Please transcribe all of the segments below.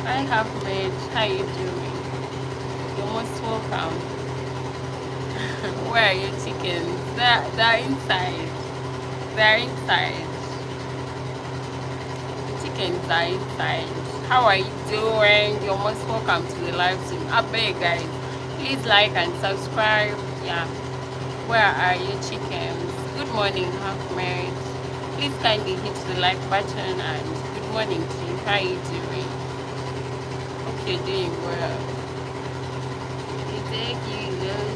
Hi Ahmed, how you doing? You're most welcome. Where are your chickens? They're inside. They're inside. Chickens are inside. How are you doing? You're most welcome to the live stream. I beg guys, please like and subscribe. Yeah. Where are your chickens? Good morning, Ahmed. Please kindly hit the like button and good morning to you. How are you doing? Hope you're doing well. You take you away.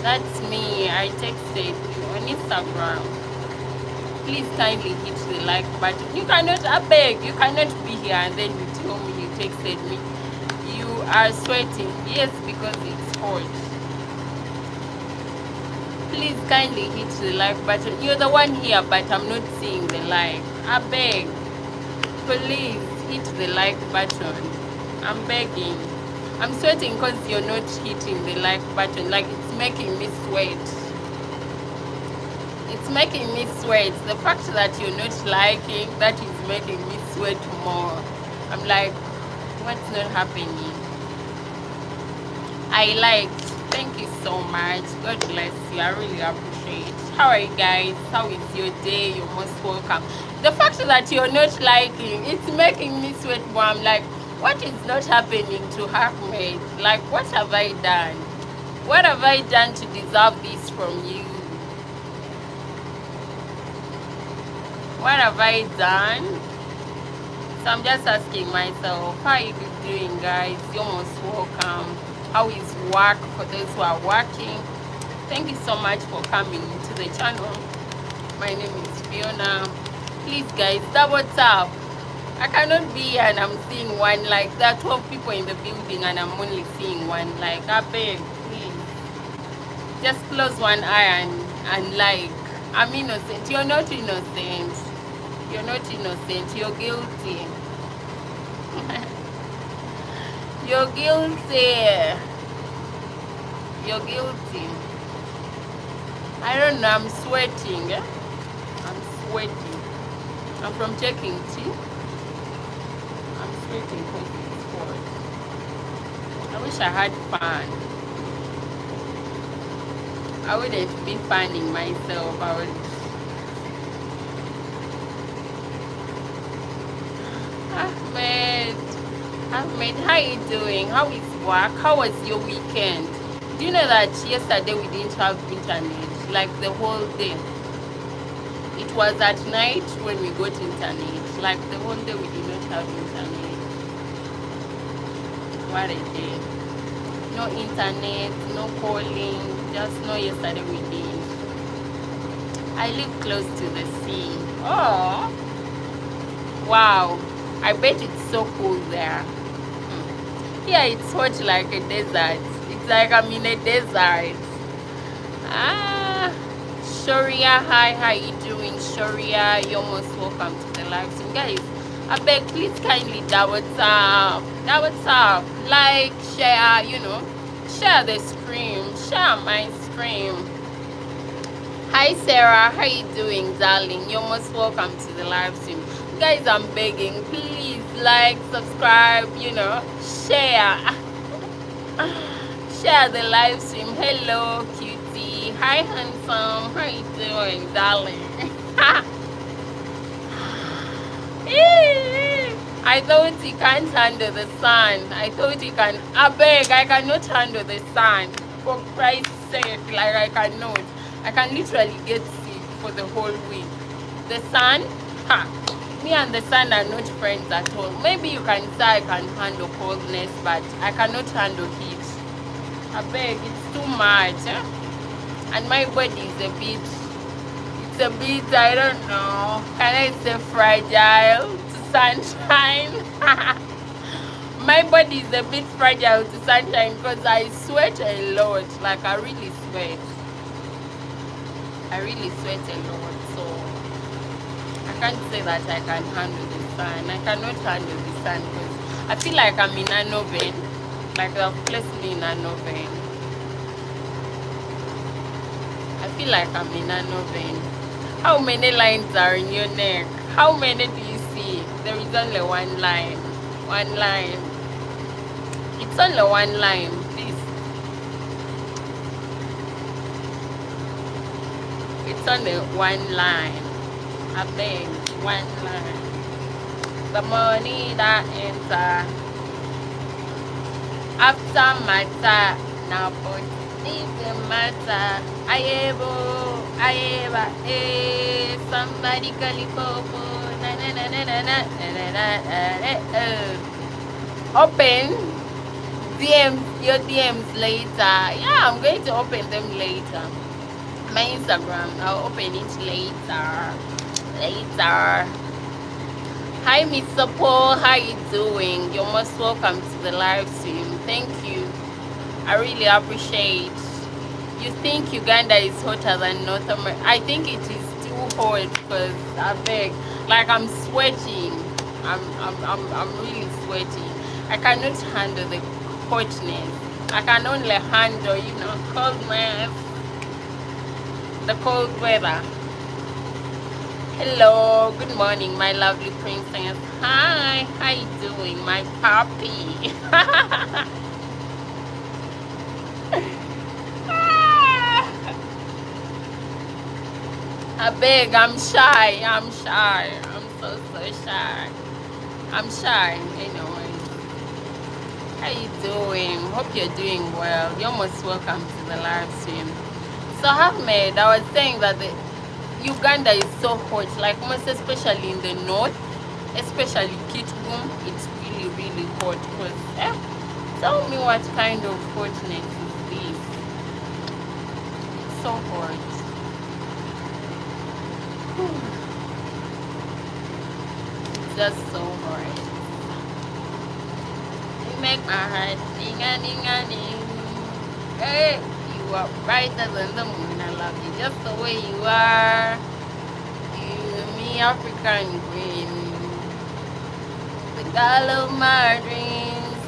That's me. I texted you on Instagram. Please kindly hit the like button. You cannot, I beg, you cannot be here and then you tell me you texted me. You are sweating. Yes, because it's hot. Please kindly hit the like button. You're the one here, but I'm not seeing the like. I beg. Please hit the like button. I'm begging. I'm sweating because you're not hitting the like button. Like, it's making me sweat. It's making me sweat. The fact that you're not liking, that is making me sweat more. I'm like, what's not happening? I liked. Thank you so much. God bless you. I really appreciate. How are you guys? How is your day? You're most welcome. The fact that you're not liking, it's making me sweat more. I'm like, what is not happening to Ahmed? Like, what have I done? What have I done to deserve this from you? What have I done? So I'm just asking myself, how are you doing, guys? You're most welcome. How is work for those who are working? Thank you so much for coming to the channel. My name is Fiona. Please, guys, double tap. I cannot be here and I'm seeing one like. There are 12 people in the building and I'm only seeing one like. I beg, please. Just close one eye and like. I'm innocent. You're not innocent. You're not innocent. You're guilty. You're guilty. You're guilty. I don't know. I'm sweating. I'm sweating. I'm from checking tea. I'm sweating because it's hot. I wish I had fun. I wouldn't be fanning myself. I would. Ahmed, how are you doing? How is work? How was your weekend? Do you know that yesterday we didn't have internet? Like the whole day. It was at night when we got internet. Like the whole day we did not have internet. What a day. No internet, no calling. Just no yesterday we did. I live close to the sea. Oh. Wow. I bet it's so cool there. Here it's hot like a desert. It's like I'm in a desert. Shoria, hi, how you doing? Shoria, you're most welcome to the live stream. Guys, I beg, please kindly double tap, like, share, share the stream, share my stream. Hi Sarah, how you doing, darling? You're most welcome to the live stream. Guys, I'm begging, please like, subscribe, share. Share the live stream. Hello cutie. Hi handsome, how you doing, darling? I thought he can't handle the sun. I thought he can. I beg, I cannot handle the sun. For Christ's sake, like I cannot. I can literally get sick for the whole week. The sun, me and the sun are not friends at all. Maybe you can say I can handle coldness, but I cannot handle heat. I beg, it's too much. And my body is it's a bit, I don't know, can I say fragile to sunshine? My body is a bit fragile to sunshine because I sweat a lot. Like I really sweat. I really sweat a lot. So I can't say that I can handle the sun. I cannot handle the sun because I feel like I'm in an oven. Like they've placed me in an oven. I feel like I'm in an oven. How many lines are in your neck? How many do you see? There is only one line. One line. It's only one line. Please. It's only one line. I beg, one line. The money that enter after matter now, but even matter. I ever, somebody call it popo. Na na na na na na na na na. Open DMs, your DMs later. Yeah, I'm going to open them later. My Instagram, I'll open it later. Hi, Mr. Paul, how you doing? You're most welcome to the live stream. Thank you. I really appreciate. You think Uganda is hotter than North America? I think it is too hot because I beg, like I'm sweating. I'm really sweating. I cannot handle the hotness. I can only handle, coldness, the cold weather. Hello, good morning, my lovely princess. Hi, how you doing, my puppy? I beg, I'm shy. I'm so shy. I'm shy, anyway. How you doing? Hope you're doing well. You're most welcome to the live stream. So Ahmed, I was saying that Uganda is so hot, like most especially in the north, especially Kitgum, it's really, really hot. Because, tell me what kind of hotness is this? It's so hot. It's just so hot. You make my heart ding-a-ding-a-ding. Hey, you are brighter than the moon. I love you just the way you are. You, me, African queen, the girl of my dreams.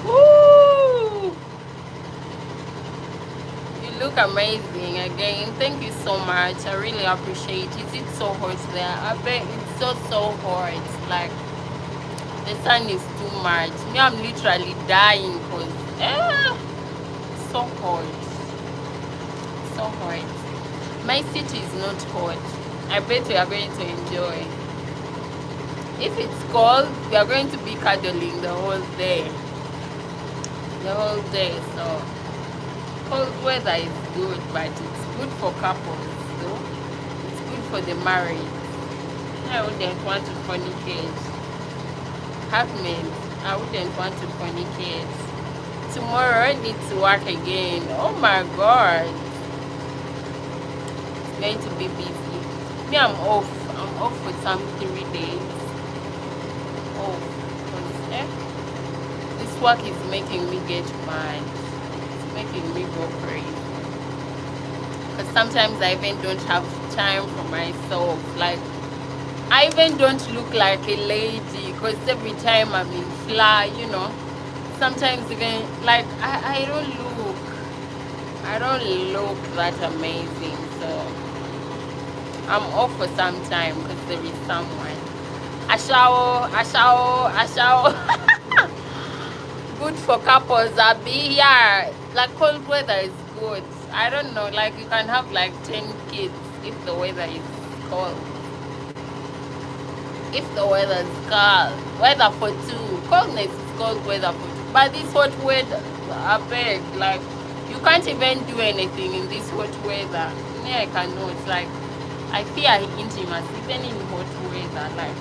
Woo! You look amazing again. Thank you so much. I really appreciate it. It's so hot there. I bet it's so hot. Like the sun is too much. Me, I'm literally dying because it's so hot. So hot. My city is not hot. I bet we are going to enjoy. If it's cold, we are going to be cuddling the whole day. The whole day. So cold weather is good, but it's good for couples though. It's good for the married. I wouldn't want to fornicate. Ahmed, I wouldn't want to fornicate. Tomorrow I need to work again. Oh my god. It's going to be busy. Me, I'm off. I'm off for some 3 days. Off. This work is making me get mad. It's making me go crazy. Because sometimes I even don't have time for myself. Like, I even don't look like a lady because every time I'm in fly, sometimes even like I don't look that amazing. So I'm off for some time because there is someone. I shower. Good for couples. I'll be here. Like cold weather is good. I don't know, like you can have like 10 kids if the weather is cold. If the weather is cold, weather for two. Coldness is cold weather for two. But this hot weather, I beg, like you can't even do anything in this hot weather. Me, I cannot. Like I fear intimacy even in hot weather. Like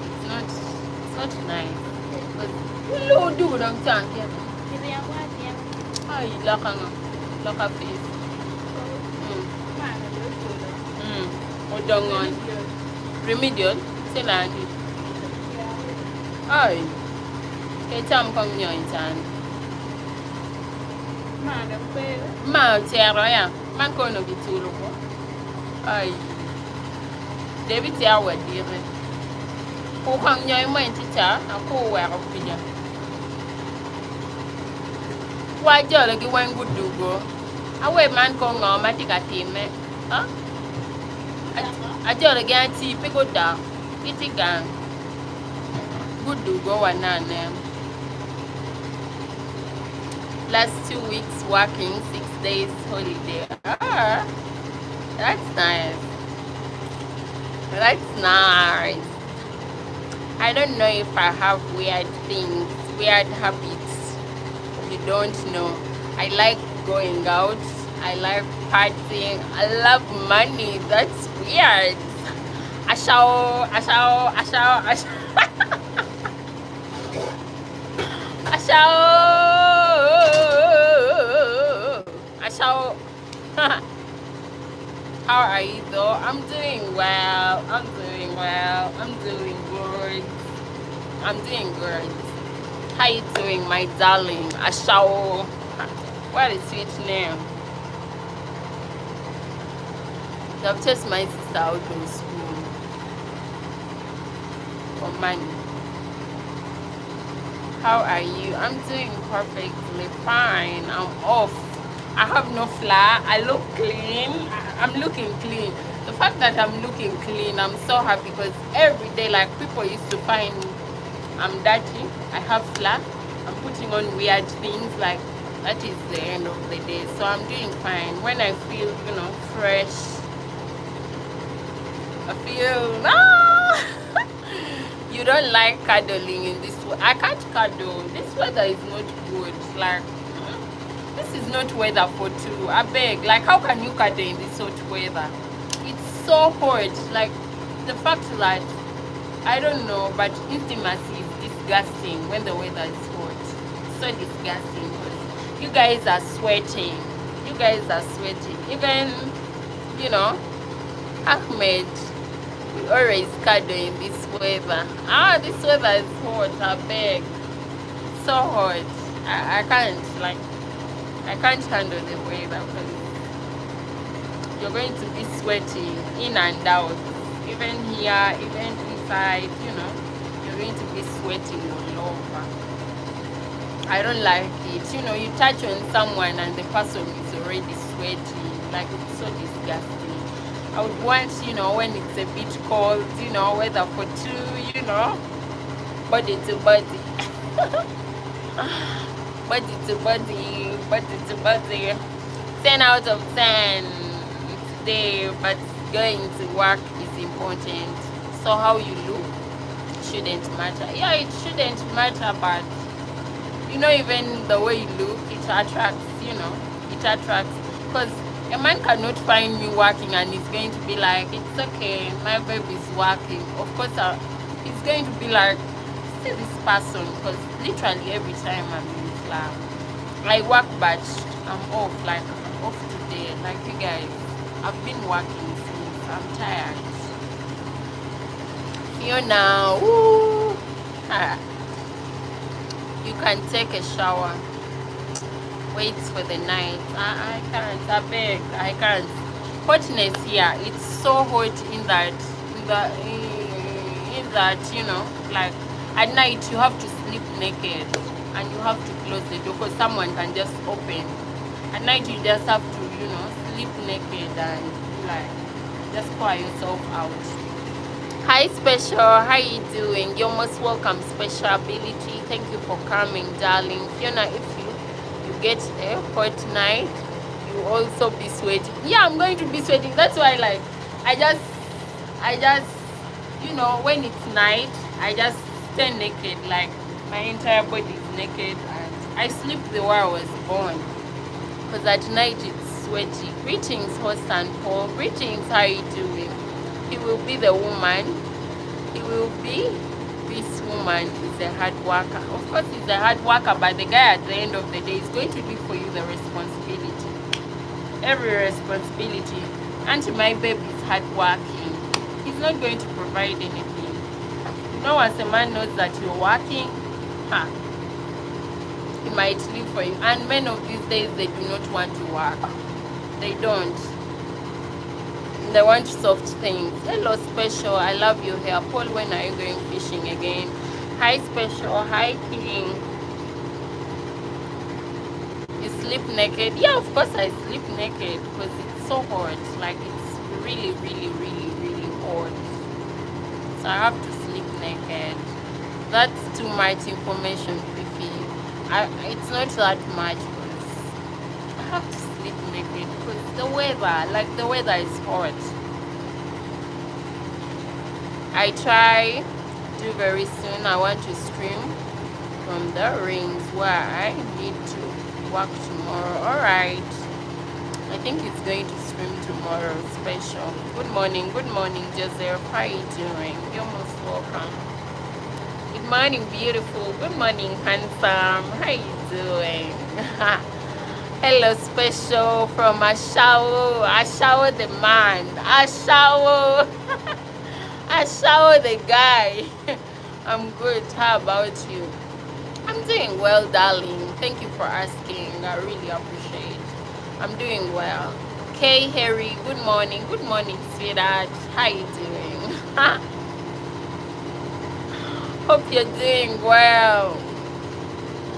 it's not nice. Hello, dude, I'm talking. Ay, laka face. Udongon. Remedial. Still Andy. Ay. Kay cham kong nyo chan. Ma tiaro ya. Man kono bitulu ko. Ay. David ya wadire. Ko kong nyo mo enticha. Ako wera pija. Wajo lagi wan gudugo. Awe man ko ngoma tika time. Huh? Ajo lagi anti piko da. Itigang. Gudugo wanane. Last 2 weeks working, 6 days holiday. Ah, that's nice. That's nice. I don't know if I have weird things, weird habits. You don't know. I like going out. I like partying. I love money. That's weird. Ashao. Ashao. How are you though? I'm doing well. I'm doing good. I'm doing good. How you doing, my darling? Ashao. What a sweet name. I've just my sister out of school for money. How are you? I'm doing perfectly fine. I'm off. I have no flour. I look clean. I'm looking clean. The fact that I'm looking clean, I'm so happy because every day, like people used to find I'm dirty. I have flour. I'm putting on weird things. Like that is the end of the day. So I'm doing fine. When I feel, you know, fresh, I feel you don't like cuddling in this way. I can't cuddle. This weather is not good. Like this is not weather for two. I beg. Like how can you cuddle in this hot weather? It's so hot. Like the fact that I don't know, but intimacy is disgusting when the weather is hot. It's so disgusting because you guys are sweating. You guys are sweating. Even, you know, Ahmed, we always cuddle in this weather. This weather is hot. I beg. It's so hot. I can't handle the weather because you're going to be sweating in and out. Even here, even inside, you know, you're going to be sweating all over. I don't like it. You know, you touch on someone and the person is already sweating. Like, it's so disgusting. I would want, you know, when it's a bit cold, you know, weather for two, you know, body to body. Body to body, body to body. 10 out of 10 today, but going to work is important. So how you look shouldn't matter. Yeah, it shouldn't matter, but you know, even the way you look, it attracts, you know, it attracts. Because a man cannot find me working and he's going to be like, it's okay, my baby's working. Of course, he's going to be like, see this person, because literally every time I'm in club, I work, but I'm off. Like, I'm off today. Like, you guys, I've been working since I'm tired. Phiona, woo! You can take a shower. Wait for the night. I can't. I beg. I can't. Hotness here. It's so hot in that, you know, like at night you have to sleep naked and you have to close the door because someone can just open. At night you just have to, you know, sleep naked and like just pour yourself out. Hi Special, how you doing? You're most welcome, Special Ability. Thank you for coming, darling. Phiona, if you get a hot night, you also be sweating. Yeah, I'm going to be sweating. That's why, like, I just you know, when it's night, I just stay naked. Like, my entire body is naked and I sleep the way I was born, because at night it's sweaty. Greetings, host and Paul. Greetings, how you doing? He will be the woman. He will be this woman. Is a hard worker. Of course, he's a hard worker, but the guy at the end of the day is going to leave for you the responsibility. Every responsibility. Auntie, my baby is hard working. he's not going to provide anything. You know, once a man knows that you're working, ha, he might leave for you. And men of these days, they do not want to work. They don't. They want soft things. Hello, Special. I love your hair. Paul, when are you going fishing again? Hi, Special. Hi, King. You sleep naked? Yeah, of course I sleep naked because it's so hot. Like, it's really, really, really, really hot. So I have to sleep naked. That's too much information, Fifi. It's not that much because I have to sleep naked because the weather, like the weather is hot. I try to very soon. I want to stream from the rings where I need to work tomorrow. Alright. I think it's going to stream tomorrow. Special. Good morning, Joseph. How are you doing? You're most welcome. Good morning, beautiful. Good morning, handsome. How are you doing? Hello, Special from Ashawo. Ashawo the man. Ashawo. Ashawo the guy. I'm good. How about you? I'm doing well, darling. Thank you for asking. I really appreciate. I'm doing well. Okay, Harry. Good morning. Good morning, sweetheart. How you doing? Hope you're doing well.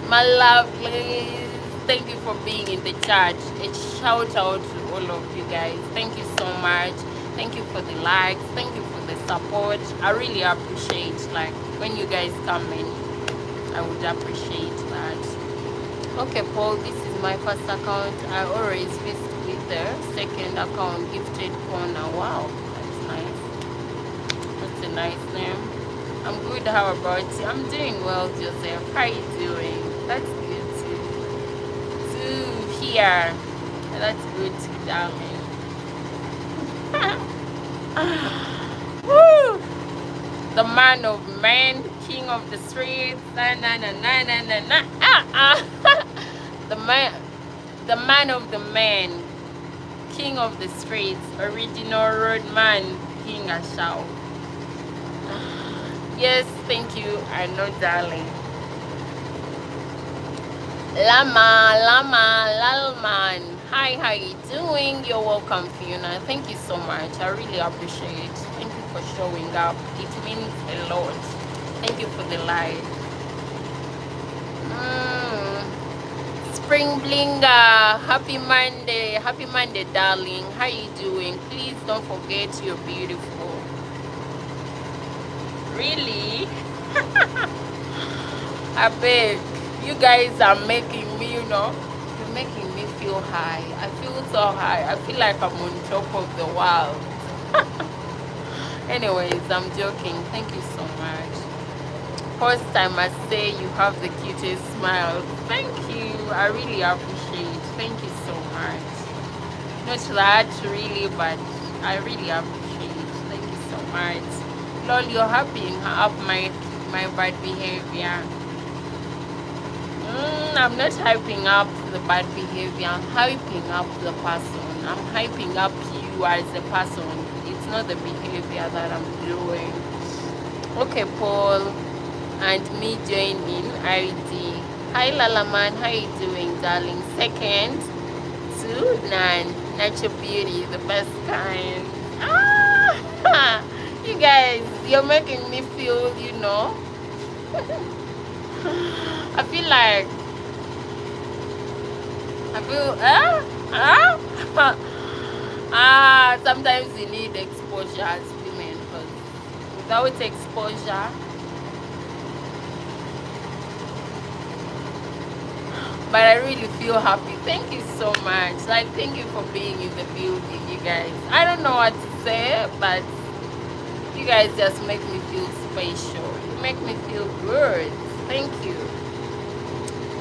My lovelies. Thank you for being in the chat. A shout out to all of you guys. Thank you so much. Thank you for the likes. Thank you for the support. I really appreciate, like, when you guys come in. I would appreciate that. Okay, Paul, this is my first account. I always visit with the second account, Gifted Corner. Wow, that's nice. That's a nice name. I'm good. How about you? I'm doing well, Joseph. How are you doing? That's good to hear. That's good to darling. Woo! The man of men, king of the streets. Na na na na na na na. The man of the man, king of the streets, original roadman, King Ashao. Yes, thank you. I know, darling. Lalman. Hi, how you doing? You're welcome, Fiona. Thank you so much. I really appreciate it. Thank you for showing up. It means a lot. Thank you for the light. Spring Blinger. Happy Monday, darling. How you doing? Please don't forget you're beautiful. Really? I beg. You guys are making me, you're making me feel high. I feel so high. I feel like I'm on top of the world. Anyways, I'm joking. Thank you so much. First time I say you have the cutest smile. Thank you. I really appreciate. Thank you so much. Not that really, but I really appreciate. Thank you so much. Lol, you're hyping up my bad behavior. I'm not hyping up the bad behavior. I'm hyping up the person. I'm hyping up you as a person. It's not the behavior that I'm doing. Okay, Paul and me join in ID. Hi, Lalaman. How you doing, darling? Second to none. Natural beauty, the best kind. You guys, you're making me feel, I feel sometimes you need exposure as women, because without exposure, but I really feel happy. Thank you so much. Like, thank you for being in the building, you guys. I don't know what to say, but you guys just make me feel special. You make me feel good. Thank you.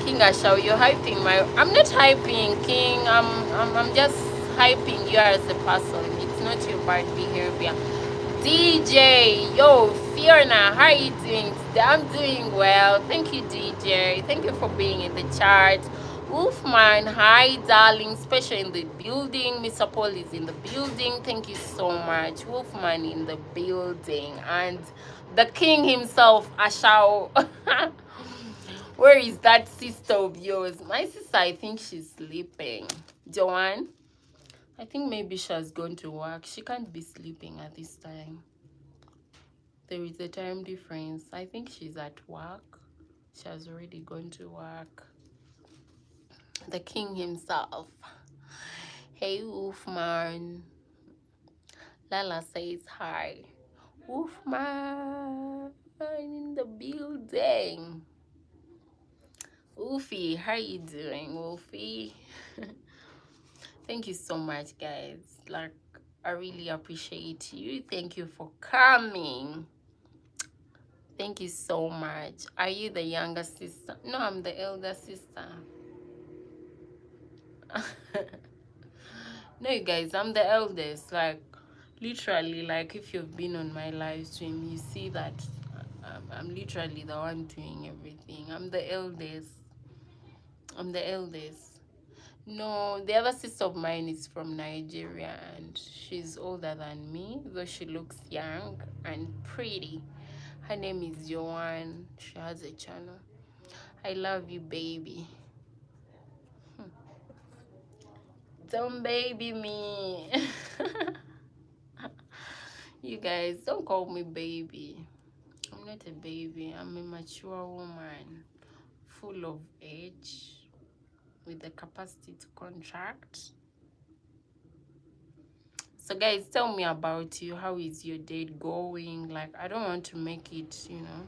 King Ashao, you're hyping I'm not hyping, King. I'm just hyping you as a person. It's not your bad behavior. DJ, yo, Fiona, how are you doing today? I'm doing well. Thank you, DJ. Thank you for being in the chat. Wolfman, hi darling, special in the building. Mr. Paul is in the building. Thank you so much. Wolfman in the building. And the king himself, Ashao. Where is that sister of yours? My sister, I think she's sleeping. Joanne, I think maybe she has gone to work. She can't be sleeping at this time. There is a time difference. I think she's at work. She has already gone to work. The king himself. Hey, Wolfman. Lala says hi. Wolfman in the building. Wolfie, how you doing, Wolfie? Thank you so much, guys. Like, I really appreciate you. Thank you for coming. Thank you so much. Are you the younger sister? No, I'm the elder sister. No, you guys, I'm the eldest. Like, literally, like, if you've been on my live stream, you see that I'm literally the one doing everything. I'm the eldest. I'm the eldest. No, the other sister of mine is from Nigeria, and she's older than me, though she looks young and pretty. Her name is Joanne. She has a channel. I love you, baby. Don't baby me. You guys, don't call me baby. I'm not a baby. I'm a mature woman, full of age, with the capacity to contract. So guys, tell me about you. How is your date going? Like, I don't want to make it, you know,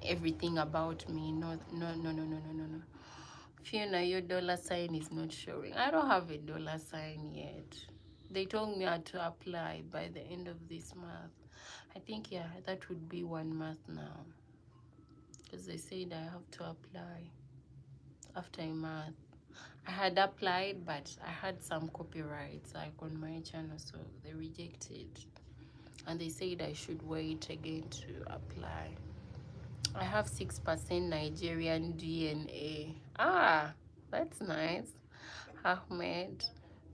everything about me. No. Fiona, your dollar sign is not showing. I don't have a dollar sign yet. They told me I had to apply by the end of this month. I think, yeah, that would be 1 month now. Because they said I have to apply after a month. I had applied, but I had some copyrights like on my channel, so they rejected. And they said I should wait again to apply. I have 6% Nigerian DNA. Ah, that's nice. Ahmed,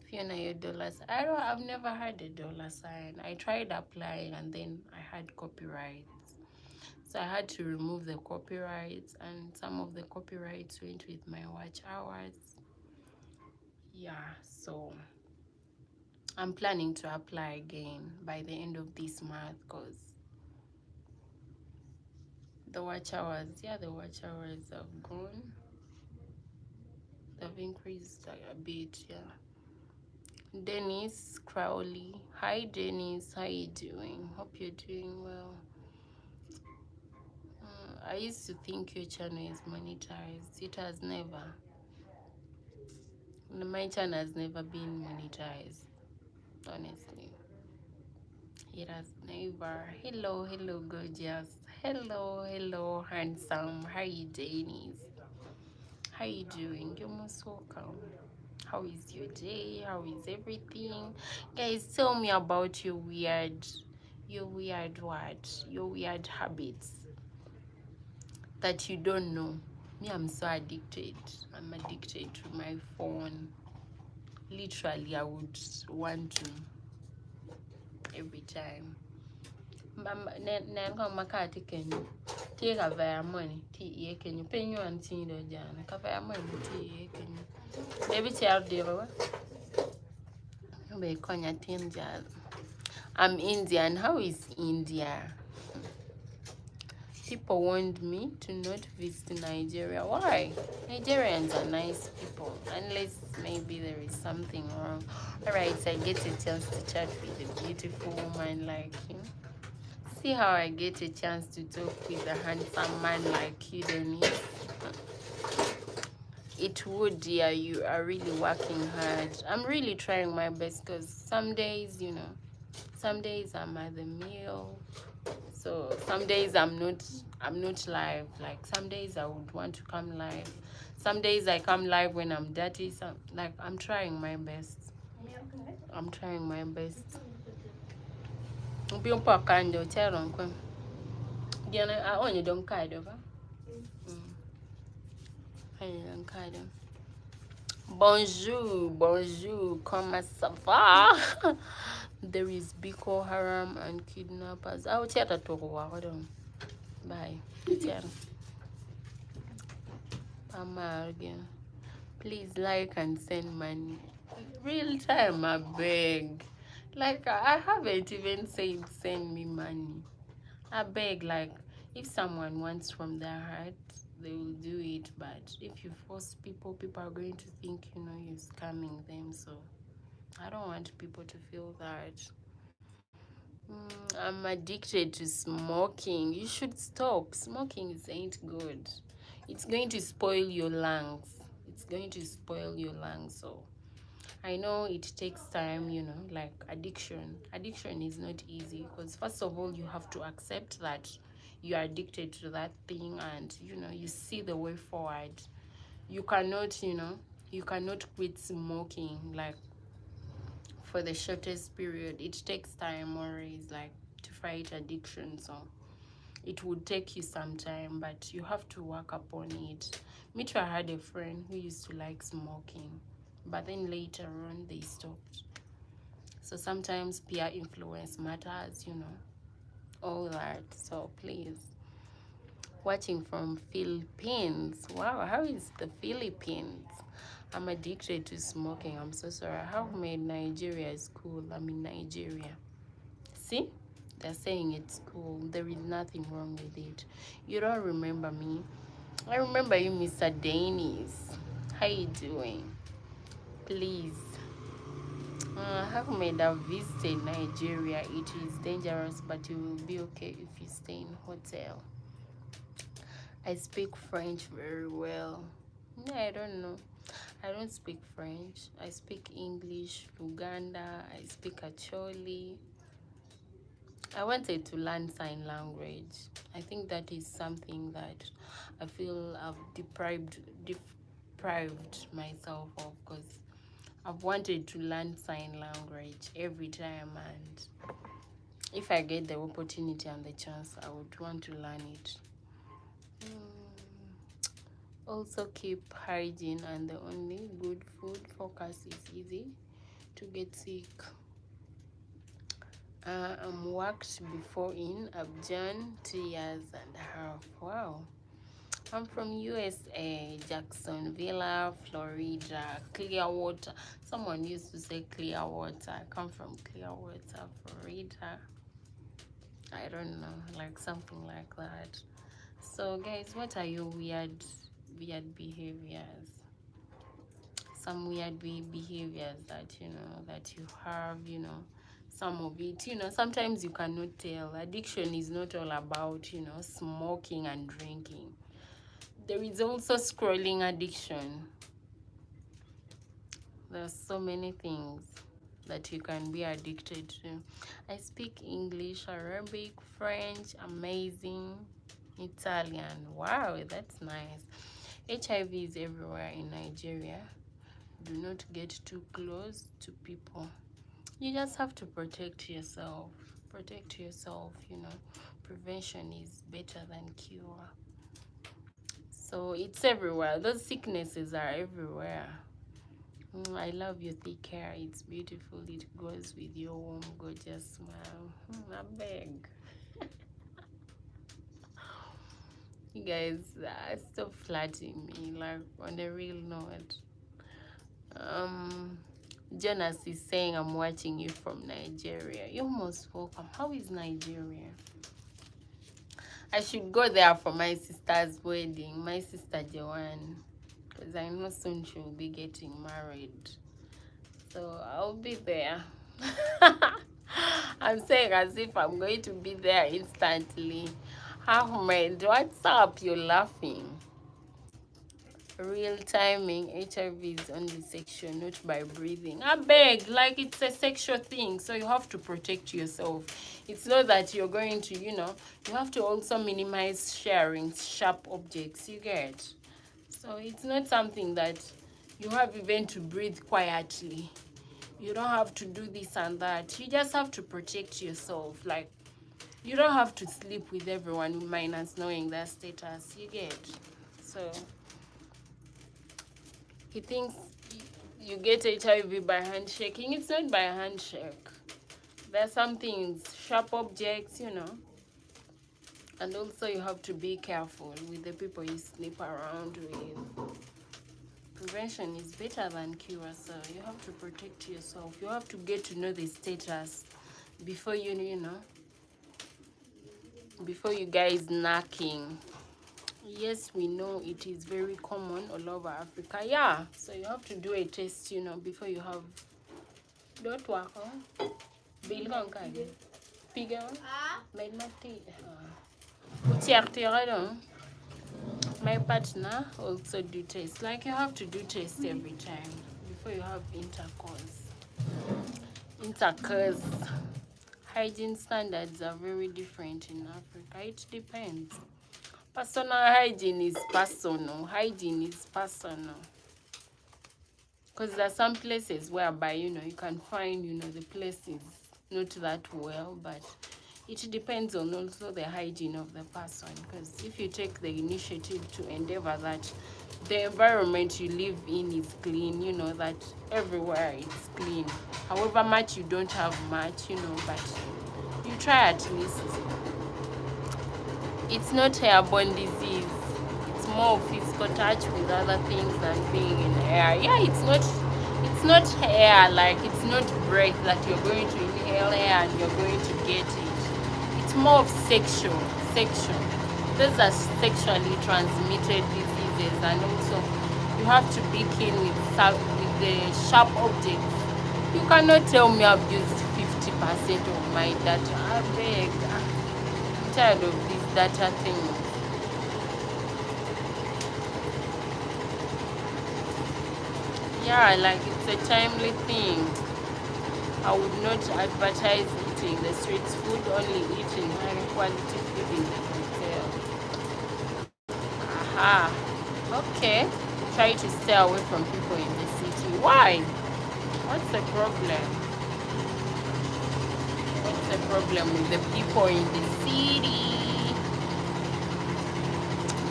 Fiona, your dollars. I've never had a dollar sign. I tried applying and then I had copyrights. So I had to remove the copyrights, and some of the copyrights went with my watch hours. Yeah, so I'm planning to apply again by the end of this month, because the watch hours, yeah, the watch hours have gone. They've increased a bit, yeah. Dennis Crowley. Hi, Dennis. How you doing? Hope you're doing well. I used to think your channel is monetized. It has never. My channel has never been monetized, honestly. It has never. Hello, gorgeous. Hello, handsome. How you doing? How you doing? You're most welcome. How is your day? How is everything? Guys, tell me about your weird what? Your weird habits that you don't know. Me, I'm so addicted. I'm addicted to my phone. Literally, I would want to every time. Makati Kenya. Take a via money. Tea can you pay you and tea the jan? Café money tea can you? Maybe tell the I'm Indian. How is India? People want me to not visit Nigeria. Why? Nigerians are nice people, unless maybe there is something wrong. Alright, so I get a chance to chat with a beautiful woman like you. See how I get a chance to talk with a handsome man like you, Denise. It would, yeah, you are really working hard. I'm really trying my best, because some days, you know, some days I'm at the meal. So some days I'm not live. Like some days I would want to come live. Some days I come live when I'm dirty. So like I'm trying my best. I'm trying my best. Bonjour, bonjour, comment ça va? There is Boko Haram and kidnappers. I'll chat to hold on. Bye. Chat. Again. Please like and send money. Real time, I beg. Like, I haven't even said send me money. I beg, like, if someone wants from their heart, they will do it. But if you force people, people are going to think, you know, you're scamming them. So I don't want people to feel that. I'm addicted to smoking. You should stop. Smoking ain't good. It's going to spoil your lungs. It's going to spoil your lungs. So I know it takes time, you know, like addiction. Addiction is not easy because first of all, you have to accept that you are addicted to that thing and, you know, you see the way forward. You cannot, you know, you cannot quit smoking like for the shortest period. It takes time always, like, to fight addiction. So it would take you some time, but you have to work upon it. Me too, I had a friend who used to like smoking, but then later on they stopped. So sometimes peer influence matters, you know, all that. So please, watching from Philippines. Wow, how is the Philippines? I'm addicted to smoking. I'm so sorry. How made Nigeria is cool? I'm in Nigeria. See? They're saying it's cool. There is nothing wrong with it. You don't remember me. I remember you, Mr. Danis. How you doing? Please. How made I visited Nigeria? It is dangerous, but you will be okay if you stay in hotel. I speak French very well. Yeah, I don't know. I don't speak French. I speak English, Uganda. I speak Acholi. I wanted to learn sign language. I think that is something that I feel I've deprived myself of, because I've wanted to learn sign language every time, and if I get the opportunity and the chance, I would want to learn it. Also keep hygiene, and the only good food focus is easy to get sick. I'm worked before in Abidjan, 2.5 years. Wow. I'm from USA, Jacksonville, Florida, Clearwater. Someone used to say Clearwater. I come from Clearwater, Florida. I don't know, like something like that. So guys, what are your weird behaviors? Some weird behaviors that, you know, that you have, you know, some of it, you know, sometimes you cannot tell. Addiction is not all about, you know, smoking and drinking. There is also scrolling addiction. There's so many things that you can be addicted to. I speak English, Arabic, French, amazing, Italian. Wow, that's nice. HIV is everywhere in Nigeria. Do not get too close to people. You just have to protect yourself. Protect yourself, you know. Prevention is better than cure. So it's everywhere. Those sicknesses are everywhere. I love your thick hair. It's beautiful. It goes with your warm, gorgeous smile. I beg. You guys, stop flatting me, like, on a real note. Jonas is saying I'm watching you from Nigeria. You're most welcome. How is Nigeria? I should go there for my sister's wedding, my sister Joanne, because I know soon she'll be getting married. So I'll be there. I'm saying as if I'm going to be there instantly. Ahmed, what's up? You're laughing. Real timing. HIV is only sexual, not by breathing. I beg, like, it's a sexual thing, so you have to protect yourself. It's not that you're going to, you know, you have to also minimize sharing sharp objects, you get. So it's not something that you have even to breathe quietly. You don't have to do this and that. You just have to protect yourself. Like, you don't have to sleep with everyone minus knowing their status, you get. So He thinks you get HIV by handshaking. It's not by handshake. There are some things, sharp objects, you know. And also you have to be careful with the people you sleep around with. Prevention is better than cure, so you have to protect yourself. You have to get to know the status before before you guys knocking. Yes, we know it is very common all over Africa. Yeah, so you have to do a test, before you have. Don't work on. Bill on Figure. Made my tea. My partner also do tests. Like you have to do tests every time before you have intercourse. Hygiene standards are very different in Africa. It depends. Personal hygiene is personal. Hygiene is personal. Because there are some places whereby, you can find, the place is not that well, but it depends on also the hygiene of the person. Because if you take the initiative to endeavor that the environment you live in is clean, that everywhere it's clean. However much you don't have much, but you try at least. It's not airborne disease. It's more physical touch with other things than being in air. Yeah, it's not air, like it's not breath that you're going to inhale air and you're going to get it. It's more of sexual. Those are sexually transmitted diseases, and also you have to be keen with the sharp objects. You cannot tell me I've used 50% of my data. I beg. I'm tired of this data thing. Yeah, like it's a timely thing. I would not advertise eating the street food, only eating high quality food in the hotel. Aha. Okay. Try to stay away from people in the city. Why? What's the problem? What's the problem with the people in the city?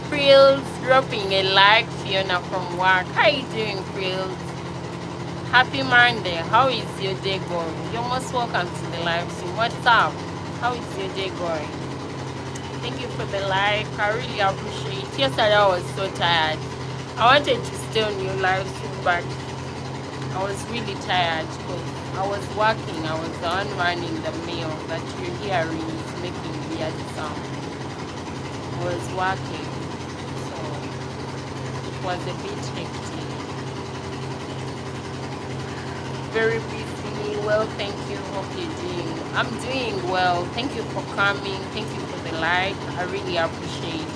Frills, dropping a like. Fiona from work. How are you doing, Frills? Happy Monday. How is your day going? You're most welcome to the live stream. What's up? How is your day going? Thank you for the like. I really appreciate it. Yesterday I was so tired. I wanted to stay on your live stream, but I was really tired because I was working. I was the one running the mill that you're hearing is making weird sound. I was working, so it was a bit hectic. Very busy. Well, thank you. Hope you're doing. I'm doing well. Thank you for coming. Thank you for the like. I really appreciate.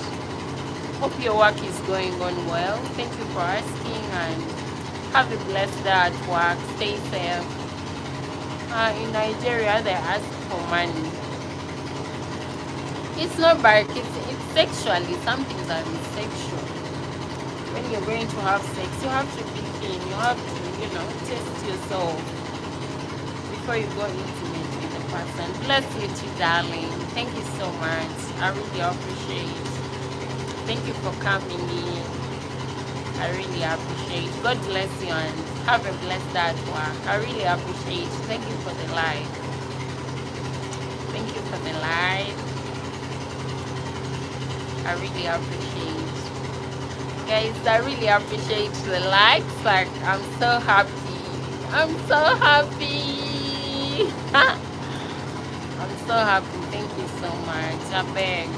Hope your work is going on well. Thank you for asking, and have a blessed day at work. Stay safe. In Nigeria, they ask for money. It's not bad. It's sexually. Some things are sexual. When you're going to have sex, you have to be clean. You have to, test yourself before you go intimate with the person. Bless you too, darling. Thank you so much. I really appreciate it. Thank you for coming in. I really appreciate it. God bless you and have a blessed day at work. I really appreciate it. Thank you for the like. Thank you for the like. I really appreciate it. Guys, I really appreciate the likes. Like, I'm so happy. I'm so happy. I'm so happy. Thank you so much. I beg.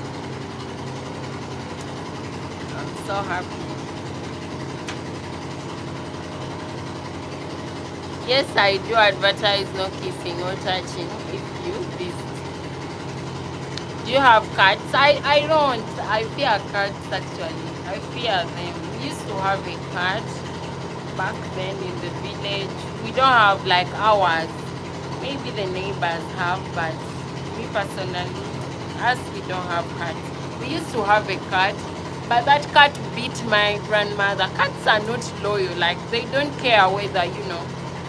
I'm so happy. Yes, I do advertise no kissing or touching if you visit. Do you have cats? I don't. I fear cats actually. I fear them. We used to have a cat back then in the village. We don't have like ours. Maybe the neighbors have, but me personally, us, we don't have cats. We used to have a cat, but that cat beat my grandmother. Cats are not loyal. Like, they don't care whether,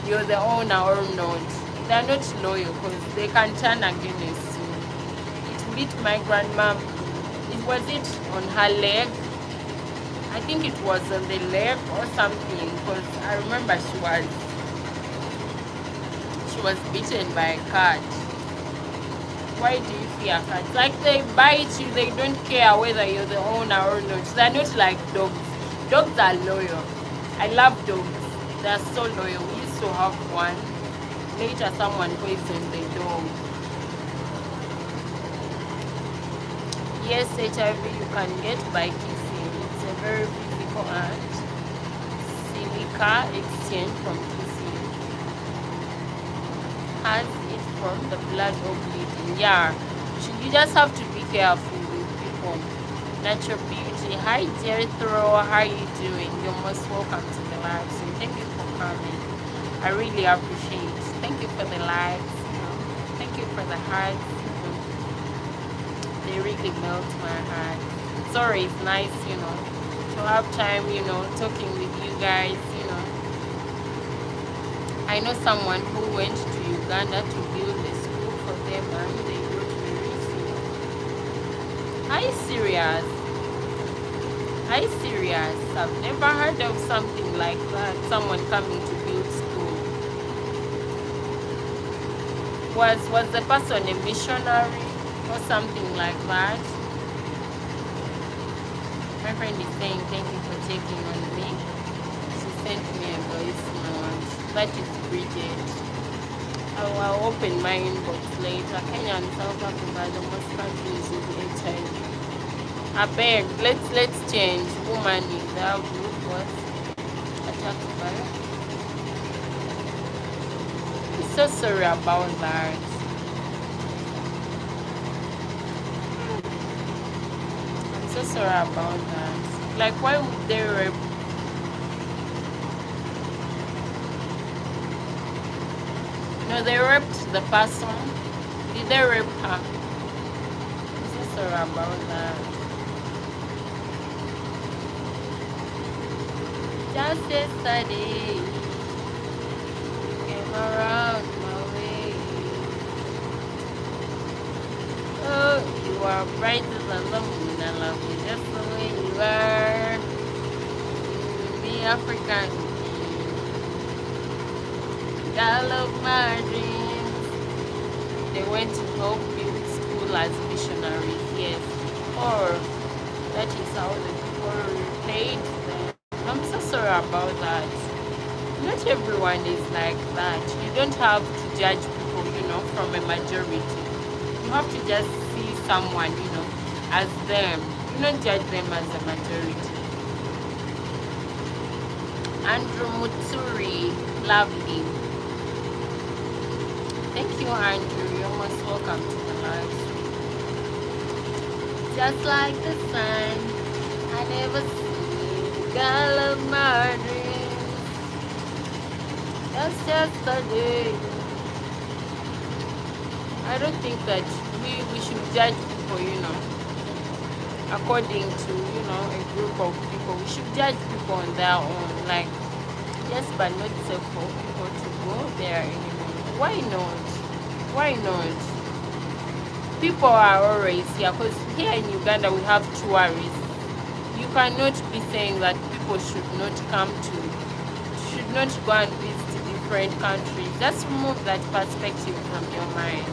you're the owner or not. They're not loyal because they can turn against you. It beat my grandma. Was it on her leg? I think it was on the leg or something, because I remember she was bitten by a cat. Why do you fear cats? Like, they bite you, they don't care whether you're the owner or not. They're not like dogs. Dogs are loyal. I love dogs. They're so loyal. We used to have one. Later someone poisoned the dog. Yes, HIV you can get by kissing. It's a very physical act. Silica exchange from kissing. Has it from the blood or bleeding? Yeah. You just have to be careful with people. Natural Beauty. Hi Jethro, how you doing? You're most welcome to the live. So thank you for coming. I really appreciate it. Thank you for the likes. Thank you for the hearts. They really melt my heart. Sorry, it's nice, to have time, talking with you guys, I know someone who went to Uganda to build a school for them and they got very sick. Are you serious? Are you serious? I've never heard of something like that. Someone coming to build school. Was the person a missionary or something like that? My friend is saying thank you for checking on me. She sent me a voice note. That is Bridget. I'll open my inbox later. Kenya and South Africa are the most countries with HIV. I beg, let's change. Woman in the group was attacked by. I'm so sorry about that. I'm so sorry about that. Like, why would they rape? No, they raped the person. Did they rape her? I'm so sorry about that. Just yesterday, came around my way. Oh, you are brighter than the moon. I love you just the way you are. You be African. Girl of my dreams. They went to help build school as missionaries, yes. Or that is how the people repaid them. I'm so sorry about that. Not everyone is like that. You don't have to judge people, from a majority. You have to just see someone, as them. You don't judge them as a majority. Andrew Mutsuri, lovely. Thank you, Andrew. You're most welcome to the live stream. Just like the sun, I never see the girl of my dreams. Just yesterday. I don't think that we should judge people, according to, a group of people. We should judge people on their own. Like, yes, but not safe for people to go there anymore. Why not? Why not? People are always here, because here in Uganda we have tourists. You cannot be saying that people should not go and visit different countries. Just remove that perspective from your mind.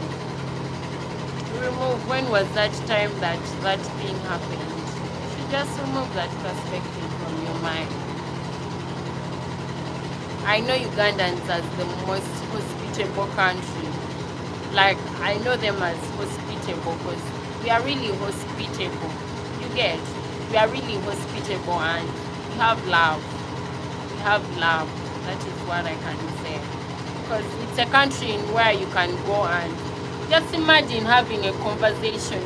Remove, when was that time that thing happened? You should just remove that perspective from your mind. I know Ugandans as the most hospitable country. Like, I know them as hospitable because we are really hospitable. You get? We are really hospitable and we have love. We have love. That is what I can say. Because it's a country in where you can go and just imagine having a conversation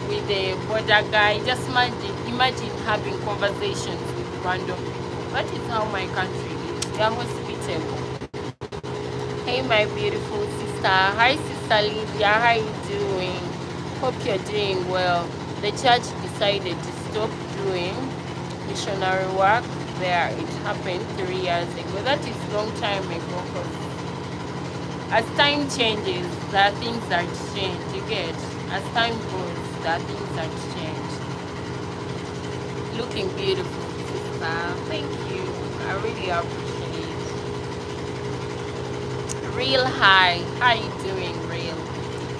with the border guy. Just imagine having conversations with random people. That is how my country is. We are hospitable. Hey, my beautiful sister. Hi, Sister Lydia. How you doing? Hope you're doing well. The church decided to stop doing missionary work there. It happened 3 years ago. That is a long time ago. As time changes, there are things that change. You get? As time goes, there are things that change. Looking beautiful, sister. Thank you. I really appreciate it. Real hi. How you doing, Real?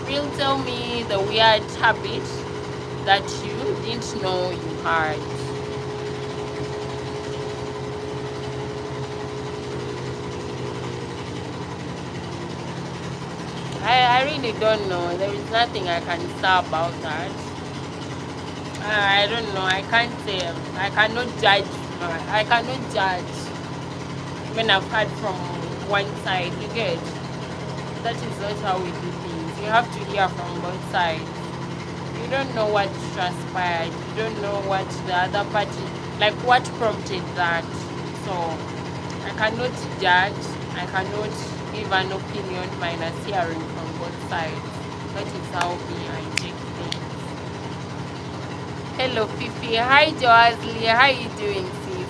Real, tell me the weird habit that you didn't know you had. I really don't know. There is nothing I can say about that. I don't know. I can't say. I cannot judge. I cannot judge when I've heard from one side. You get, that is not how we do things. You have to hear from both sides. You don't know what transpired. You don't know what the other party, like what prompted that. So I cannot judge. I cannot give an opinion minus hearing from both sides. That is how me I take things. Hello, Fifi. Hi, Joazli. How you doing, sis?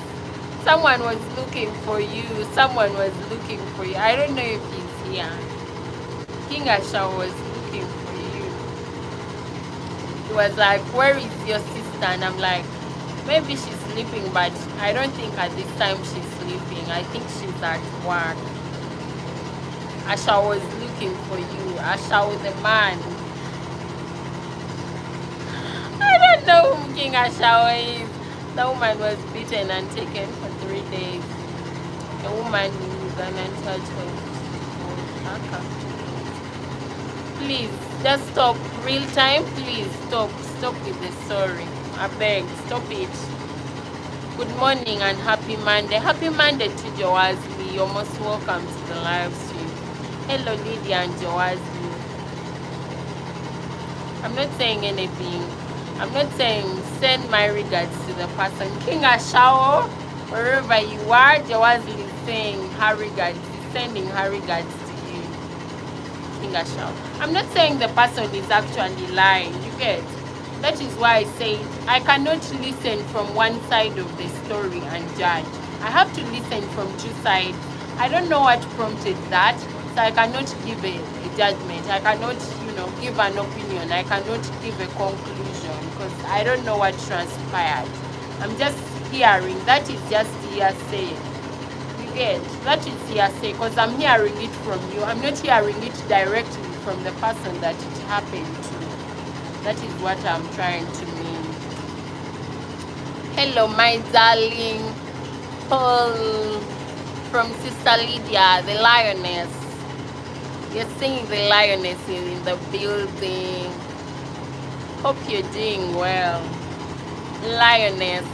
Someone was looking for you. Someone was looking for you. I don't know if he's here. King Asha was looking for you. He was like, where is your sister? And I'm like, maybe she's sleeping, but I don't think at this time she's sleeping. I think she's at work. Asha was looking for you. Asha was the man. I don't know who King Asha is. The woman was beaten and taken for 3 days. A woman in Uganda church was please, just stop. Real time, please stop. Stop with the story. I beg, stop it. Good morning and happy Monday. Happy Monday to Joazli. You're most welcome to the live stream. Hello, Lydia and Joazli. I'm not saying anything. I'm not saying send my regards to the person. King Ashao, wherever you are, Joazli is saying her regards. He's sending her regards to you. King Ashao. I'm not saying the person is actually lying. You get? That is why I say I cannot listen from one side of the story and judge. I have to listen from two sides. I don't know what prompted that, so I cannot give a judgment. I cannot, give an opinion. I cannot give a conclusion because I don't know what transpired. I'm just hearing. That is just hearsay. You get? That is hearsay because I'm hearing it from you. I'm not hearing it directly from the person that it happened to. That is what I'm trying to mean. Hello, my darling. Paul from Sister Lydia, the lioness. You're seeing the lioness in the building. Hope you're doing well. Lioness.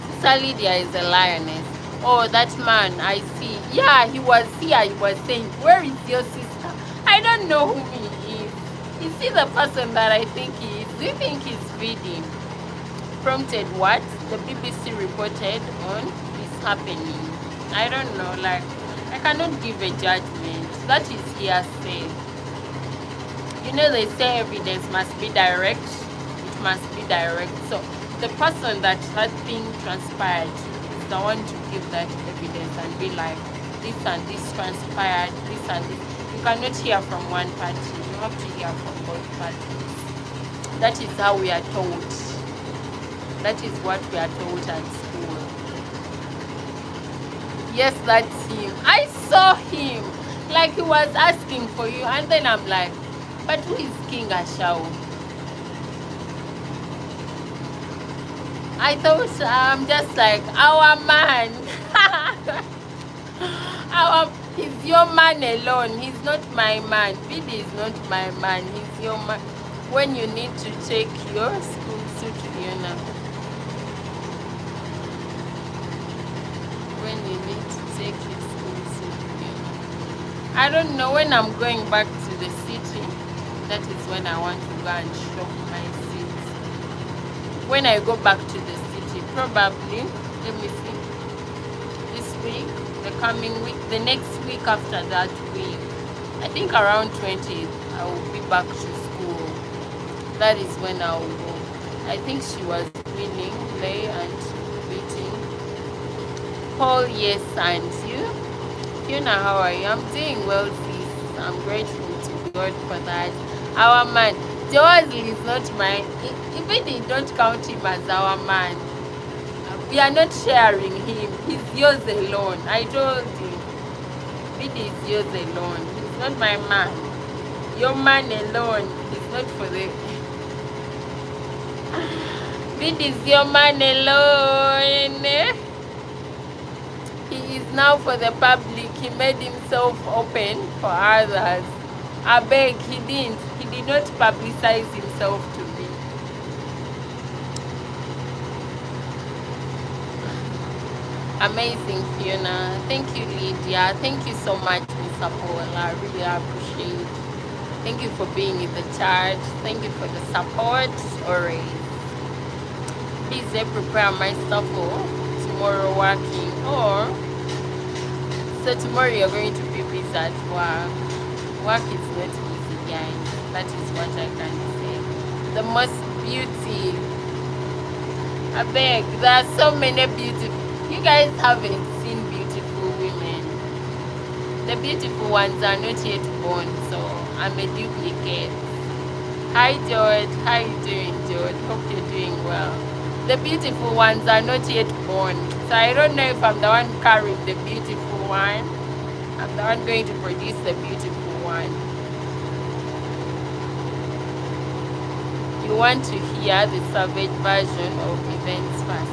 Sister Lydia is a lioness. Oh, that man, I see. Yeah, he was here. He was saying, where is your sister? I don't know who he is. Is he the person that I think he is? Do you think he's feeding? Prompted what? The BBC reported on is happening. I don't know, like, I cannot give a judgment. That is hearsay. You know, they say evidence must be direct. It must be direct. So the person that thing transpired is the one to give that evidence and be like, this and this transpired, this and this. You cannot hear from one party. You have to hear from both parties. That is how we are taught. That is what we are taught at school. Yes, that's him. I saw him. Like he was asking for you. And then I'm like, but who is King Ashao? I thought I'm just like, our man. He's your man alone. He's not my man. Bidi is not my man. He's your man. When you need to take your school suit, when you need to take your school suit, I don't know. When I'm going back to the city, that is when I want to go and shop my seats. When I go back to the city, probably, let me see, this week, the coming week, the next week after that week, I think around 20th, I will be back to school. That is when I will go. I think she was winning, play and beating. Paul, yes, and you? Fiona, how are you? I'm doing well, sis. I'm grateful to God for that. Our man, George is not mine. Even they don't count him as our man. We are not sharing him. He's yours alone. I told you. It is yours alone. He's not my man. Your man alone is not for the... It is your man alone. He is now for the public. He made himself open for others. I beg, he didn't. He did not publicize himself to me. Amazing, Fiona. Thank you, Lydia. Thank you so much, Mr. Paul. I really appreciate it. Thank you for being in the charge. Thank you for the support. Alright. Please prepare myself for tomorrow working. Or so tomorrow you're going to be busy at work. Work is not easy, guys. That is what I can say. The most beauty. I beg, there are so many beautiful. You guys haven't seen beautiful women. The beautiful ones are not yet born, so I'm a duplicate. Hi George, how you doing, George? Hope you're doing well. The beautiful ones are not yet born, so I don't know if I'm the one carrying the beautiful one. I'm the one going to produce the beautiful one. You want to hear the savage version of events first.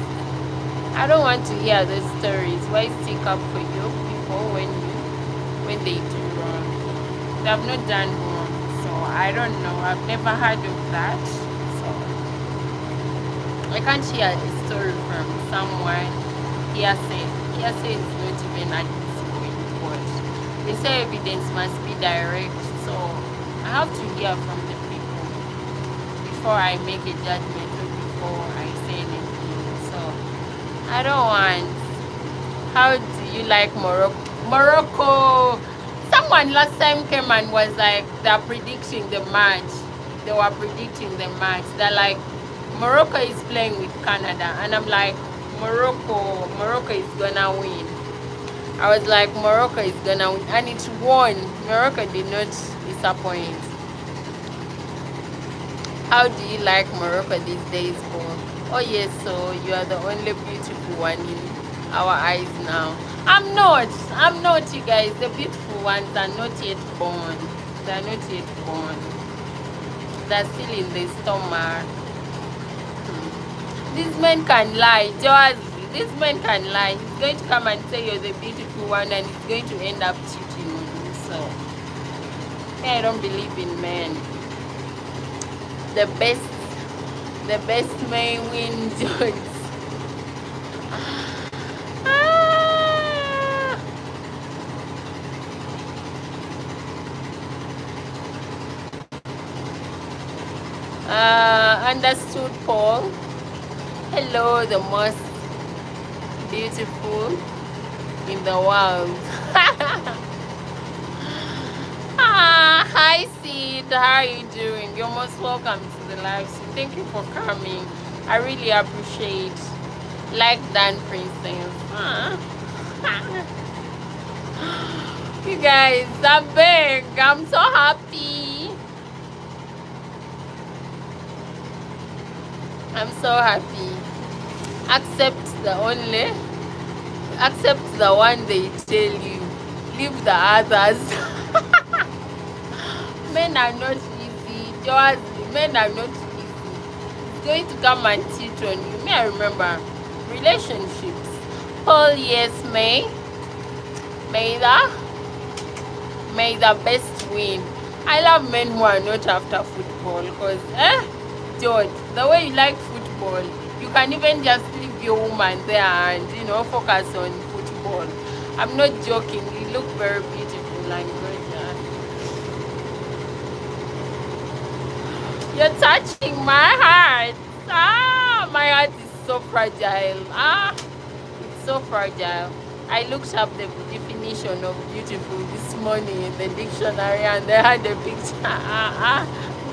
I don't want to hear those stories. Why stick up for you people when they do wrong? They have not done wrong, so I don't know. I've never heard of that, so I can't hear the story from someone. Hearsay is not even at this point, but they say evidence must be direct, so I have to hear from the people before I make a judgment or before I say anything. So I don't want. How do you like Morocco? Morocco. Someone last time came and was like, they're predicting the match. They were predicting the match. They're like, Morocco is playing with Canada. And I'm like, Morocco is gonna win. I was like, Morocco is gonna win. And it won. Morocco did not disappoint. How do you like Morocco these days, Paul? Oh yes, so you are the only beautiful one in our eyes now. I'm not, you guys. The beautiful ones are not yet born. They are not yet born. They're still in the stomach. These men can lie, George. These men can lie. He's going to come and say you're the beautiful one, and he's going to end up cheating on you. So I don't believe in men. The best may win, George. Understood, Paul. Hello, the most beautiful in the world. Hi Sid, how are you doing? You're most welcome to the live stream. Thank you for coming. I really appreciate. Like Dan Princess. You guys, I'm big. I'm so happy. I'm so happy. Accept the one they tell you. Leave the others. Men are not easy. Men are not easy. It's going to come and cheat on you. May I remember relationships. Paul, yes, may the best win. I love men who are not after football because George, the way you like football, you can even just leave your woman there and focus on football. I'm not joking. You look very beautiful and gorgeous. You're touching my heart. My heart is so fragile. It's so fragile. I looked up the definition of beautiful this morning in the dictionary and they had a picture.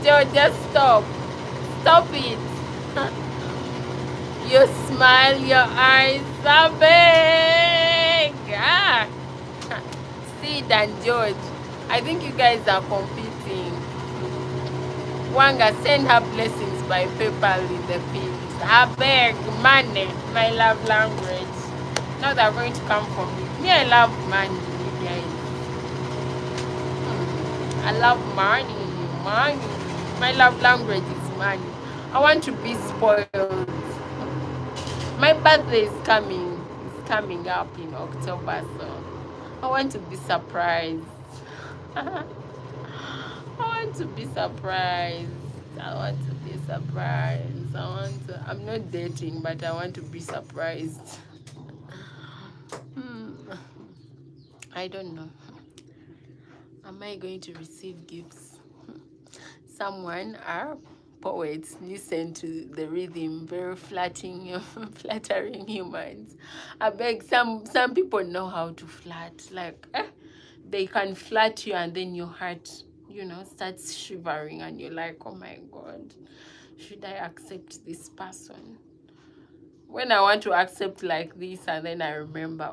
Joe, just stop. Stop it. Your smile, your eyes are big. Sid and George, I think you guys are competing. Wanga, send her blessings by PayPal in the pins. I beg, money, my love language. Now they're going to come for me. Me, I love money, you guys. I love money, money. My love language is money. I want to be spoiled. My birthday is coming. It's coming up in October, so I want to be surprised. I want to be surprised. I want to be surprised. I'm not dating, but I want to be surprised. I don't know. Am I going to receive gifts? Someone, our poets, listen to the rhythm, very flattering, flattering humans. I beg, some people know how to flat. Like, they can flat you and then your heart, starts shivering and you're like, oh my God, should I accept this person? When I want to accept like this and then I remember,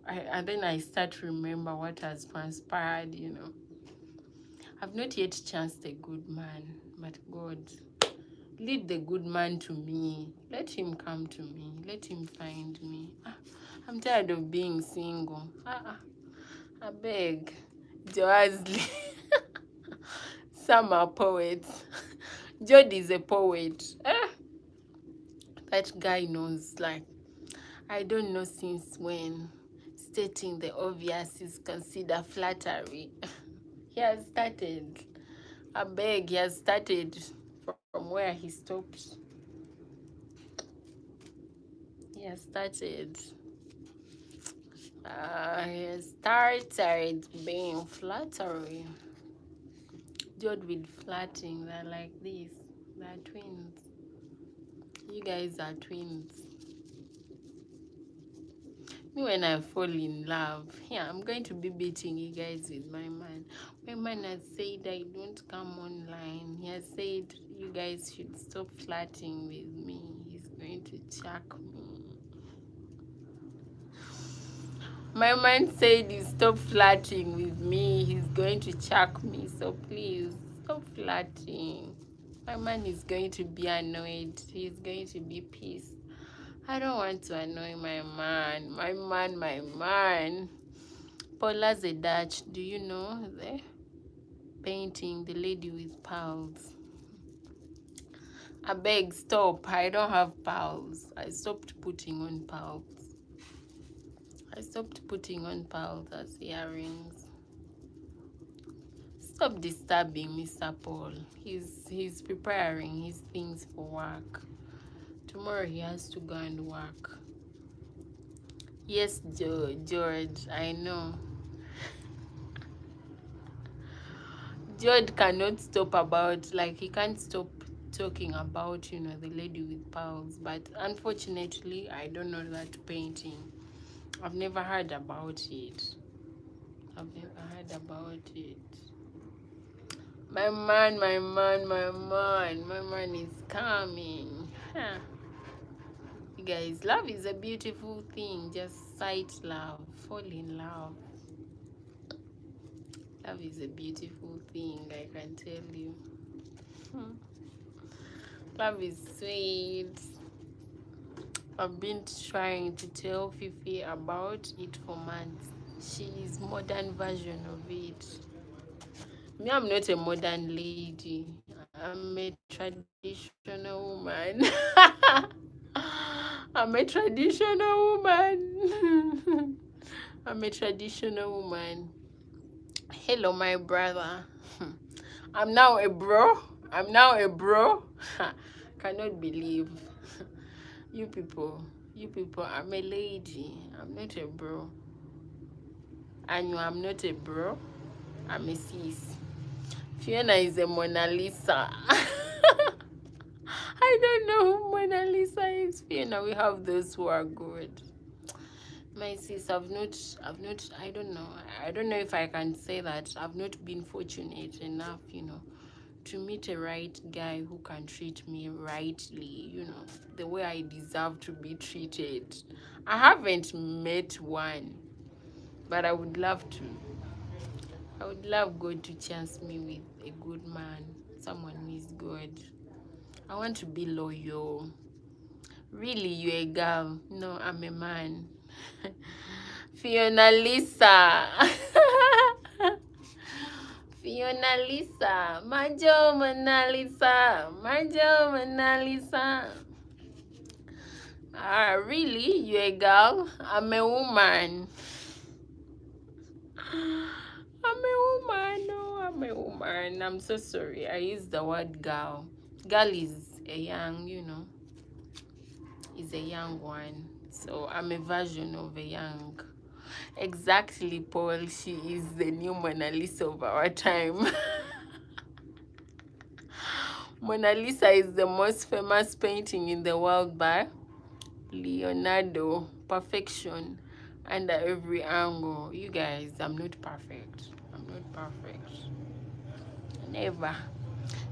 and then I start to remember what has transpired, I've not yet chanced a good man, but God, lead the good man to me. Let him come to me. Let him find me. I'm tired of being single. I beg. Joasley. Some are poets. Jod is a poet. That guy knows, like, I don't know since when stating the obvious is considered flattery. He has started. I beg, he has started from where he stopped. He has started. He has started being flattery. Jod with flatting, they're like this. They're twins. You guys are twins. Me, when I fall in love, I'm going to be beating you guys with my man. My man has said I don't come online. He has said you guys should stop flirting with me. He's going to chuck me. My man said you stop flirting with me. He's going to chuck me. So please, stop flirting. My man is going to be annoyed. He's going to be pissed. I don't want to annoy my man. My man. Paula's a Dutch. Do you know the painting, the lady with pearls? I beg, stop. I don't have pearls. I stopped putting on pearls. I stopped putting on pearls as earrings. Stop disturbing Mr. Paul. He's preparing his things for work. Tomorrow he has to go and work. Yes, George, I know. George cannot stop he can't stop talking about, the lady with pearls. But unfortunately, I don't know that painting. I've never heard about it. My man is coming. You guys, love is a beautiful thing. Just sight love. Fall in love. Love is a beautiful thing, I can tell you. Love is sweet. I've been trying to tell Fifi about it for months. She is modern version of it. Me, I'm not a modern lady. I'm a traditional woman. I'm a traditional woman. I'm a traditional woman. Hello, my brother. I'm now a bro. Cannot believe. You people, I'm a lady. I'm not a bro. And I'm not a bro. I'm a sis. Phiona is a Mona Lisa. I don't know who Mona Lisa is. Phiona, we have those who are good. My sis, I don't know. I don't know if I can say that. I've not been fortunate enough, to meet a right guy who can treat me rightly, the way I deserve to be treated. I haven't met one, but I would love to. I would love God to chance me with a good man. someone who is good. I want to be loyal. Really, you're a girl. No, I'm a man. Fiona Lisa. Fiona Lisa. Majo Mona Lisa. Majo Mona Lisa. Really? You're a girl? I'm a woman. I'm a woman. No, I'm a woman. I'm so sorry. I used the word girl. Girl is a young, is a young one. So I'm a version of a young. Exactly, Paul. She is the new Mona Lisa of our time. Mona Lisa is the most famous painting in the world by Leonardo. Perfection under every angle. You guys, I'm not perfect. I'm not perfect. Never.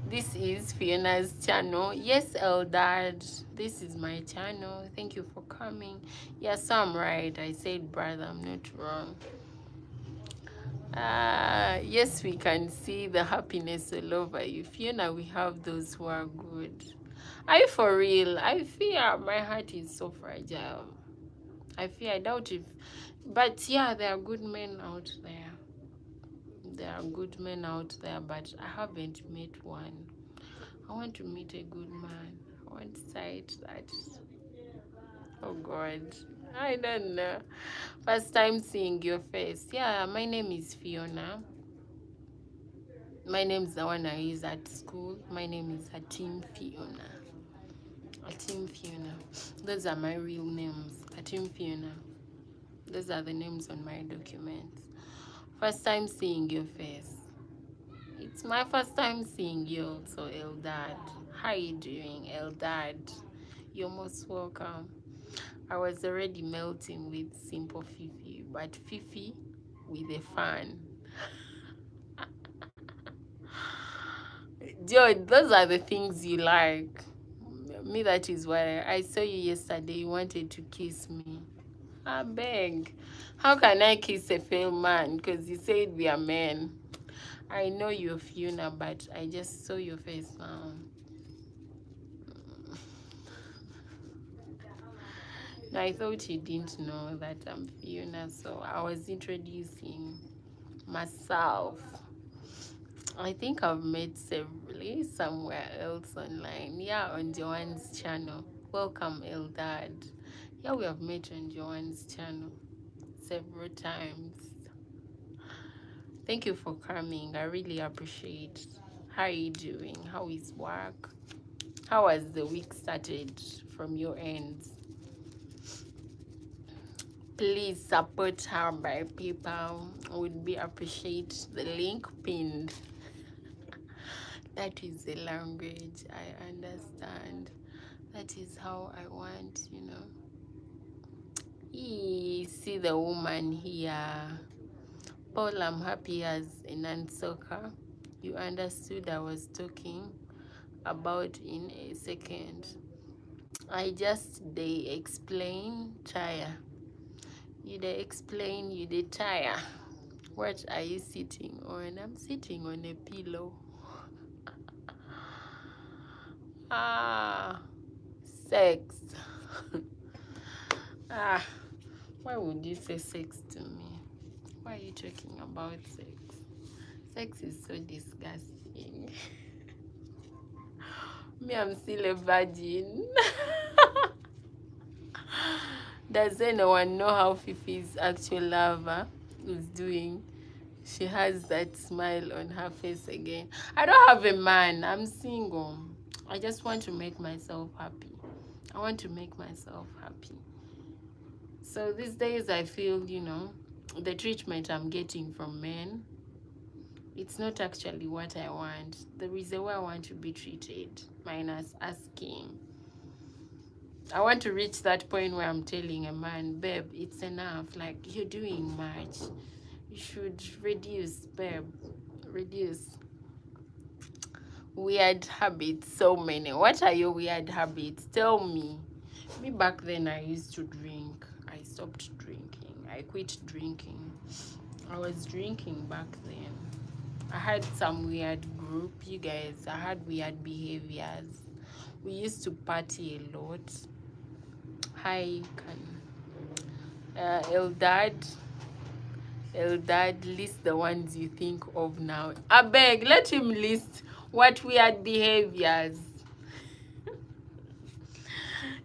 This is Fiona's channel. Yes, Eldad. This is my channel. Thank you for coming. Yes, I'm right. I said brother. I'm not wrong. Yes, we can see the happiness all over you. Fiona, we have those who are good. Are you for real? I fear my heart is so fragile. I doubt if, but yeah, there are good men out there. There are good men out there, but I haven't met one. I want to meet a good man. I want to sight that. Oh God, I don't know. First time seeing your face. Yeah, my name is Fiona. My name is the one I use at school. My name is Atim Fiona. Atim Fiona. Those are my real names. Atim Fiona. Those are the names on my documents. First time seeing your face. It's my first time seeing you also, Eldad. How are you doing, Eldad? You're most welcome. I was already melting with Simple Fifi, but Fifi with a fan. George, those are the things you like. Me, that is why I saw you yesterday. You wanted to kiss me. I beg. How can I kiss a failed man? Because you said we are men. I know you're Fiona, but I just saw your face now. No, I thought you didn't know that I'm Fiona, so I was introducing myself. I think I've met severally somewhere else online. Yeah, on Joanne's channel. Welcome, Eldad. Yeah, we have met on Joanne's channel several times. Thank you for coming. I really appreciate. How are you doing? How is work? How has the week started from your end? Please support her by PayPal. Would be appreciate the link pinned. That is the language I understand. That is how I want, See the woman here. Paul, I'm happy as a non-soccer. You understood I was talking about in a second. I just they explain tire. You they explain, you they tire. What are you sitting on? I'm sitting on a pillow. Sex. Why would you say sex to me? Why are you talking about sex? Sex is so disgusting. Me, I'm still a virgin. Does anyone know how Fifi's actual lover is doing? She has that smile on her face again. I don't have a man. I'm single. I just want to make myself happy. I want to make myself happy. So these days I feel, the treatment I'm getting from men, it's not actually what I want. There is a way I want to be treated, minus asking. I want to reach that point where I'm telling a man, babe, it's enough. Like, you're doing much. You should reduce, babe. Reduce. Weird habits, so many. What are your weird habits? Tell me. Me, back then, I used to drink. I stopped drinking. I quit drinking. I was drinking back then. I had some weird group, you guys. I had weird behaviors. We used to party a lot. Hi, Eldad. Eldad, list the ones you think of now. I beg, let him list what weird behaviors.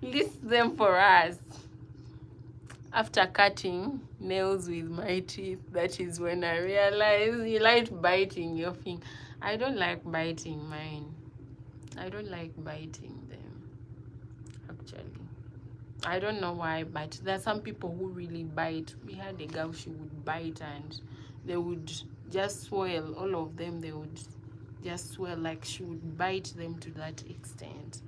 List them for us. After cutting nails with my teeth, that is when I realized you like biting your finger. I don't like biting mine. I don't like biting them, actually. I don't know why, but there are some people who really bite. We had a girl, she would bite and they would just swell. All of them, they would just swell, like she would bite them to that extent.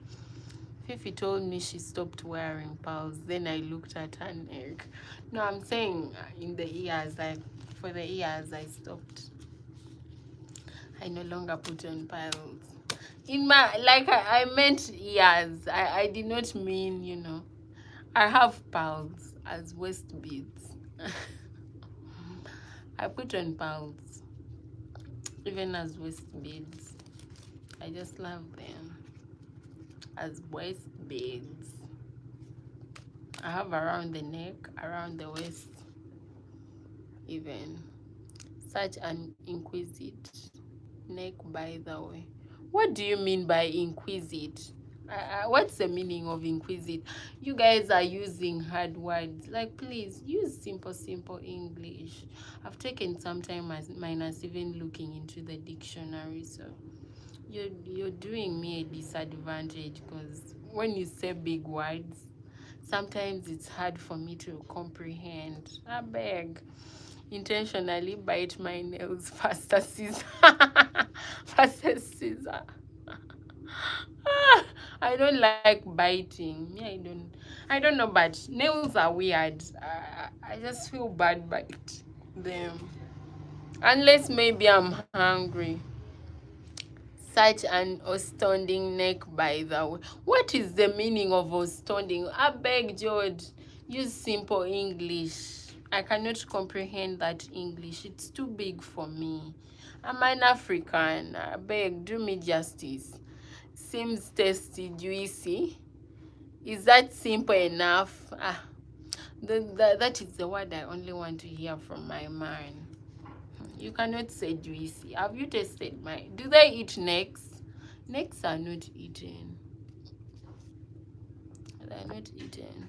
Fifi told me she stopped wearing pearls. Then I looked at her neck. No, I'm saying in the ears, like for the ears, I stopped. I no longer put on pearls. In my, like I meant ears. I did not mean, you know. I have pearls as waist beads. I put on pearls, even as waist beads. I just love them as waist beads. I have around the neck, around the waist, even. Such an inquisitive neck, by the way. What do you mean by inquisitive? What's the meaning of inquisitive? You guys are using hard words. Like, please use simple English. I've taken some time as minus even looking into the dictionary, so you're doing me a disadvantage, because when you say big words, sometimes it's hard for me to comprehend. I beg. Intentionally bite my nails faster scissor. Faster scissor. I don't like biting. Me, I don't know, but nails are weird. I just feel bad bite them. Unless maybe I'm hungry. Such an astounding neck, by the way. What is the meaning of astounding? I beg, George, use simple English. I cannot comprehend that English. It's too big for me. I'm an African. I beg, do me justice. Seems tasty, juicy. Is that simple enough? That is the word I only want to hear from my man. You cannot say juicy. Have you tasted my... Do they eat necks? Necks are not eaten. They are not eaten.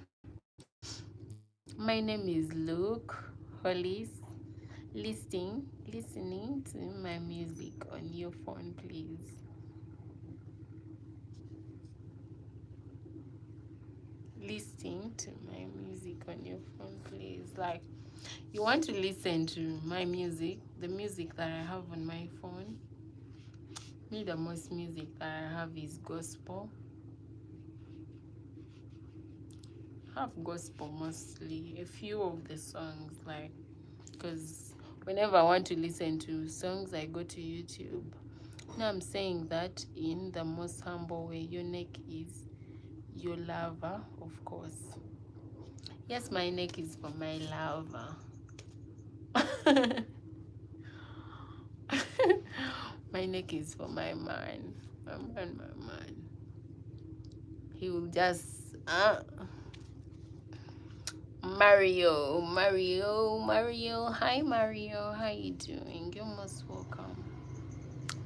My name is Luke Hollis. Listening to my music on your phone, please. Listening to my music on your phone, please. Like, you want to listen to my music, the music that I have on my phone. Me, the most music that I have is gospel. I have gospel mostly. A few of the songs, like, because whenever I want to listen to songs, I go to YouTube. Now I'm saying that in the most humble way. Your neck is your lover, of course. Yes, my neck is for my lover. My neck is for my man. My man. He will just Mario. Hi Mario, how you doing? You're most welcome.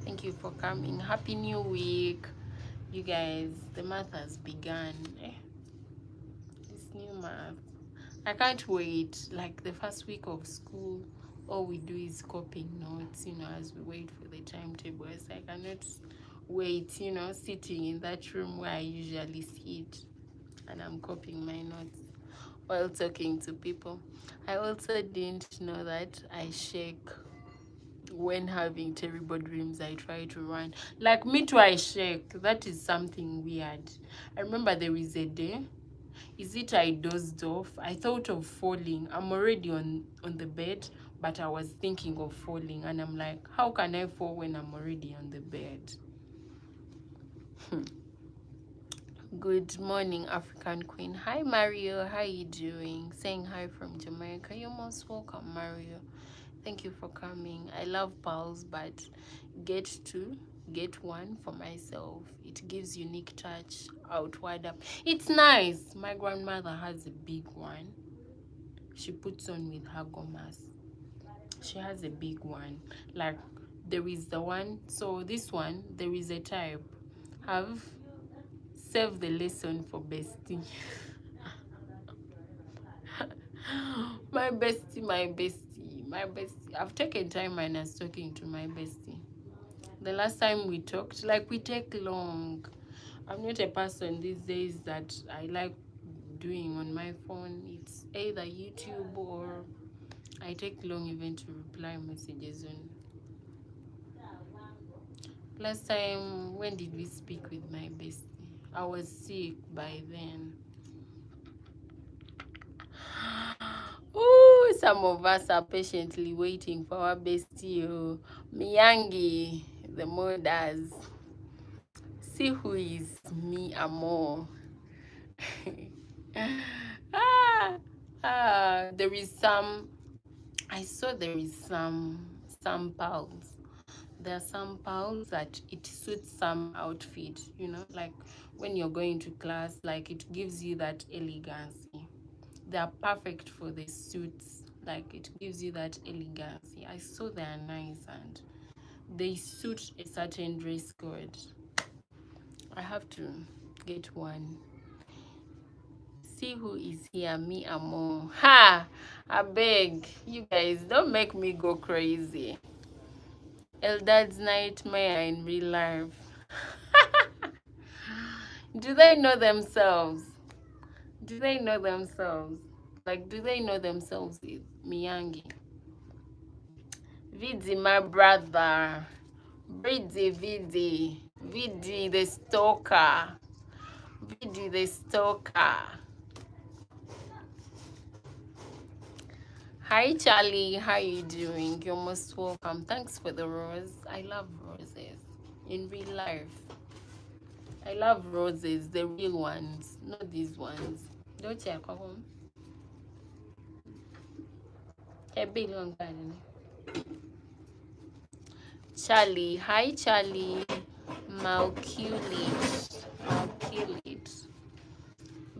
Thank you for coming. Happy New Week. You guys, the month has begun. This new month. I can't wait. Like the first week of school, all we do is copying notes, you know, as we wait for the timetable. I cannot wait, you know, sitting in that room where I usually sit and I'm copying my notes while talking to people. I also didn't know that I shake when having terrible dreams. I try to run. Like me too, I shake. That is something weird. I remember there is a day. Is it I dozed off? I thought of falling. I'm already on the bed, but I was thinking of falling. And I'm like, how can I fall when I'm already on the bed? Good morning, African Queen. Hi, Mario. How you doing? Saying hi from Jamaica. You're most welcome, Mario. Thank you for coming. I love pearls, but get one for myself. It gives unique touch outward up. It's nice. My grandmother has a big one. She puts on with her gomas. She has a big one. Like there is the one. So this one, there is a type. Have saved the lesson for bestie. My bestie, my bestie, my bestie. I've taken time minus talking to my bestie. The last time we talked, like we take long. I'm not a person these days that I like doing on my phone. It's either YouTube or I take long even to reply messages on. Last time, when did we speak with my bestie? I was sick by then. Ooh, some of us are patiently waiting for our bestie. Oh. Miyangi, the mothers. See who is me more. There is some. I saw there is some pearls. There are some pearls that it suits some outfit. You know, like when you're going to class, like it gives you that elegancy. They are perfect for the suits. Like it gives you that elegancy. I saw they are nice and they suit a certain dress code. I have to get one. See who is here, me and more. Ha! I beg you guys, don't make me go crazy. Eldad's nightmare in real life. Do they know themselves? Do they know themselves? Like, do they know themselves with Miyangi? Vidi, my brother. Vidi the stalker. Vidi the stalker. Hi Charlie, how you doing? You're most welcome. Thanks for the rose. I love roses in real life. I love roses, the real ones, not these ones. Don't you come home? A big long garden. Charlie, hi Charlie. Malculate.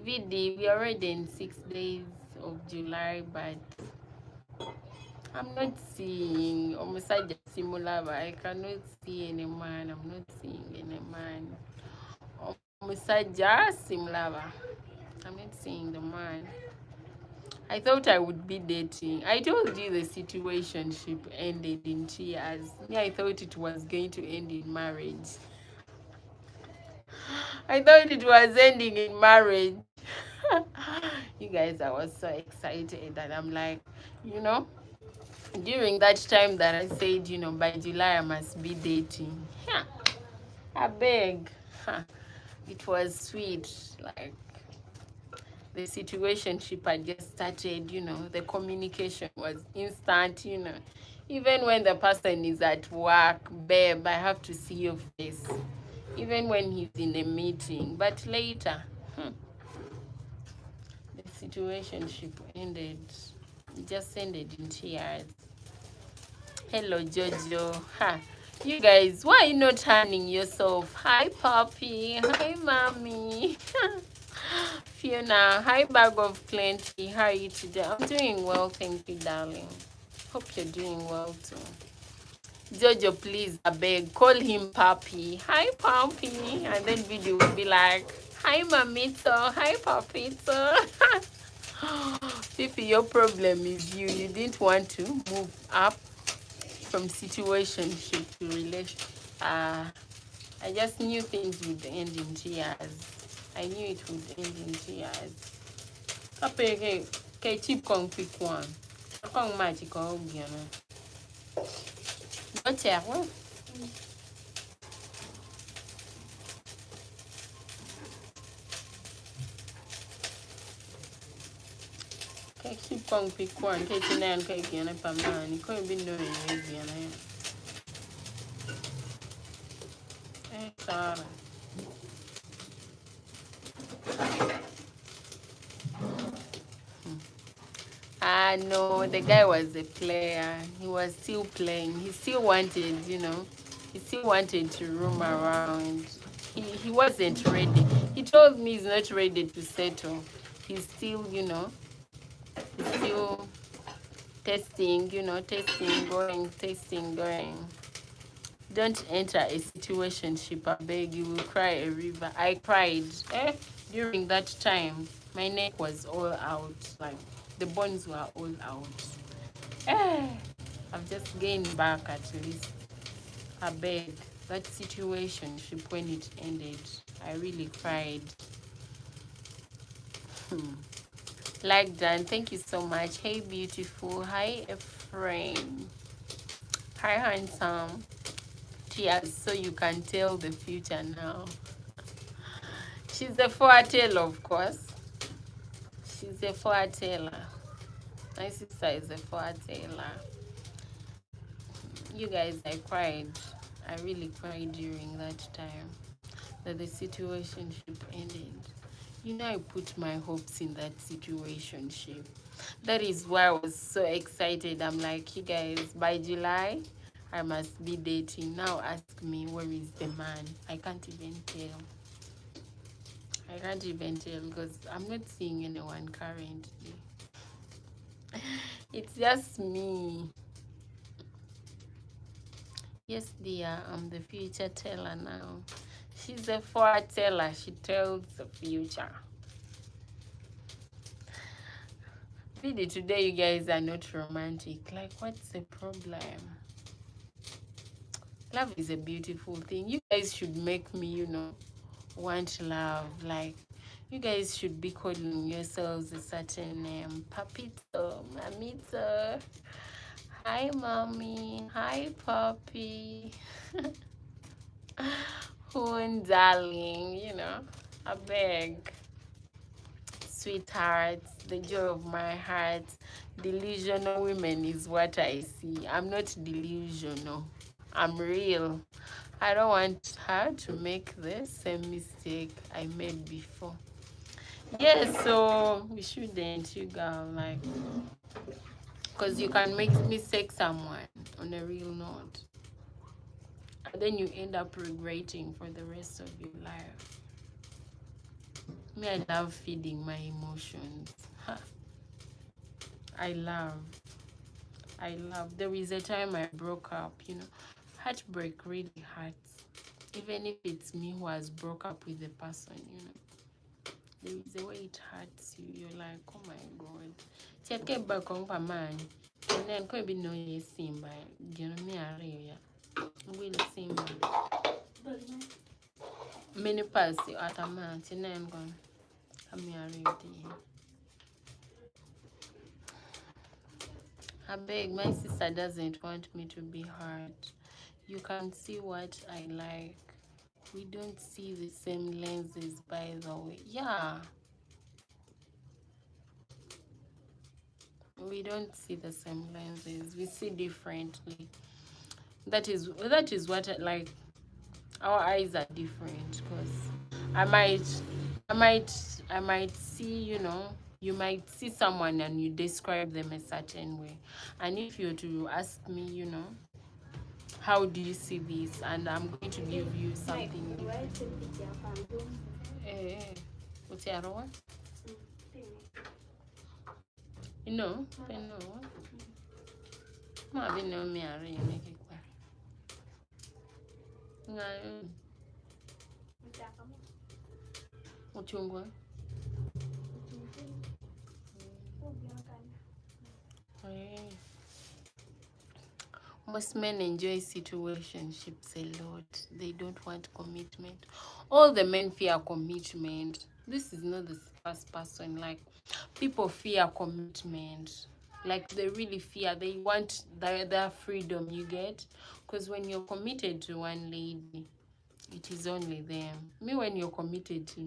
Vidi, we are already in 6 days of July, but I'm not seeing Omusaja Simulava. I cannot see any man. I'm not seeing any man. Omusaja Simulava. I'm not seeing the man. I thought I would be dating. I told you the situationship ended in tears. Me, I thought it was going to end in marriage. I thought it was ending in marriage. You guys, I was so excited and I'm like, you know, during that time that I said, you know, by July I must be dating. Yeah, I beg. It was sweet. Like the situationship had just started, you know, the communication was instant, you know. Even when the person is at work, babe, I have to see your face. Even when he's in a meeting. But later, the situationship ended. It just ended in tears. Hello, Jojo. Ha. You guys, why are you not handling yourself? Hi, Poppy. Hi, Mommy. Phiona. Hi, Bag of Plenty. How are you today? I'm doing well, thank you, darling. Hope you're doing well, too. Jojo, please, I beg, call him Papi. Hi, Papi. And then video will be like, hi, Mamito. Hi, Papito. Fifi, your problem is you. You didn't want to move up from situationship to relation. I just knew things would end in tears. I knew it would end in tears. Okay, cheap kong pick one. Kong mighty kong gana. What's that one? Okay, cheap kong pick one. Okay, tonight okay gana pa man. You can't be doing it gana. Eh, sorry. No, the guy was a player. He was still playing. He still wanted, he still wanted to roam around. He wasn't ready. He told me he's not ready to settle. He's still, he's still testing, testing, going. Don't enter a situationship, I beg, you will cry a river. I cried. During that time, my neck was all out. Like, the bones were all out. I've just gained back at least. I beg. That situationship, when it ended, I really cried. Like Dan, thank you so much. Hey, beautiful. Hi, Ephraim. Hi, handsome. Cheers, so you can tell the future now. She's a foreteller, of course. She's a foreteller. My sister is a foreteller. You guys, I cried. I really cried during that time that the situationship ended. I put my hopes in that situationship. That is why I was so excited. I'm like, you guys, by July, I must be dating. Now ask me, where is the man? I can't even tell. I can't even tell because I'm not seeing anyone currently. It's just me. Yes, dear, I'm the future teller now. She's a foreteller. She tells the future. Really, today you guys are not romantic. Like, what's the problem? Love is a beautiful thing. You guys should make me, want love. Like, you guys should be calling yourselves a certain name. Papito, Mamito. Hi, Mommy. Hi, Papi. Hoon, darling, I beg. Sweethearts, the joy of my heart. Delusional women is what I see. I'm not delusional. I'm real. I don't want her to make the same mistake I made before. Yes, so we shouldn't, you girl, like, because you can make mistake someone on a real note. And then you end up regretting for the rest of your life. Me, I love feeding my emotions. I love. There is a time I broke up, Heartbreak really hurts. Even if it's me who has broke up with the person, there is a way it hurts you. You're like, oh my God. See, I get back on my mind. And then could be no yes simba. Me area. Will simba. Many pass you at a man. And then gone. Come here, I beg, my sister doesn't want me to be hurt. You can see what I like. We don't see the same lenses, by the way. Yeah. We don't see the same lenses. We see differently. That is what like our eyes are different, because I might see, you might see someone and you describe them a certain way. And if you're to ask me, how do you see this? And I'm going to give you something different. What's the other one? No. Maybe no me are make it. Uchungwa. Most men enjoy situationships a lot. They don't want commitment. All the men fear commitment. This is not the first person. Like, people fear commitment. Like, they really fear. They want their freedom, you get? Because when you're committed to one lady, it is only them. Me, when you're committed to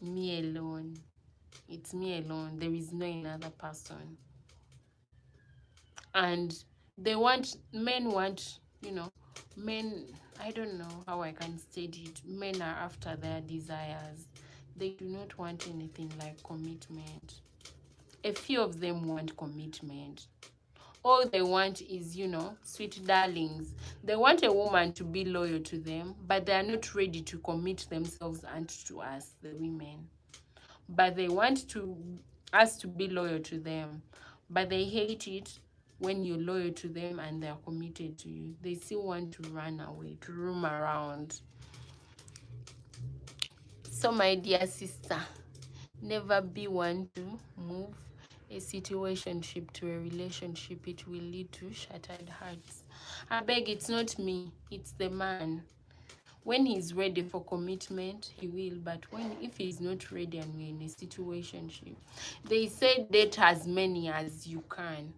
me alone. It's me alone. There is no another person. And men want, men, I don't know how I can state it. Men are after their desires. They do not want anything like commitment. A few of them want commitment. All they want is, sweet darlings. They want a woman to be loyal to them, but they are not ready to commit themselves unto us, the women. But they want us to be loyal to them, but they hate it when you're loyal to them and they're committed to you. They still want to run away, to roam around. So my dear sister, never be one to move a situationship to a relationship. It will lead to shattered hearts. I beg, it's not me, it's the man. When he's ready for commitment, he will. But if he's not ready and we're in a situationship, they say date as many as you can.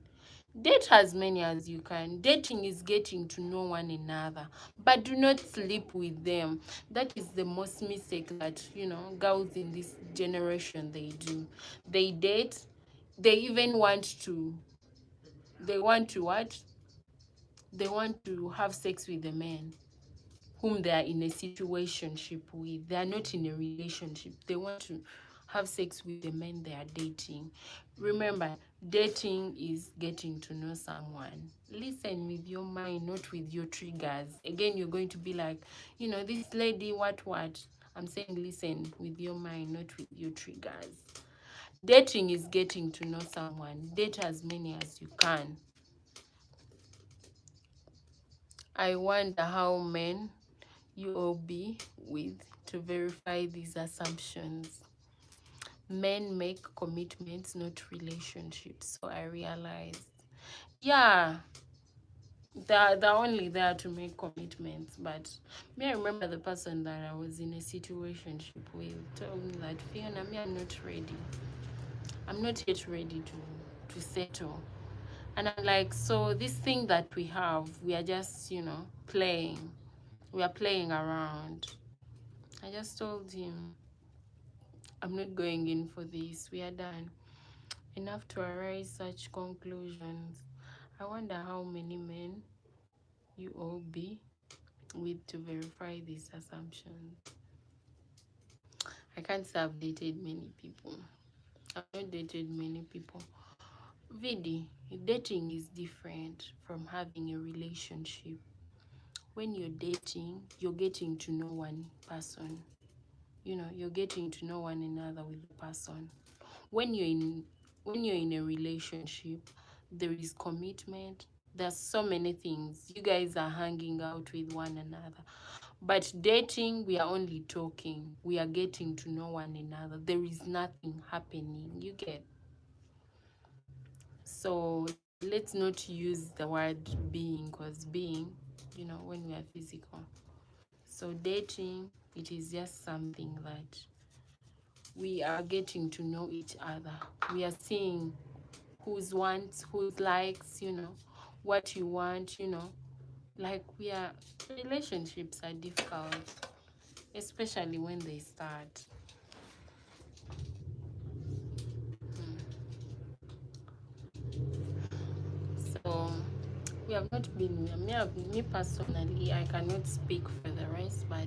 Date as many as you can. Dating is getting to know one another, but do not sleep with them. That is the most mistake that, girls in this generation, they do. They date. They even want to, what? They want to have sex with the men whom they are in a situationship with. They are not in a relationship. They want to have sex with the men they are dating. Remember, dating is getting to know someone. Listen with your mind, not with your triggers. Again, you're going to be like, this lady, what? I'm saying listen with your mind, not with your triggers. Dating is getting to know someone. Date as many as you can. I wonder how men you will be with to verify these assumptions. Men make commitments, not relationships. So I realized, yeah, they're only there to make commitments. But me, I remember the person that I was in a situationship with told me that, Fiona, me, I'm not ready. I'm not yet ready to settle. And I'm like, so this thing that we have, we are just, playing. We are playing around. I just told him, I'm not going in for this. We are done. Enough to arise such conclusions. I wonder how many men you all be with to verify these assumptions. I can't say I've dated many people. I've not dated many people. Vidi, dating is different from having a relationship. When you're dating, you're getting to know one person. You're getting to know one another with the person. When you're in a relationship, there is commitment. There's so many things. You guys are hanging out with one another. But dating, we are only talking. We are getting to know one another. There is nothing happening. You get. So let's not use the word being, because being, when we are physical. So dating, it is just something that we are getting to know each other. We are seeing whose wants, whose likes, what you want, like relationships are difficult, especially when they start. So we have not been, me personally, I cannot speak for the rest, but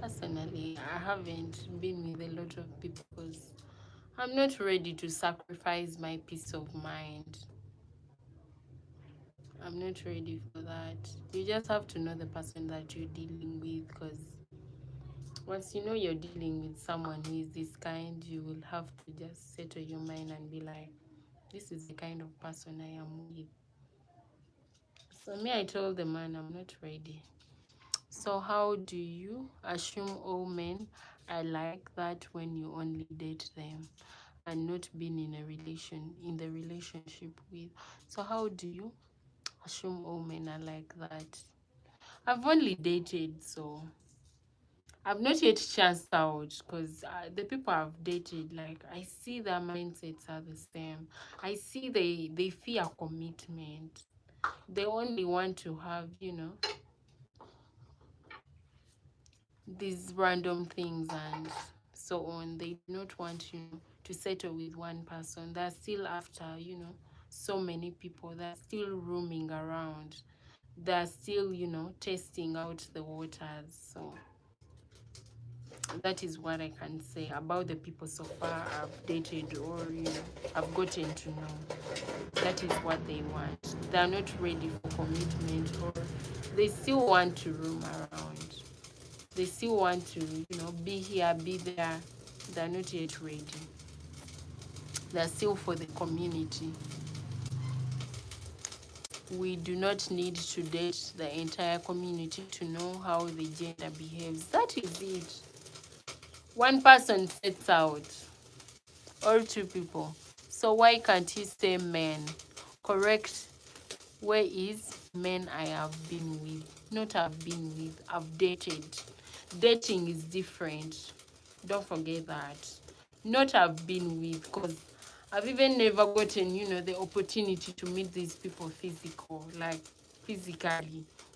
personally, I haven't been with a lot of people because I'm not ready to sacrifice my peace of mind. I'm not ready for that. You just have to know the person that you're dealing with, because once you know you're dealing with someone who is this kind, you will have to just settle your mind and be like, this is the kind of person I am with. So me, I told the man I'm not ready. So how do you assume all men are like that when you only date them and not been in the relationship with? So how do you assume all men are like that? I've only dated, so I've not yet chanced out, because the people I've dated, like, I see their mindsets are the same. I see they fear commitment. They only want to have, these random things and so on. They do not want, to settle with one person. They're still after, so many people. They're still roaming around. They're still, testing out the waters. So That is what I can say about the people so far I've dated, or I've gotten to know. That is what they want. They are not ready for commitment, or they still want to roam around. They still want to, be here, be there. They're not yet ready. They're still for the community. We do not need to date the entire community to know how the gender behaves. That is it. One person sets out, or two people. So why can't you say men? Correct. Where is men I have been with? Not have been with, I've dated. Dating is different. Don't forget that. Not have been with, because I've even never gotten, the opportunity to meet these people physically.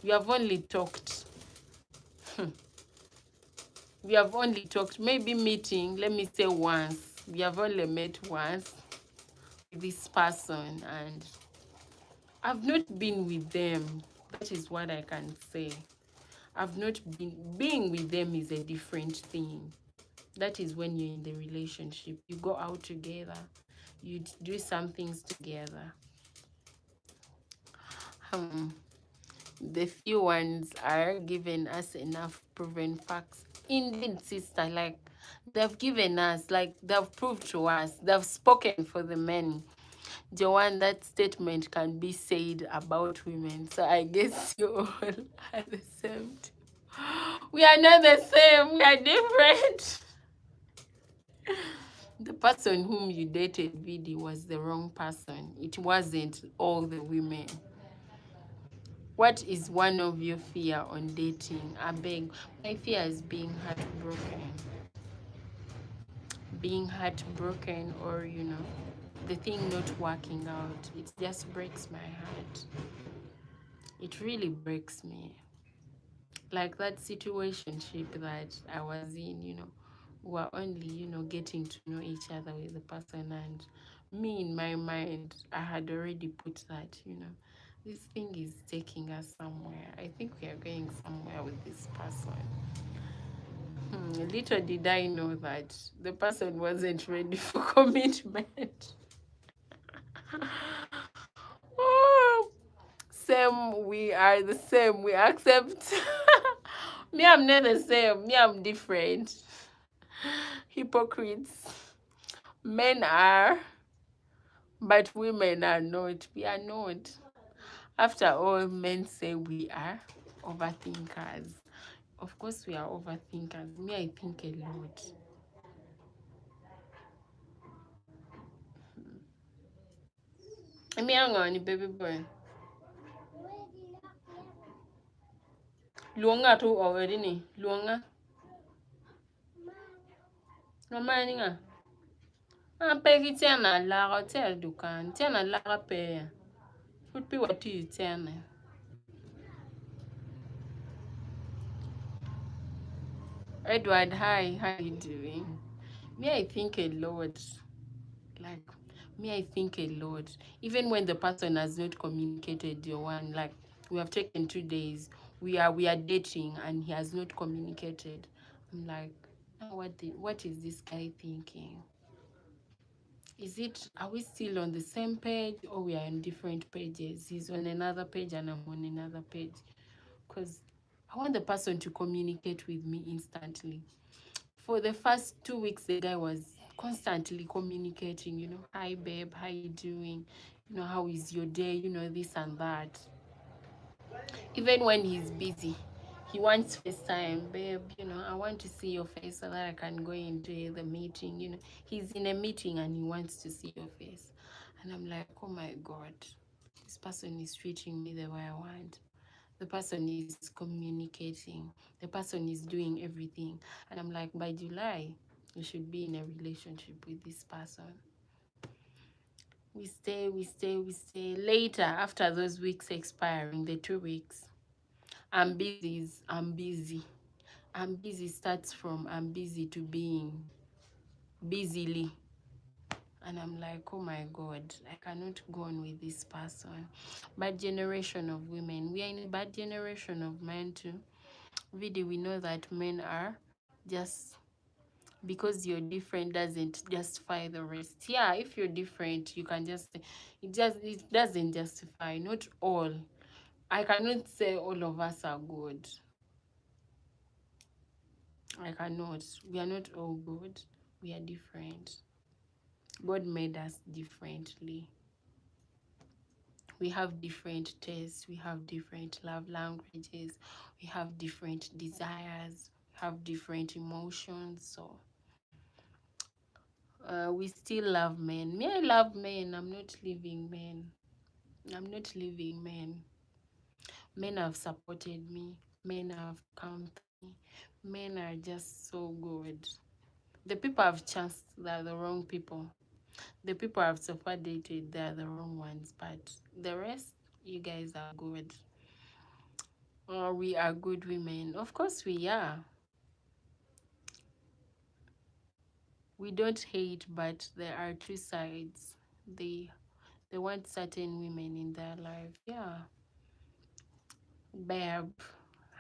We have only talked. We have only talked, maybe meeting, let me say once. We have only met once with this person, and I've not been with them. That is what I can say. I've not been, being with them is a different thing. That is when you're in the relationship. You go out together. You do some things together. The few ones are giving us enough proven facts. Indeed, sister, like they've given us, like they've proved to us, they've spoken for the men. Joanne, that statement can be said about women. So I guess you all are the same. We are not the same. We are different. The person whom you dated, Vidi, was the wrong person. It wasn't all the women. What is one of your fear on dating? I beg. My fear is being heartbroken. Being heartbroken, or, the thing not working out. It just breaks my heart. It really breaks me. Like that situationship that I was in, we were only, getting to know each other with the person, and me in my mind, I had already put that, this thing is taking us somewhere. I think we are going somewhere with this person. Little did I know that the person wasn't ready for commitment. Oh, same, we are the same. We accept. Me, I'm not the same. Me, I'm different. Hypocrites. Men are, but women are not. We are not. After all, men say we are overthinkers. Of course, we are overthinkers. Me, I think a lot. Me, hang on, baby boy. Luonga tu already ni. Luonga. Mama ni nga. Pegi tiana lara tel dukan. Tiana lara pe. Put be what you tiana. Edward, hi. How you doing? Me, I think a lot. Like, me, I think a lot. Even when the person has not communicated your one, like, we have taken 2 days, we are dating, and he has not communicated. I'm like, now what is this guy thinking? Are we still on the same page, or we are on different pages? He's on another page and I'm on another page. Because I want the person to communicate with me instantly. For the first 2 weeks, the guy was constantly communicating, hi babe, how you doing? How is your day? This and that. Even when he's busy, he wants FaceTime, babe, I want to see your face so that I can go into the meeting. He's in a meeting and he wants to see your face. And I'm like, oh my God, this person is treating me the way I want. The person is communicating. The person is doing everything. And I'm like, by July, you should be in a relationship with this person. We stay. Later, after those weeks expiring, the 2 weeks, I'm busy. I'm busy starts from I'm busy to being busily. And I'm like, oh my God, I cannot go on with this person. Bad generation of women. We are in a bad generation of men too. Really, we know that men are just Because you're different doesn't justify the rest. Yeah, if you're different, you can just it doesn't justify. Not all. I cannot say all of us are good. I cannot. We are not all good. We are different. God made us differently. We have different tastes. We have different love languages. We have different desires. We have different emotions. So we still love men. Me, I love men. I'm not leaving men. I'm not leaving men. Men have supported me. Men have come through me. Men are just so good. The people I've chanced, they're the wrong people. The people I've so far dated, they're the wrong ones. But the rest, you guys are good. We are good women. Of course we are. We don't hate, but there are two sides. They want certain women in their life. Yeah. Babe.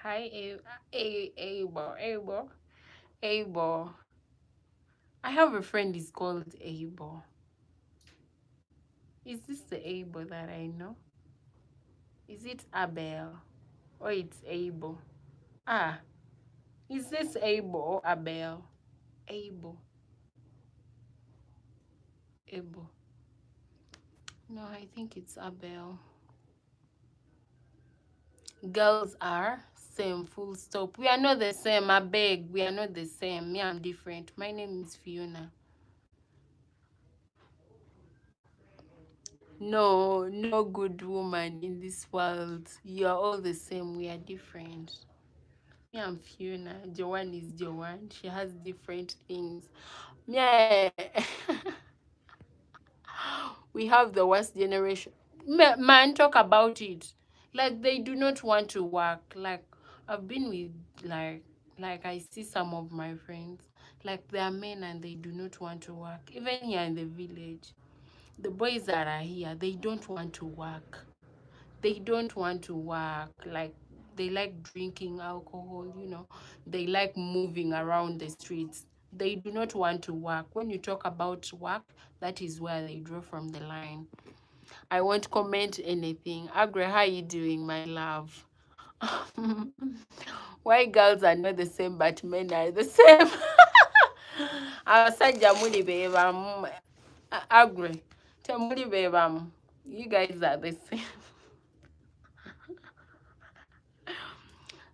Hi, Abel. Abel. I have a friend is called Abel. Is this the Abel that I know? Is it Abel? Or it's Abel? Ah, is this Abel or Abel? Abel. Abel. No, I think it's Abel. Girls are same, full stop. We are not the same. I beg. We are not the same. Me, I'm different. My name is Fiona. No, no good woman in this world. You are all the same. We are different. Me, I'm Fiona. Joanne is Joanne. She has different things. Yeah. We have the worst generation. Man, talk about it. Like they do not want to work. Like I've been with like I see some of my friends. Like they are men and they do not want to work. Even here in the village, the boys that are here, they don't want to work. They don't want to work. Like they like drinking alcohol, you know. They like moving around the streets. They do not want to work. When you talk about work, that is where they draw from the line. I won't comment anything. Agre, how you doing, my love? Why girls are not the same but men are the same? Abasajja muli be bamu. Agre, temuli be bamu. You guys are the same.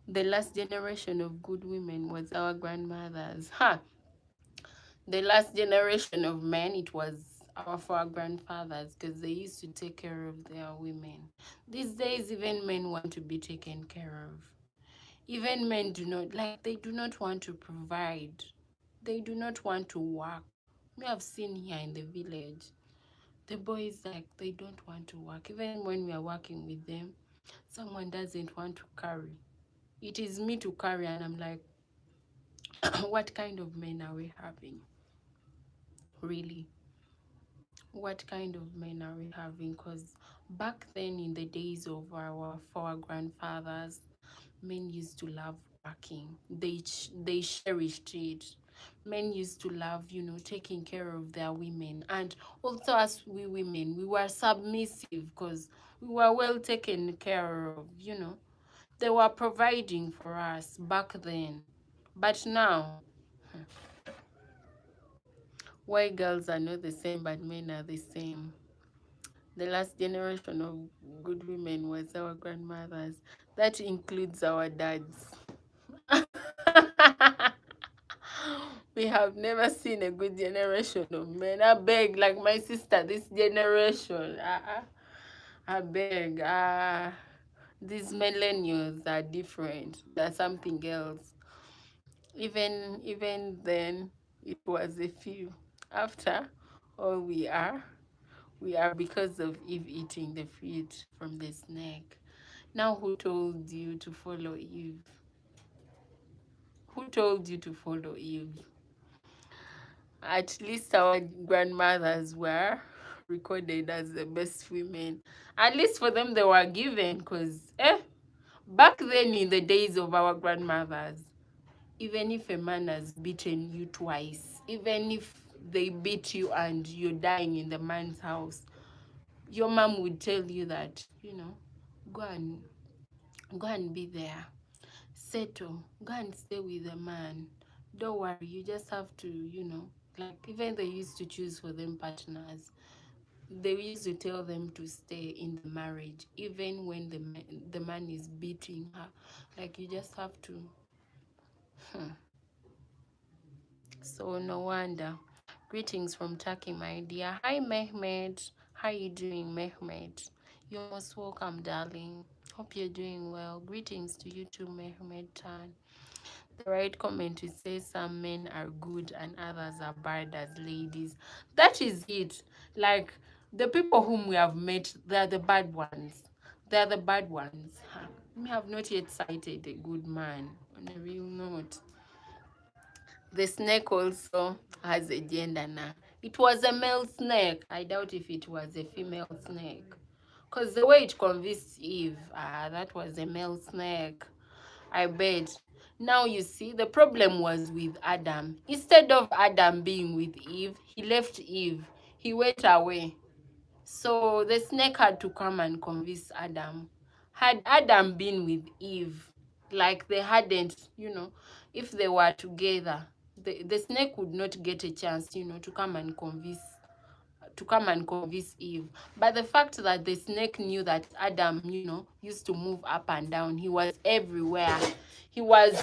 The last generation of good women was our grandmothers. Huh. The last generation of men, it was our grandfathers because they used to take care of their women. These days, even men want to be taken care of. Even men do not, like, they do not want to provide. They do not want to work. We have seen here in the village, the boys, like, they don't want to work. Even when we are working with them, someone doesn't want to carry. It is me to carry, and I'm like, what kind of men are we having? Really? What kind of men are we having? Because back then in the days of our grandfathers, men used to love working. They cherished it. Men used to love, you know, taking care of their women. And also as we women, we were submissive because we were well taken care of, you know. They were providing for us back then. But now, why girls are not the same but men are the same? The last generation of good women was our grandmothers. That includes our dads. We have never seen a good generation of men. I beg, like my sister, this generation. I beg. These millennials are different. They're something else. Even then, it was a few. After, all we are because of Eve eating the fruit from the snake. Now, who told you to follow Eve? Who told you to follow Eve? At least our grandmothers were recorded as the best women. At least for them, they were given because, back then in the days of our grandmothers, Even if a man has beaten you twice, even if they beat you and you're dying in the man's house, your mom would tell you that, go and be there, settle, go and stay with the man. Don't worry, you just have to, like, even they used to choose for them partners. They used to tell them to stay in the marriage, even when the man is beating her. Like, you just have to. So no wonder. Greetings from Turkey, my dear. Hi, Mehmet. How you doing, Mehmet? You're most welcome, darling. Hope you're doing well. Greetings to you too, Mehmet Tan. The right comment to say some men are good and others are bad as ladies. That is it. Like, the people whom we have met, they're the bad ones. They're the bad ones. We have not yet sighted a good man on a real note. The snake also has a gender now. It was a male snake. I doubt if it was a female snake. Because the way it convinced Eve, that was a male snake. I bet. Now you see, the problem was with Adam. Instead of Adam being with Eve, he left Eve. He went away. So the snake had to come and convince Adam. Had Adam been with Eve, like they hadn't, if they were together, the snake would not get a chance, to come and convince Eve. But the fact that the snake knew that Adam, used to move up and down, he was everywhere. He was,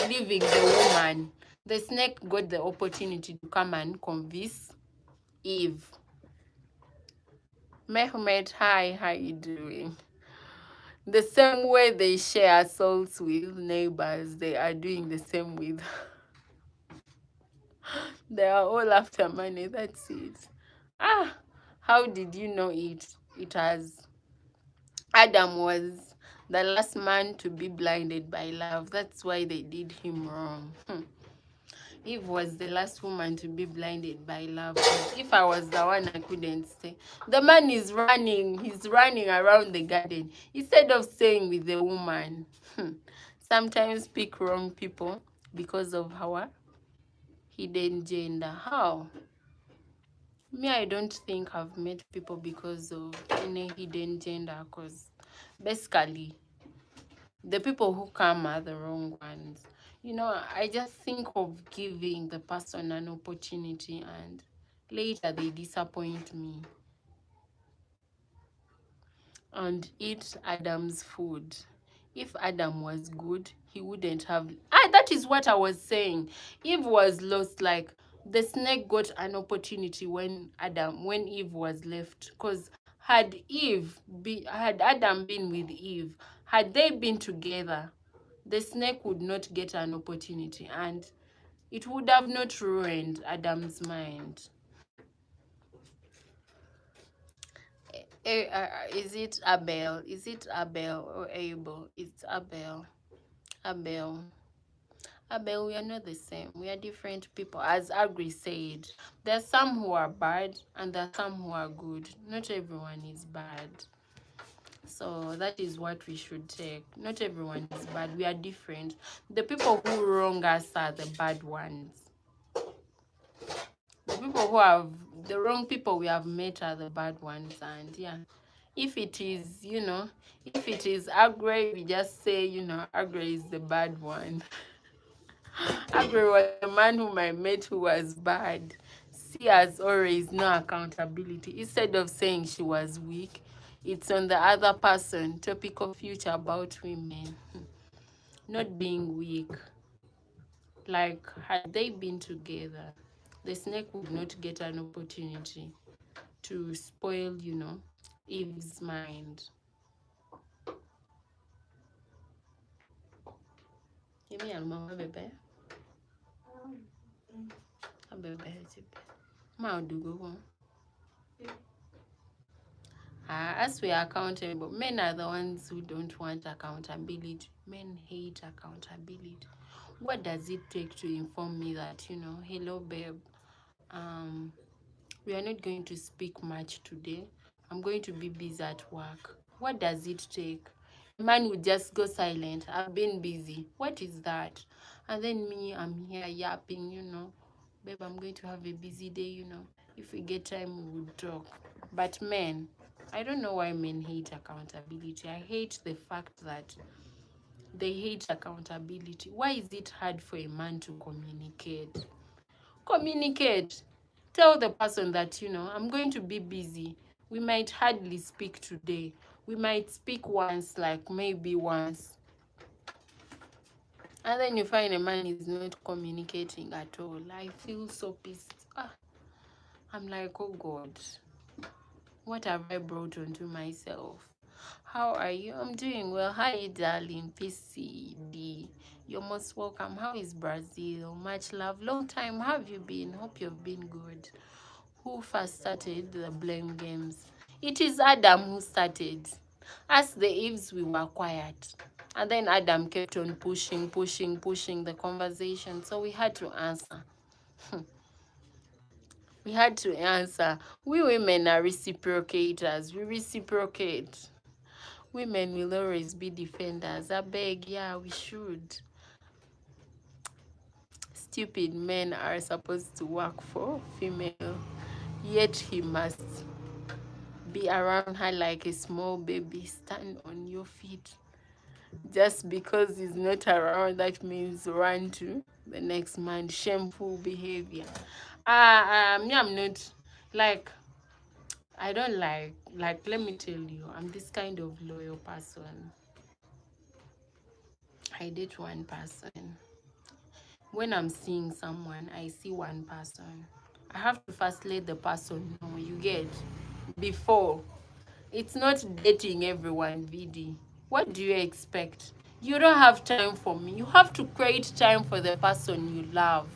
leaving the woman. The snake got the opportunity to come and convince Eve. Mehmet, hi, how you doing? The same way they share souls with neighbors, they are doing the same with. They are all after money, that's it. How did you know it? It has. Adam was the last man to be blinded by love. That's why they did him wrong. Eve was the last woman to be blinded by love. If I was the one, I couldn't stay. The man is running. He's running around the garden instead of staying with the woman. Sometimes pick wrong people because of our hidden gender. How? Me, I don't think I've met people because of any hidden gender, because basically the people who come are the wrong ones. I just think of giving the person an opportunity and later they disappoint me. And eat Adam's food. If Adam was good, he wouldn't have. That is what I was saying. Eve was lost. Like, the snake got an opportunity when Eve was left. Because had Adam been with Eve, had they been together, the snake would not get an opportunity, and it would have not ruined Adam's mind. Is it Abel? Is it Abel or Abel? It's Abel. Abel. Abel, we are not the same. We are different people. As Agri said, there are some who are bad and there are some who are good. Not everyone is bad. So that is what we should take. Not everyone is bad. We are different. The people who wrong us are the bad ones. The wrong people we have met are the bad ones. And yeah, if it is Agri, we just say, Agri is the bad one. Agri was the man whom I met who was bad. See, as always, no accountability. Instead of saying she was weak, it's on the other person. Topic of future about women. Not being weak. Like, had they been together, the snake would not get an opportunity to spoil, Eve's mind. Give me a mama, baby. A baby. Ma do go. As we are accountable, men are the ones who don't want accountability. Men hate accountability. What does it take to inform me that, hello, babe, we are not going to speak much today. I'm going to be busy at work. What does it take? A man would just go silent. I've been busy. What is that? And then me, I'm here yapping, babe, I'm going to have a busy day, if we get time we would talk. But men, I don't know why men hate accountability. I hate the fact that they hate accountability. Why is it hard for a man to communicate? Communicate. Tell the person that, I'm going to be busy. We might hardly speak today. We might speak once, like maybe once. And then you find a man is not communicating at all. I feel so pissed. I'm like, oh God, what have I brought onto myself? How are you? I'm doing well. Hi, darling. PCD. You're most welcome. How is Brazil? Much love. Long time. How have you been? Hope you've been good. Who first started the blame games? It is Adam who started. As the Eves, we were quiet. And then Adam kept on pushing the conversation. So we had to answer. We had to answer. We women are reciprocators. We reciprocate. Women will always be defenders. I beg, yeah, we should. Stupid men are supposed to work for female, yet he must be around her like a small baby. Stand on your feet. Just because he's not around, that means run to the next man. Shameful behavior. Me, I'm not like, I don't like, let me tell you, I'm this kind of loyal person. I date one person. When I'm seeing someone, I see one person. I have to first let the person know, you get, before. It's not dating everyone, VD. What do you expect? You don't have time for me. You have to create time for the person you love.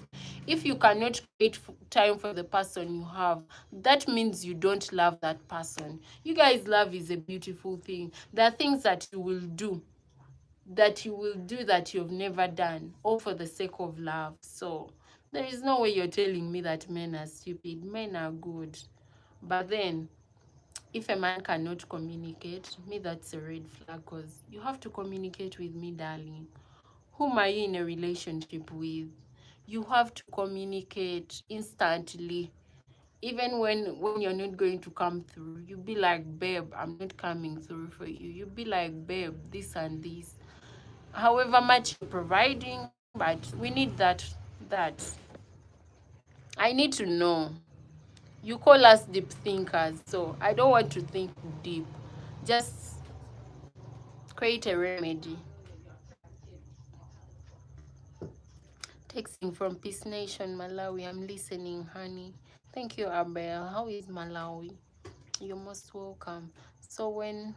If you cannot create time for the person you have, that means you don't love that person. You guys, love is a beautiful thing. There are things that you will do that you've never done, all for the sake of love. So there is no way you're telling me that men are stupid. Men are good. But then, if a man cannot communicate, me, that's a red flag, because you have to communicate with me, darling. Whom are you in a relationship with? You have to communicate instantly. Even when you're not going to come through, you be like, babe, I'm not coming through for you. You be like, babe, this and this. However much you're providing, but we need that. I need to know. You call us deep thinkers, so I don't want to think deep. Just create a remedy. Texting from Peace Nation, Malawi. I'm listening, honey. Thank you, Abel. How is Malawi? You're most welcome. So when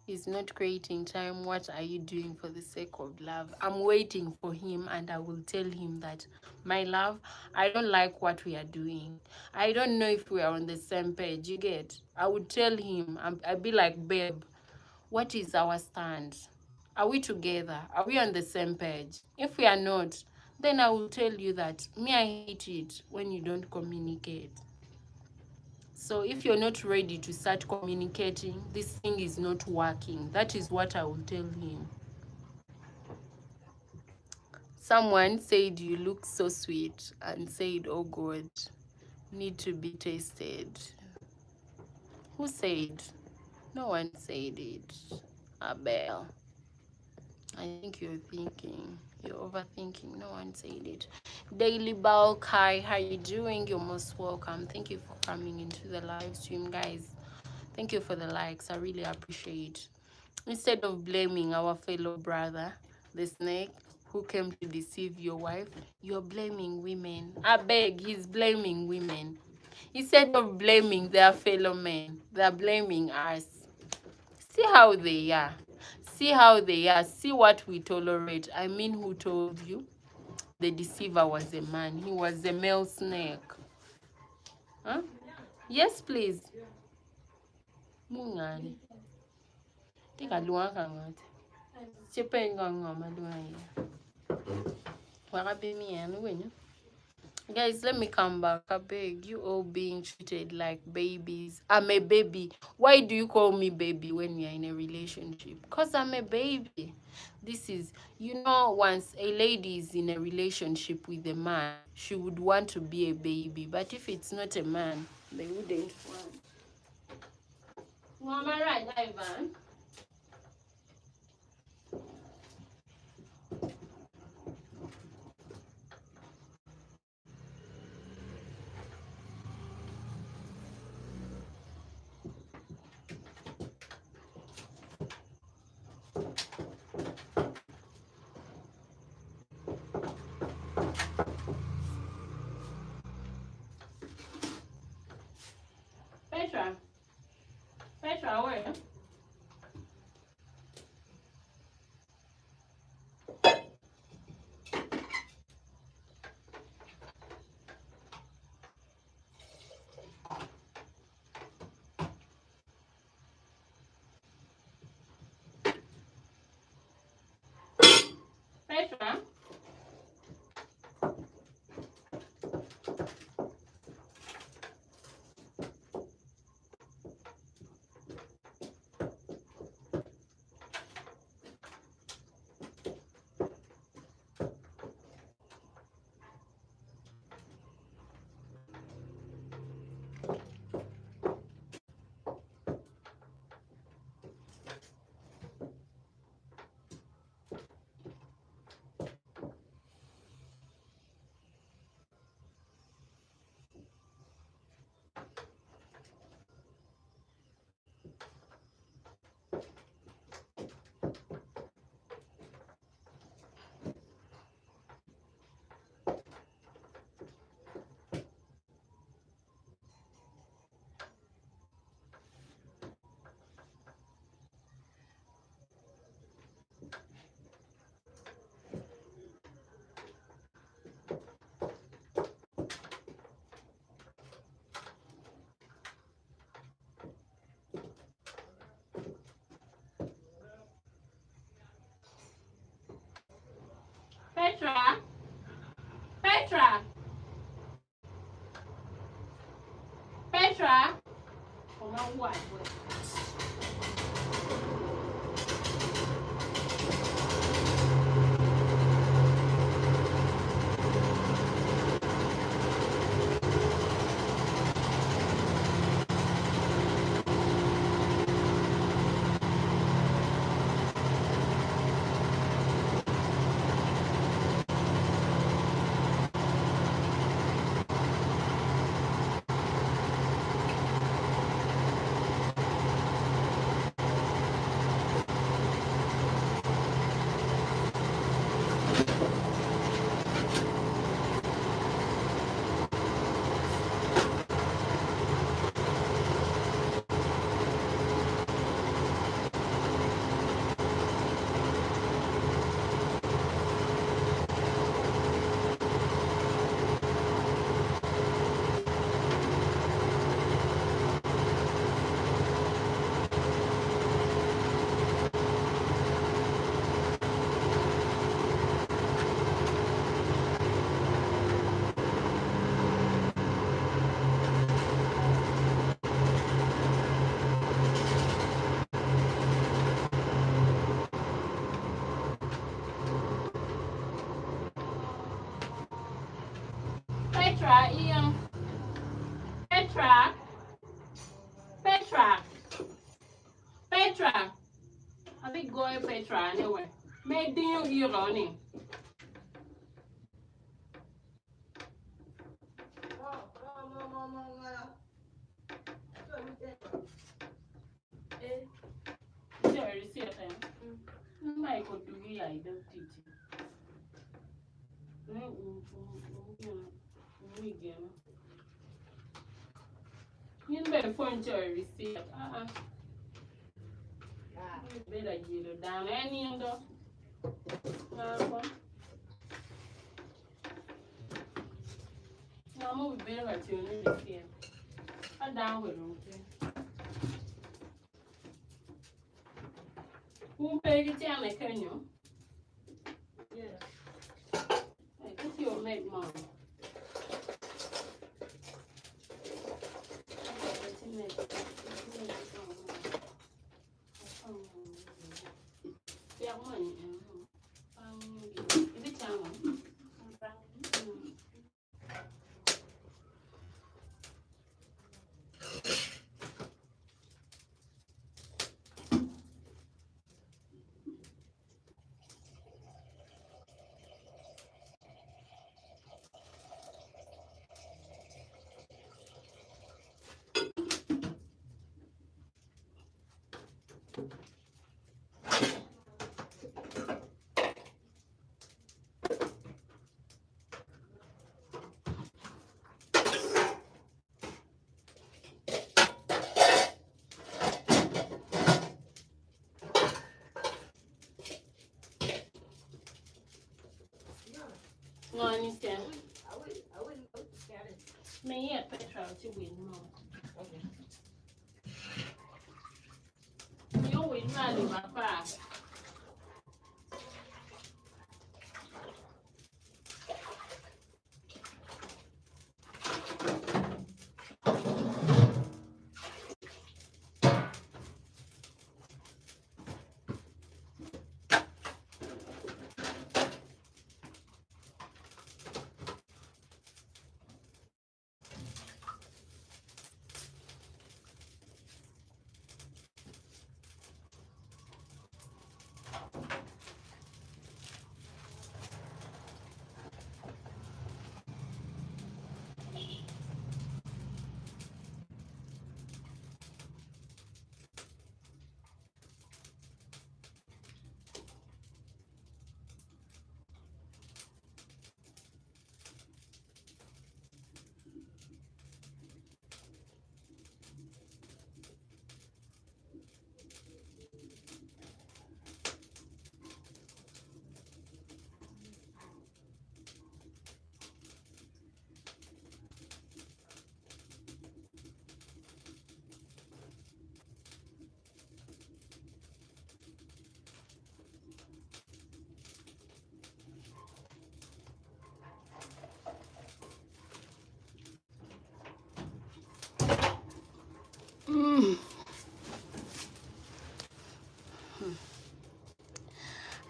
he's not creating time, what are you doing for the sake of love? I'm waiting for him, and I will tell him that, my love, I don't like what we are doing. I don't know if we are on the same page. You get? I would tell him, I'd be like, babe, what is our stand? Are we together? Are we on the same page? If we are not, then I will tell you that, me, I hate it when you don't communicate. So if you're not ready to start communicating, this thing is not working. That is what I will tell him. Someone said you look so sweet and said, oh God, need to be tasted. Who said? No one said it. Abel. I think you're overthinking. No one said it. Daily Bulk, hi, how you doing? You're most welcome. Thank you for coming into the live stream, guys. Thank you for the likes. I really appreciate. Instead of blaming our fellow brother, the snake, who came to deceive your wife, you're blaming women. I beg, he's blaming women. Instead of blaming their fellow men, they're blaming us. See how they are. See how they are. See what we tolerate. I mean, who told you? The deceiver was a man. He was a male snake. Huh? Yes, please. Mungani. Tika luang kangat. Siapa yang ngomong luang ya? Wakabi miyan wenyo. Guys, let me come back. I beg you all being treated like babies. I'm a baby. Why do you call me baby when you're in a relationship? Because I'm a baby. This is, once a lady is in a relationship with a man, she would want to be a baby. But if it's not a man, they wouldn't want. Am I right, Ivan? Petra? Petra, where? Petra? Petra? Petra? Petra? Oh my what? Petra, Ian. Petra. Petra. Petra. I think going Petra anyway. Make you running. Sorry, see you. My could do the identity. You better phone your receipt. Better get it down. Any and no, I'm better at you. I'm down with them. Who paid it down? Can you? Yeah. Hey, what's your make, mom? No, I understand. Me, yeah, Petra, to win more. Okay. You win, Mali, Papa.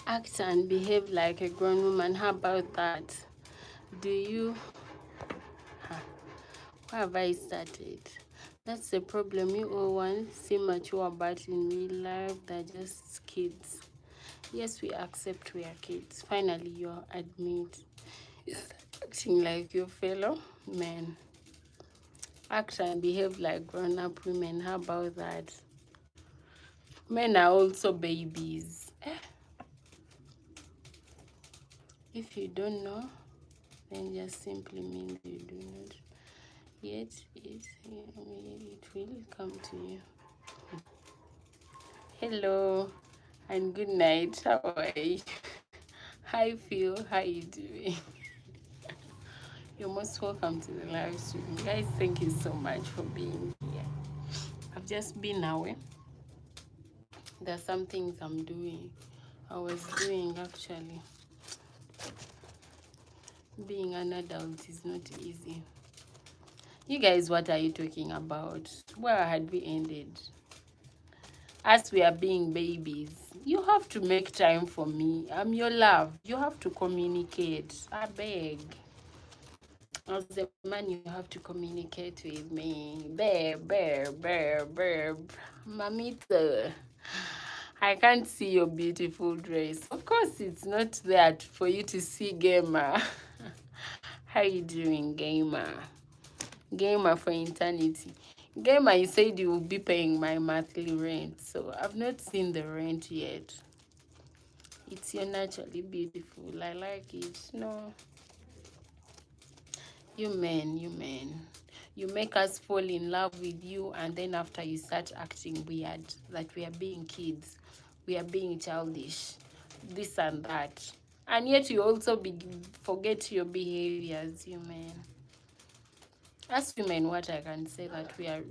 Act and behave like a grown woman. How about that? Do you? Why have I started? That's the problem. You all want seem mature, but in real life, they're just kids. Yes, we accept we are kids. Finally, you admit. Acting like your fellow men. Act and behave like grown-up women. How about that? Men are also babies. If you don't know, then just simply means you do not yet it will come to you. Hello and good night. How are you? Hi Phil, how you doing? You're most welcome to the live stream. Guys, thank you so much for being here. I've just been away. There's some things I'm doing. I was doing actually. Being an adult is not easy. You guys, what are you talking about? Where had we ended? As we are being babies, you have to make time for me. I'm your love. You have to communicate. I beg. As a man, you have to communicate with me. Babe. Mamita. I can't see your beautiful dress. Of course, it's not there for you to see, gamer. How you doing, gamer? Gamer for eternity. Gamer, you said you will be paying my monthly rent, so I've not seen the rent yet. It's your naturally beautiful. I like it. No. You men. You make us fall in love with you, and then after you start acting weird, that we are being kids, we are being childish, this and that. And yet you also forget your behaviors, you men. As women, what I can say that we are...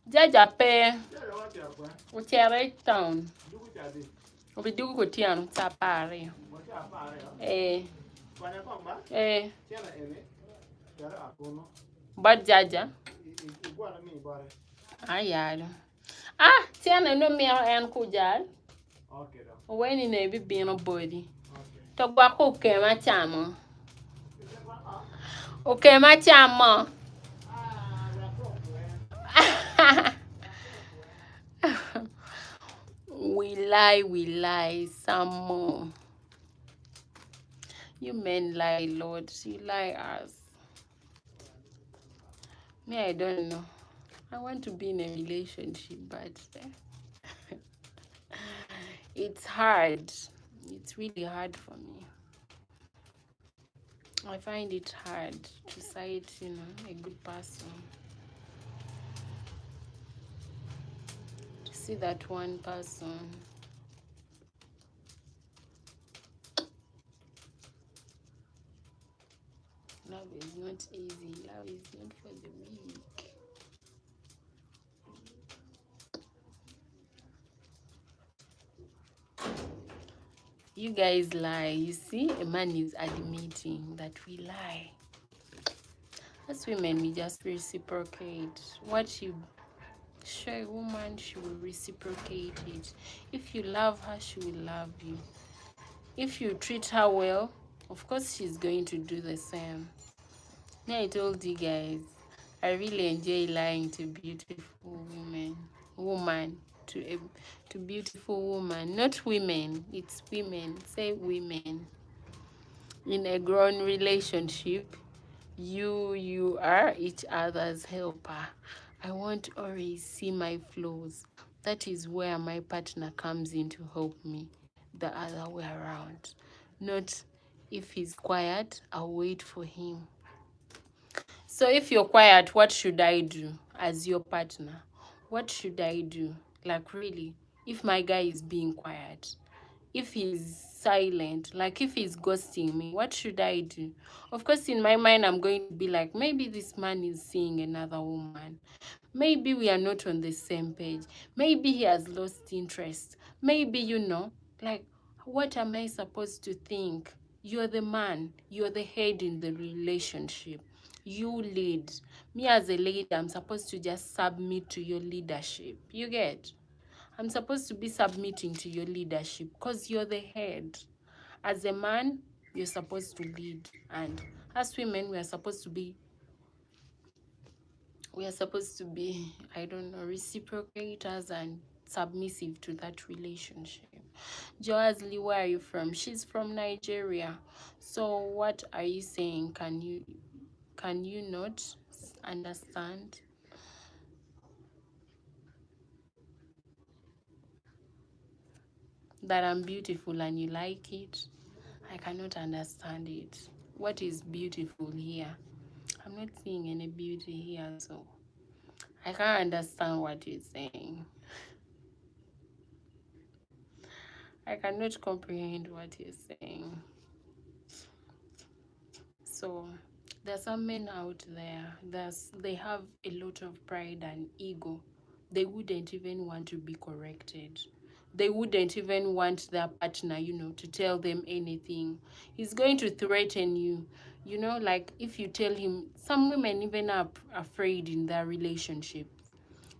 Jaja pe utiare town. Obidugu kotiano tapare. Eh. But Jaja. Ayado. Ah, tiana no me en kujal. When in a being a body. Tobacco came my chama. Okay, my chama. We lie some more. You men lie, Lord. You lie us. Me, I don't know. I want to be in a relationship, but it's hard. It's really hard for me. I find it hard to cite, a good person. To see that one person. Love is not easy. Love is not for the weak. You guys lie. You see, a man is admitting that we lie. As women, we just reciprocate. What you show a woman, she will reciprocate it. If you love her, she will love you. If you treat her well, of course she's going to do the same. Me, I told you guys, I really enjoy lying to beautiful woman, to beautiful woman, not women. It's women. Say women. In a grown relationship, you are each other's helper. I want to always see my flaws. That is where my partner comes in to help me. The other way around. Not if he's quiet, I'll wait for him. So if you're quiet, what should I do as your partner? What should I do? Like really, if my guy is being quiet, if he's silent, like if he's ghosting me, what should I do? Of course, in my mind, I'm going to be like, maybe this man is seeing another woman. Maybe we are not on the same page. Maybe he has lost interest. Maybe, like, what am I supposed to think? You're the man. You're the head in the relationship. You lead. Me as a lady, I'm supposed to just submit to your leadership. You get? I'm supposed to be submitting to your leadership because you're the head. As a man, you're supposed to lead. And as women, we are supposed to be, I don't know, reciprocators and submissive to that relationship. Joazli, where are you from? She's from Nigeria. So what are you saying? Can you not understand? That I'm beautiful and you like it? I cannot understand it. What is beautiful here? I'm not seeing any beauty here, so I can't understand what you're saying. I cannot comprehend what you're saying. So there's some men out there, they have a lot of pride and ego. They wouldn't even want to be corrected. They wouldn't even want their partner, to tell them anything. He's going to threaten you. Like if you tell him, some women even are afraid in their relationship.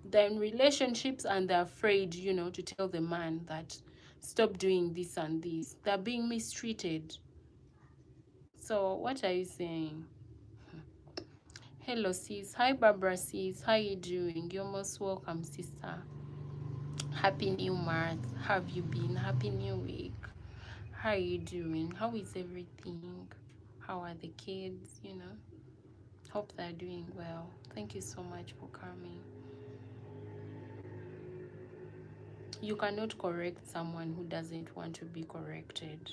They're in relationships and they're afraid, to tell the man that stop doing this and this. They're being mistreated. So what are you saying? Hello sis. Hi Barbara sis. How you doing? You're most welcome, sister. Happy new month. How have you been? Happy new week. How are you doing? How is everything? How are the kids? Hope they're doing well. Thank you so much for coming. You cannot correct someone who doesn't want to be corrected.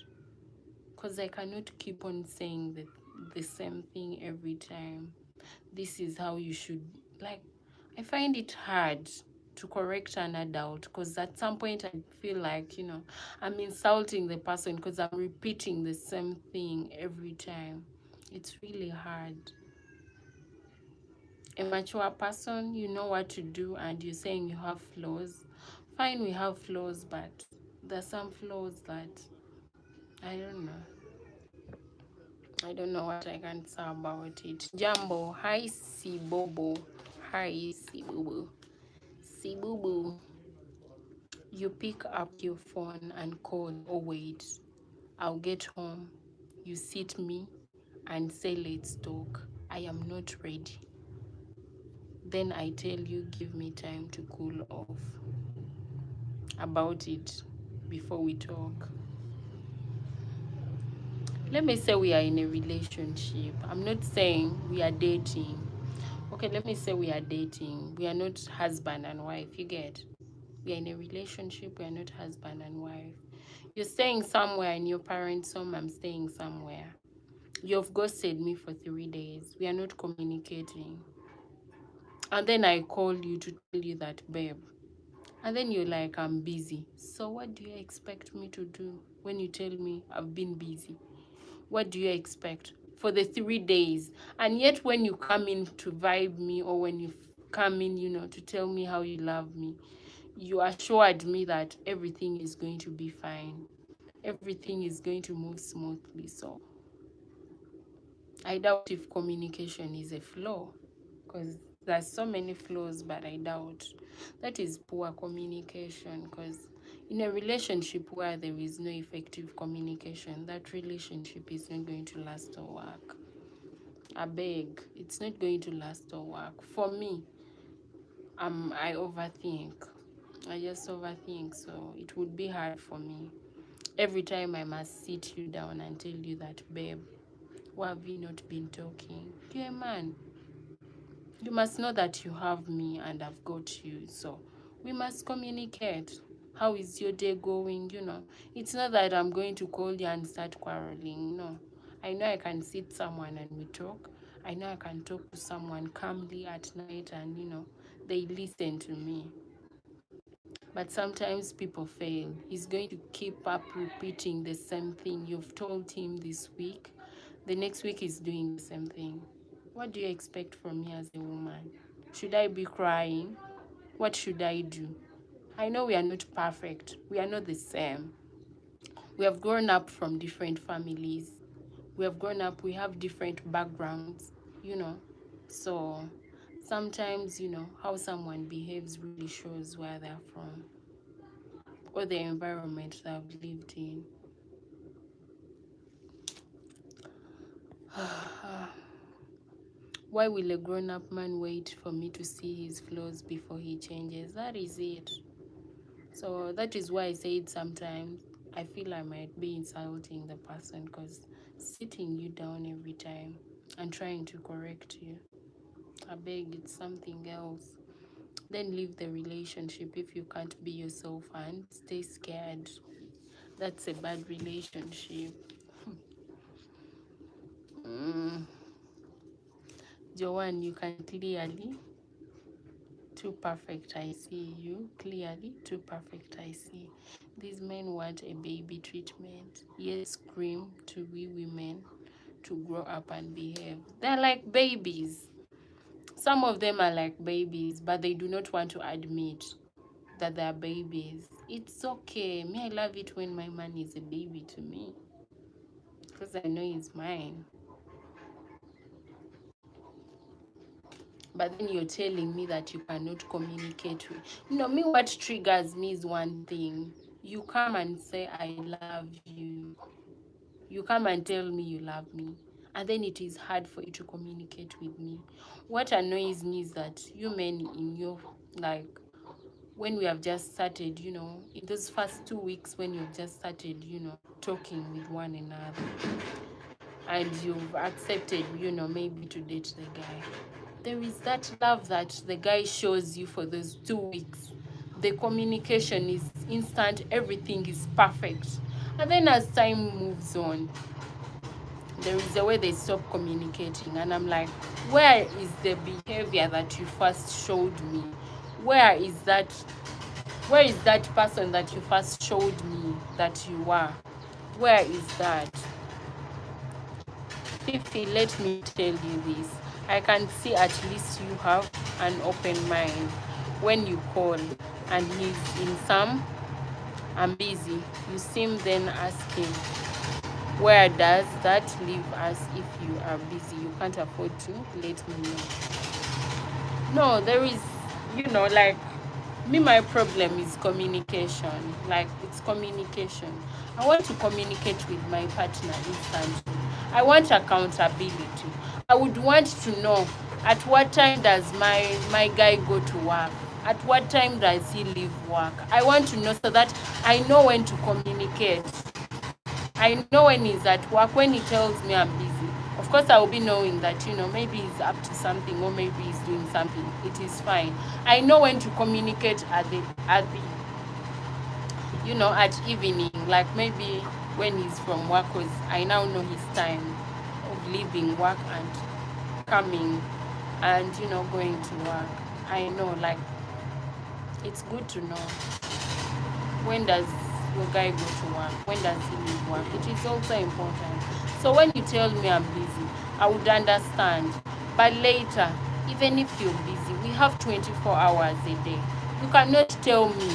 Because I cannot keep on saying the same thing every time. This is how you should, like, I find it hard to correct an adult because at some point I feel like, I'm insulting the person because I'm repeating the same thing every time. It's really hard. A mature person, you know what to do, and you're saying you have flaws. Fine, we have flaws, but there's some flaws that, I don't know. I don't know what I can say about it. Jambo, hi Sibobo. Hi Sibobo. Sibobo. You pick up your phone and call. Oh wait, I'll get home. You sit me and say let's talk. I am not ready. Then I tell you give me time to cool off about it before we talk. Let me say we are in a relationship. I'm not saying we are dating. Okay, let me say we are dating. We are not husband and wife. You get? We are in a relationship. We are not husband and wife. You're staying somewhere in your parents' home. I'm staying somewhere. You've ghosted me for 3 days. We are not communicating. And then I call you to tell you that, babe. And then you're like, I'm busy. So what do you expect me to do when you tell me I've been busy? What do you expect for the 3 days? And yet when you come in to vibe me, or when you come in, to tell me how you love me, you assured me that everything is going to be fine. Everything is going to move smoothly. So I doubt if communication is a flaw, because there's so many flaws, but I doubt that is poor communication. Because in a relationship where there is no effective communication, that relationship is not going to last or work. I beg, it's not going to last or work. For me, I overthink. I just overthink, so it would be hard for me. Every time I must sit you down and tell you that, babe, why have you not been talking? You're a man. You must know that you have me and I've got you. So we must communicate. How is your day going? It's not that I'm going to call you and start quarreling. No. I know I can sit someone and we talk. I know I can talk to someone calmly at night and, they listen to me. But sometimes people fail. He's going to keep up repeating the same thing you've told him this week. The next week he's doing the same thing. What do you expect from me as a woman? Should I be crying? What should I do? I know we are not perfect. We are not the same. We have grown up from different families. We have grown up, we have different backgrounds, So sometimes, how someone behaves really shows where they're from or the environment they've lived in. Why will a grown-up man wait for me to see his flaws before he changes? That is it. So that is why I said sometimes I feel I might be insulting the person, because sitting you down every time and trying to correct you, I beg, it's something else. Then leave the relationship if you can't be yourself and stay scared. That's a bad relationship. Joanne, you can clearly. Too perfect, I see you. Clearly, too perfect, I see. These men want a baby treatment. Yes, scream to we women to grow up and behave. They're like babies. Some of them are like babies, but they do not want to admit that they're babies. It's okay. Me, I love it when my man is a baby to me, because I know he's mine. But then you're telling me that you cannot communicate with me. What triggers me is one thing. You come and say I love you. You come and tell me you love me, and then it is hard for you to communicate with me. What annoys me is that you men, in your, like, when we have just started, in those first 2 weeks when you've just started, talking with one another, and you've accepted, maybe to date the guy, there is that love that the guy shows you for those 2 weeks. The communication is instant, everything is perfect. And then as time moves on, there is a way they stop communicating. And I'm like, where is the behavior that you first showed me? Where is that person that you first showed me that you were? Where is that? Fifi, let me tell you this. I can see at least you have an open mind. When you call and he's in some, I'm busy, you seem then ask him, Where does that leave us if you are busy? You can't afford to let me know. No, there is, like me, my problem is communication. Like, it's communication. I want to communicate with my partner instantly. I want accountability. I would want to know at what time does my guy go to work? At what time does he leave work? I want to know so that I know when to communicate. I know when he's at work, when he tells me I'm busy. Of course, I will be knowing that, maybe he's up to something or maybe he's doing something. It is fine. I know when to communicate at at evening, like maybe when he's from work, because I now know his time of leaving work and coming and, going to work. I know, like, it's good to know. When does your guy go to work? When does he leave work? It is also important. So when you tell me I'm busy, I would understand. But later, even if you're busy, we have 24 hours a day. You cannot tell me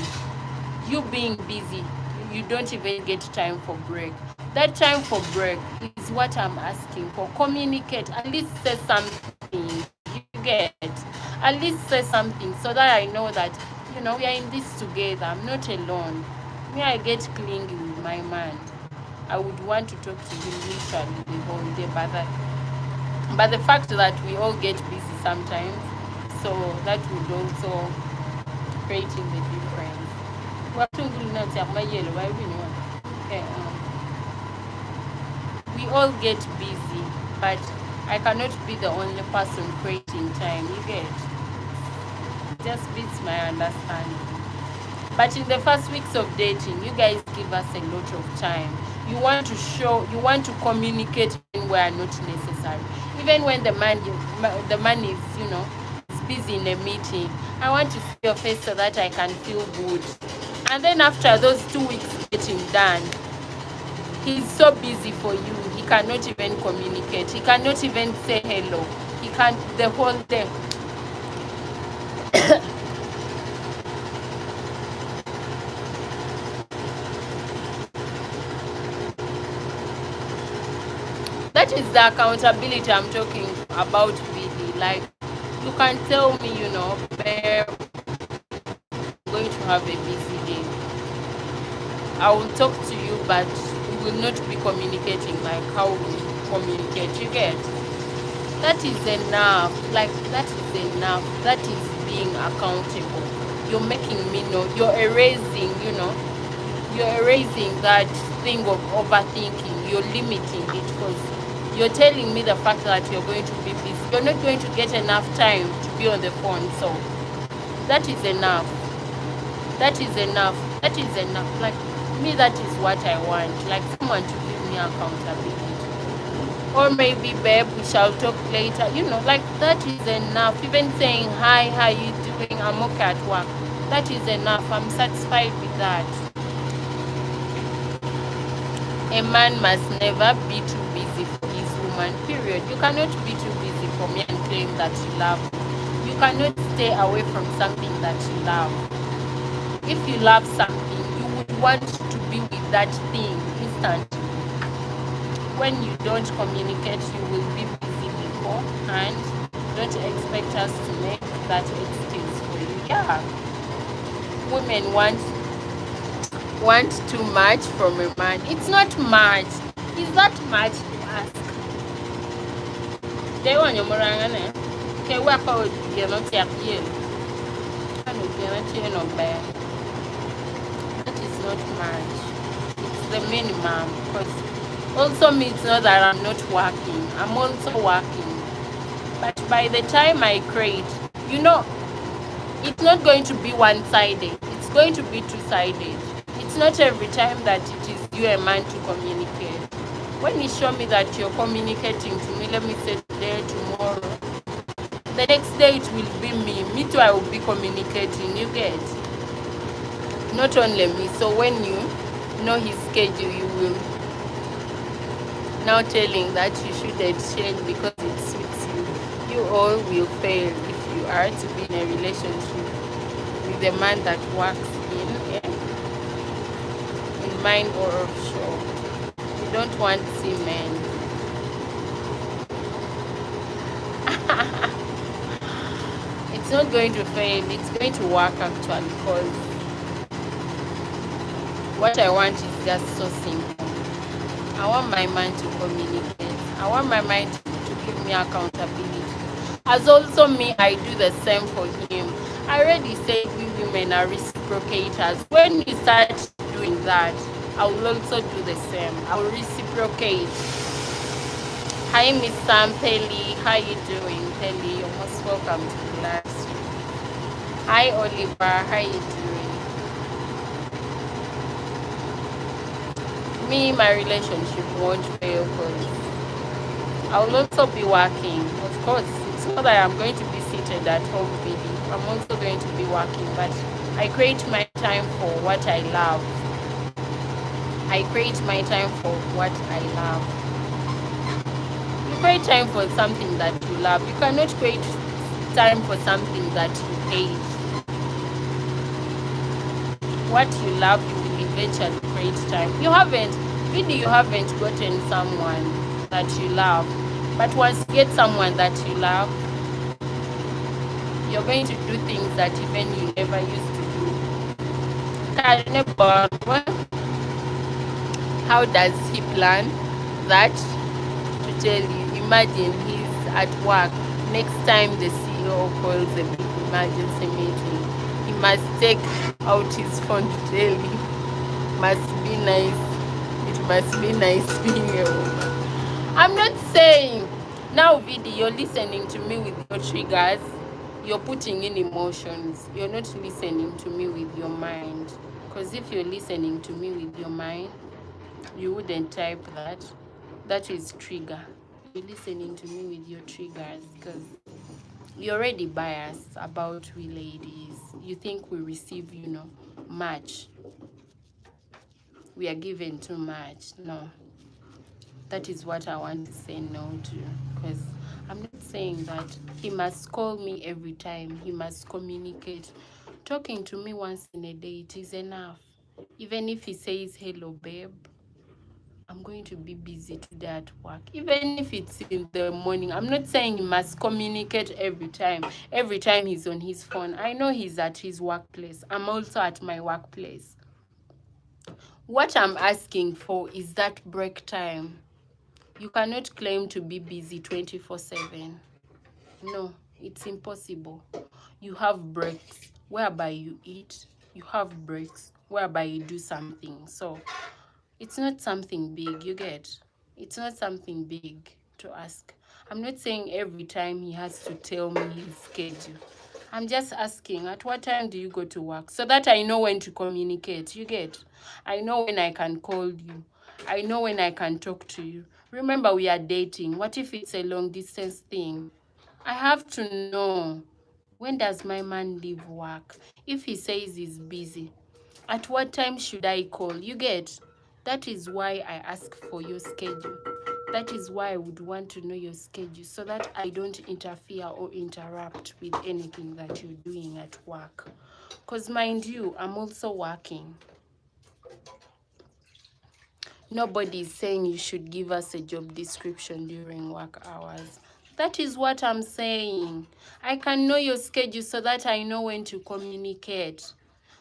you being busy, you don't even get time for break. That time for break is what I'm asking for. Communicate, at least say something. You get, at least say something so that I know that, we are in this together. I'm not alone. Me, I get clingy with my man. I would want to talk to him literally the whole day, but the fact that we all get busy sometimes, so that would also creating the difference. Okay, we all get busy, but I cannot be the only person creating time. You get, it just beats my understanding. But in the first weeks of dating, you guys give us a lot of time. You want to communicate when we are not necessary. Even when the man is, is busy in a meeting, I want to see your face so that I can feel good. And then after those 2 weeks getting done, he's so busy for you, he cannot even communicate. He cannot even say hello. He can't the whole day. That is the accountability I'm talking about, really. Like, you can tell me, babe, I'm going to have a busy day. I will talk to you, but we will not be communicating like how we communicate. You get? That is enough. Like, that is enough. That is being accountable. You're making me know. You're erasing, you're erasing that thing of overthinking. You're limiting it because you're telling me the fact that you're going to be busy. You're not going to get enough time to be on the phone. So that is enough. That is enough. That is enough. Like, me, that is what I want. Like, someone to give me accountability. Or maybe, babe, we shall talk later. Like, that is enough. Even saying, hi, how you doing? I'm okay at work. That is enough. I'm satisfied with that. A man must never be too busy for his woman, period. You cannot be too busy for me and claim that you love me. You cannot stay away from something that you love. If you love something, you would want to be with that thing instantly. When you don't communicate, you will be busy before, and don't expect us to make that excuse for you. Yeah, women want too much from a man. It's not much. It's not much to ask. They want your morangane. Okay, work out you not take you. And you cannot change no bad. That is not much. It's the minimum. Because also means not that I'm not working. I'm also working. But by the time I create, it's not going to be one-sided. It's going to be two-sided. It's not every time that it is you a man to communicate. When you show me that you're communicating to me, let me say today, tomorrow, the next day it will be me. Me too, I will be communicating. You get? Not only me. So when you know his schedule, you will now telling that you should exchange because it suits you. You all will fail if you are to be in a relationship with a man that works in mind or offshore. Don't want semen. It's not going to fail. It's going to work actually, because what I want is just so simple. I want my man to communicate. I want my man to give me accountability. As also me, I do the same for him. I already said we women are reciprocators. When you start doing that, I will also do the same. I will reciprocate. Hi, Miss Sam Pelly. How you doing, Pelly? You're most welcome to the live stream. Hi, Oliver. How you doing? Me, my relationship won't fail because I will also be working. Of course, it's not that I'm going to be seated at home video. I'm also going to be working, but I create my time for what I love. I create my time for what I love. You create time for something that you love. You cannot create time for something that you hate. What you love, you will eventually create time. You haven't gotten someone that you love. But once you get someone that you love, you're going to do things that even you never used to do. How does he plan that? To tell you, imagine he's at work. Next time the CEO calls a big emergency meeting, he must take out his phone to tell you. Must be nice. It must be nice being a woman. I'm not saying now, Vidi, you're listening to me with your triggers. You're putting in emotions. You're not listening to me with your mind. Because if you're listening to me with your mind, you wouldn't type that. That is trigger. You're listening to me with your triggers because you're already biased about we ladies. You think we receive, much. We are given too much. No. That is what I want to say no to. Because I'm not saying that he must call me every time. He must communicate. Talking to me once in a day, it is enough. Even if he says, hello, babe, I'm going to be busy today at work. Even if it's in the morning, I'm not saying he must communicate every time. Every time he's on his phone. I know he's at his workplace. I'm also at my workplace. What I'm asking for is that break time. You cannot claim to be busy 24/7. No, it's impossible. You have breaks whereby you eat. You have breaks whereby you do something. So it's not something big, you get. It's not something big to ask. I'm not saying every time he has to tell me his schedule. I'm just asking, at what time do you go to work? So that I know when to communicate, you get. I know when I can call you. I know when I can talk to you. Remember, we are dating. What if it's a long distance thing? I have to know, when does my man leave work? If he says he's busy, at what time should I call? You get? That is why I ask for your schedule. That is why I would want to know your schedule so that I don't interfere or interrupt with anything that you're doing at work. Because mind you, I'm also working. Nobody is saying you should give us a job description during work hours. That is what I'm saying. I can know your schedule so that I know when to communicate.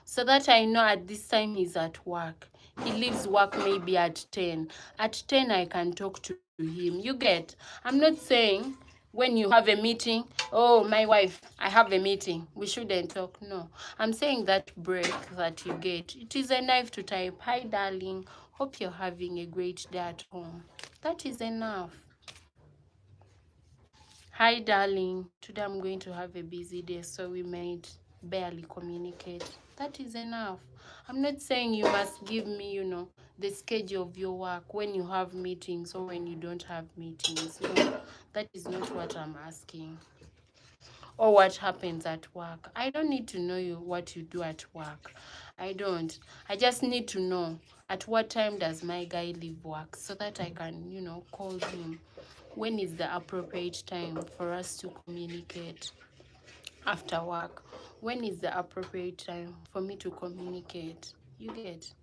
So that I know at this time he's at work. He leaves work maybe at 10. At 10 I can talk to him. You get? I'm not saying when you have a meeting, oh, my wife, I have a meeting, we shouldn't talk. No. I'm saying that break that you get, it is enough to type, hi, darling, hope you're having a great day at home. That is enough. Hi, darling, today I'm going to have a busy day, so we might barely communicate. That is enough. I'm not saying you must give me, the schedule of your work when you have meetings or when you don't have meetings. No, that is not what I'm asking. Or what happens at work. I don't need to know what you do at work. I don't. I just need to know at what time does my guy leave work so that I can, call him. When is the appropriate time for us to communicate after work? When is the appropriate time for me to communicate? You get?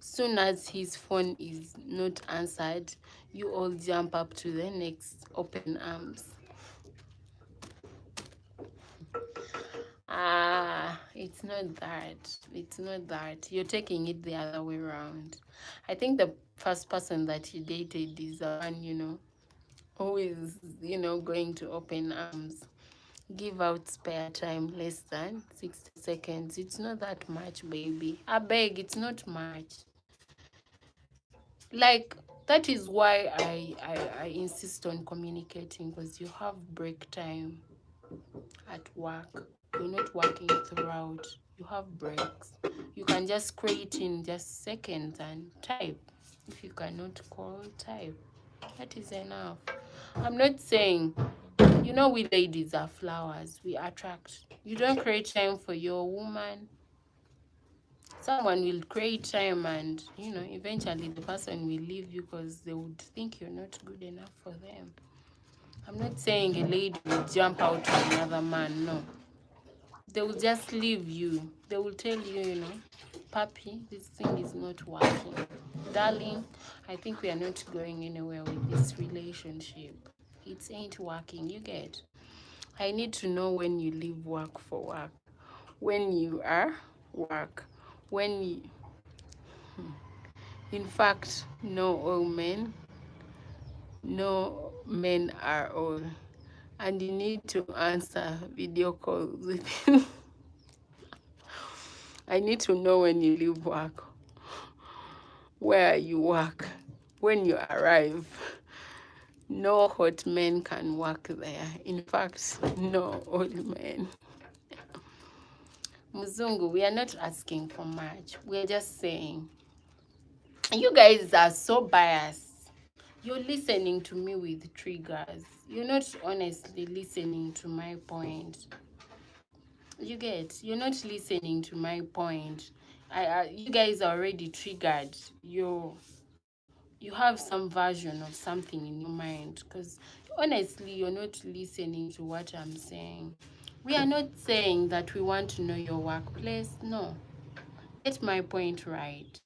Soon as his phone is not answered, you all jump up to the next open arms. It's not that. It's not that. You're taking it the other way around. I think the first person that you dated is the one, who is, going to open arms. Give out spare time less than 60 seconds. It's not that much, baby. I beg, it's not much. Like, that is why I insist on communicating, because you have break time at work. You're not working throughout. You have breaks. You can just create in just seconds and type. If you cannot call, type. That is enough. I'm not saying, we ladies are flowers. We attract. You don't create time for your woman. Someone will create time and, eventually the person will leave you because they would think you're not good enough for them. I'm not saying a lady will jump out to another man, no. They will just leave you. They will tell you, Papi, this thing is not working. Darling, I think we are not going anywhere with this relationship. It ain't working, you get. I need to know when you leave work for work. When you are work. When you... In fact, no men are all. And you need to answer video calls with I need to know when you leave work, where you work, when you arrive. No hot men can work there. In fact, no old men. Muzungu, we are not asking for much. We are just saying, you guys are so biased. You're listening to me with triggers. You're not honestly listening to my point. You get, you're not listening to my point. You guys are already triggered. You have some version of something in your mind, because honestly, you're not listening to what I'm saying. We are not saying that we want to know your workplace. No. Get my point right.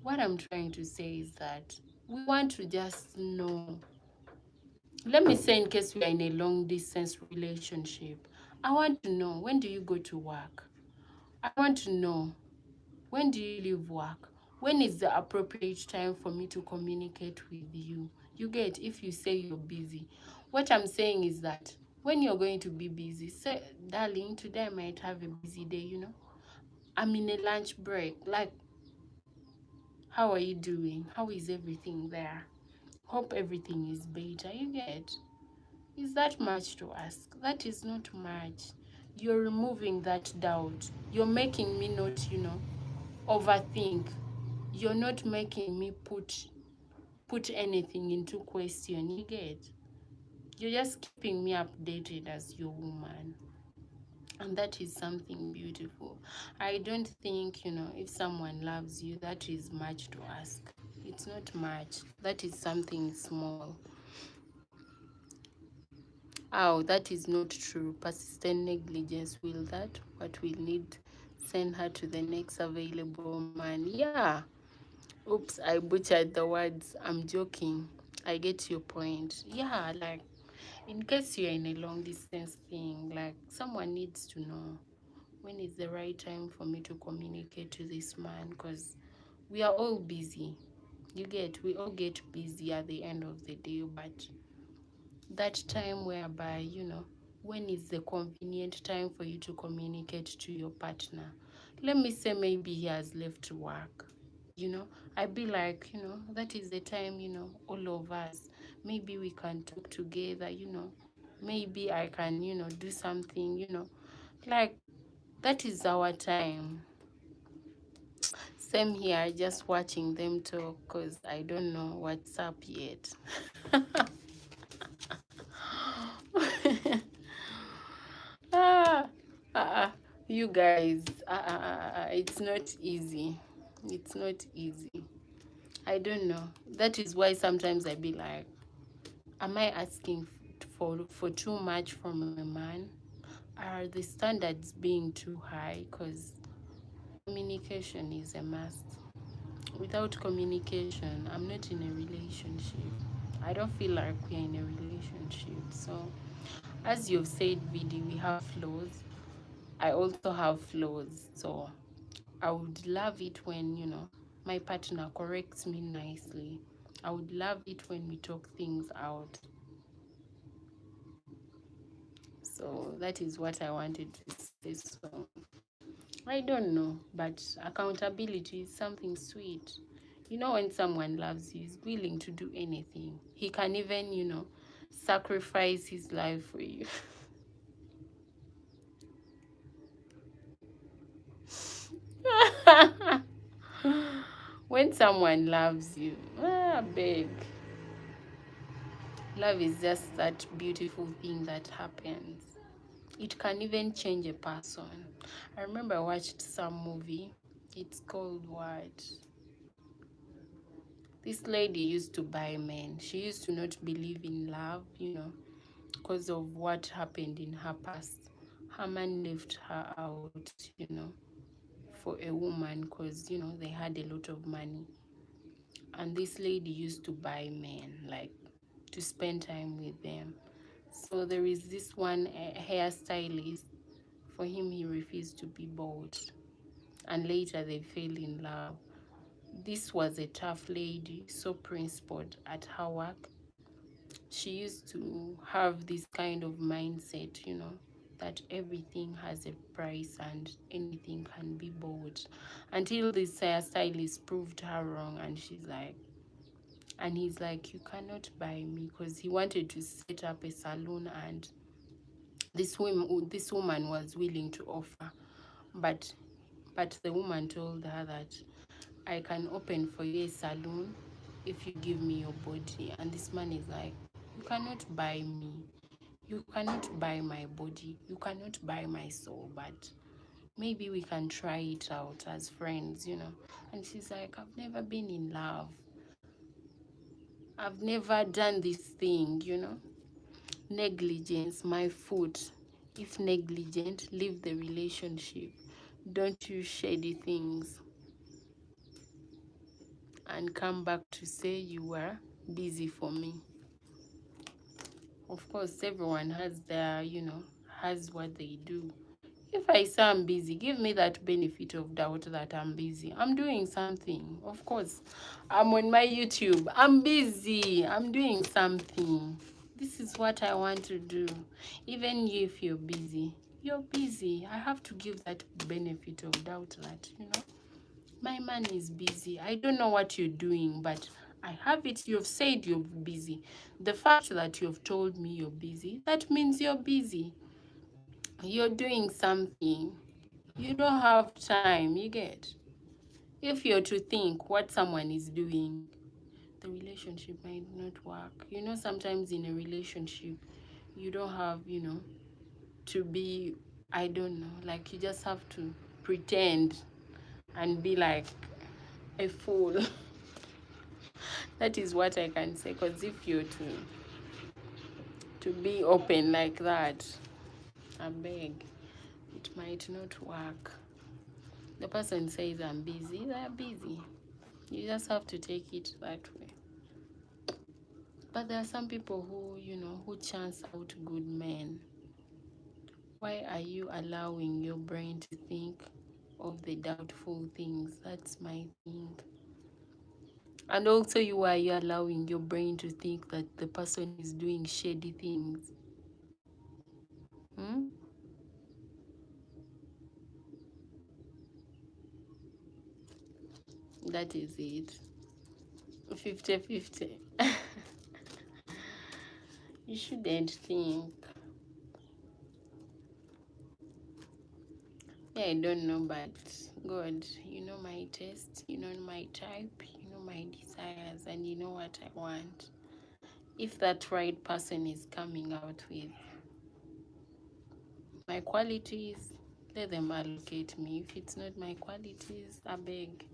What I'm trying to say is that we want to just know. Let me say, in case we are in a long distance relationship, I want to know, when do you go to work? I want to know, when do you leave work? When is the appropriate time for me to communicate with you? You get, if you say you're busy. What I'm saying is that when you're going to be busy, say, darling, today I might have a busy day, I'm in a lunch break. Like, how are you doing? How is everything there? Hope everything is better. You get? Is that much to ask? That is not much. You're removing that doubt. You're making me not, overthink. You're not making me put anything into question. You get? You're just keeping me updated as your woman. And that is something beautiful. I don't think, if someone loves you, that is much to ask. It's not much. That is something small. Oh, that is not true. Persistent negligence will that? What we need? Send her to the next available man. Yeah. Oops, I butchered the words. I'm joking. I get your point. Yeah, like, in case you're in a long distance thing, like, someone needs to know when is the right time for me to communicate to this man, because we are all busy. We all get busy at the end of the day, but that time whereby, when is the convenient time for you to communicate to your partner? Let me say maybe he has left work. I'd be like, that is the time, all of us, maybe we can talk together, maybe I can, do something, like, that is our time. Same here, just watching them talk, because I don't know what's up yet. ah, you guys, it's not easy. It's not easy. I don't know. That is why sometimes I be like, am I asking for too much from a man? Are the standards being too high? Because communication is a must. Without communication, I'm not in a relationship. I don't feel like we're in a relationship. So, as you've said, Vidi, we have flaws. I also have flaws. So, I would love it when, my partner corrects me nicely. I would love it when we talk things out. So, that is what I wanted to say. So, I don't know, but accountability is something sweet. When someone loves you, is willing to do anything. He can even, sacrifice his life for you. When someone loves you, beg. Love is just that beautiful thing that happens. It can even change a person. I remember I watched some movie. It's called what? This lady used to buy men. She used to not believe in love, because of what happened in her past. Her man left her out, for a woman because, they had a lot of money. And this lady used to buy men, like, to spend time with them. So there is this one hairstylist. For him, he refused to be bought. And later they fell in love. This was a tough lady, so principled at her work. She used to have this kind of mindset, that everything has a price and anything can be bought. Until this hairstylist proved her wrong, and he's like, you cannot buy me, because he wanted to set up a salon, and this woman was willing to offer, but the woman told her that I can open for you a salon if you give me your body. And this man is like, you cannot buy me. You cannot buy my body. You cannot buy my soul. But maybe we can try it out as friends, And she's like, I've never been in love. I've never done this thing, Negligence, my foot. If negligent, leave the relationship. Don't use shady things and come back to say you were busy for me. Of course, everyone has has what they do. If I say I'm busy, give me that benefit of doubt that I'm busy. I'm doing something. Of course, I'm on my YouTube. I'm busy. I'm doing something. This is what I want to do. Even if you're busy, you're busy. I have to give that benefit of doubt that, my man is busy. I don't know what you're doing, but I have it. You've said you're busy. The fact that you've told me you're busy, that means you're busy. You're doing something. You don't have time, you get. If you're to think what someone is doing, the relationship might not work. Sometimes in a relationship, you don't have, to be, I don't know, like you just have to pretend and be like a fool. That is what I can say, because if you're to be open like that, I beg, it might not work. The person says I'm busy, they're busy. You just have to take it that way. But there are some people who chance out good men. Why are you allowing your brain to think of the doubtful things? That's my thing. And also, why are you allowing your brain to think that the person is doing shady things? Hmm? That is it. 50-50. You shouldn't think. Yeah, I don't know, but God, you know my taste, you know my type, you know my desires, and you know what I want. If that right person is coming out with my qualities, let them allocate me. If it's not my qualities, I beg,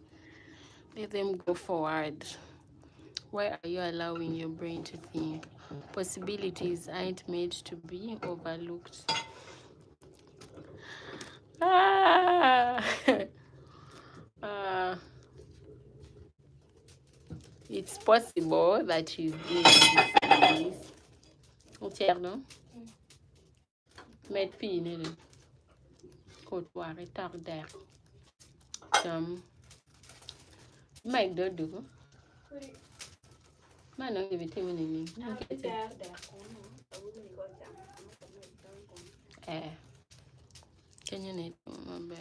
let them go forward. Why are you allowing your brain to think? Possibilities aren't made to be overlooked. Ah! Ah. possible that she's doing this. Tierno. Met pine. Côtoir retardataire. Mike Dodo. Man, don't give it to me. Can you need my bear?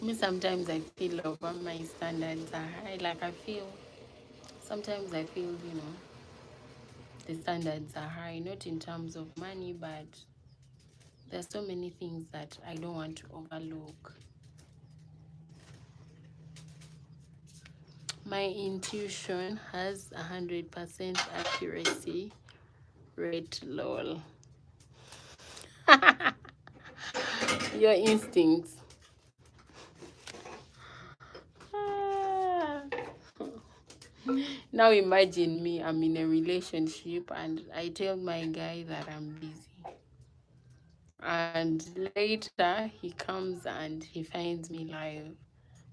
Me sometimes I feel over my standards are high. Like sometimes I feel, the standards are high, not in terms of money, but there's so many things that I don't want to overlook. My intuition has 100% accuracy rate. Lol. Your instincts. Now imagine me, I'm in a relationship and I tell my guy that I'm busy. And later he comes and he finds me live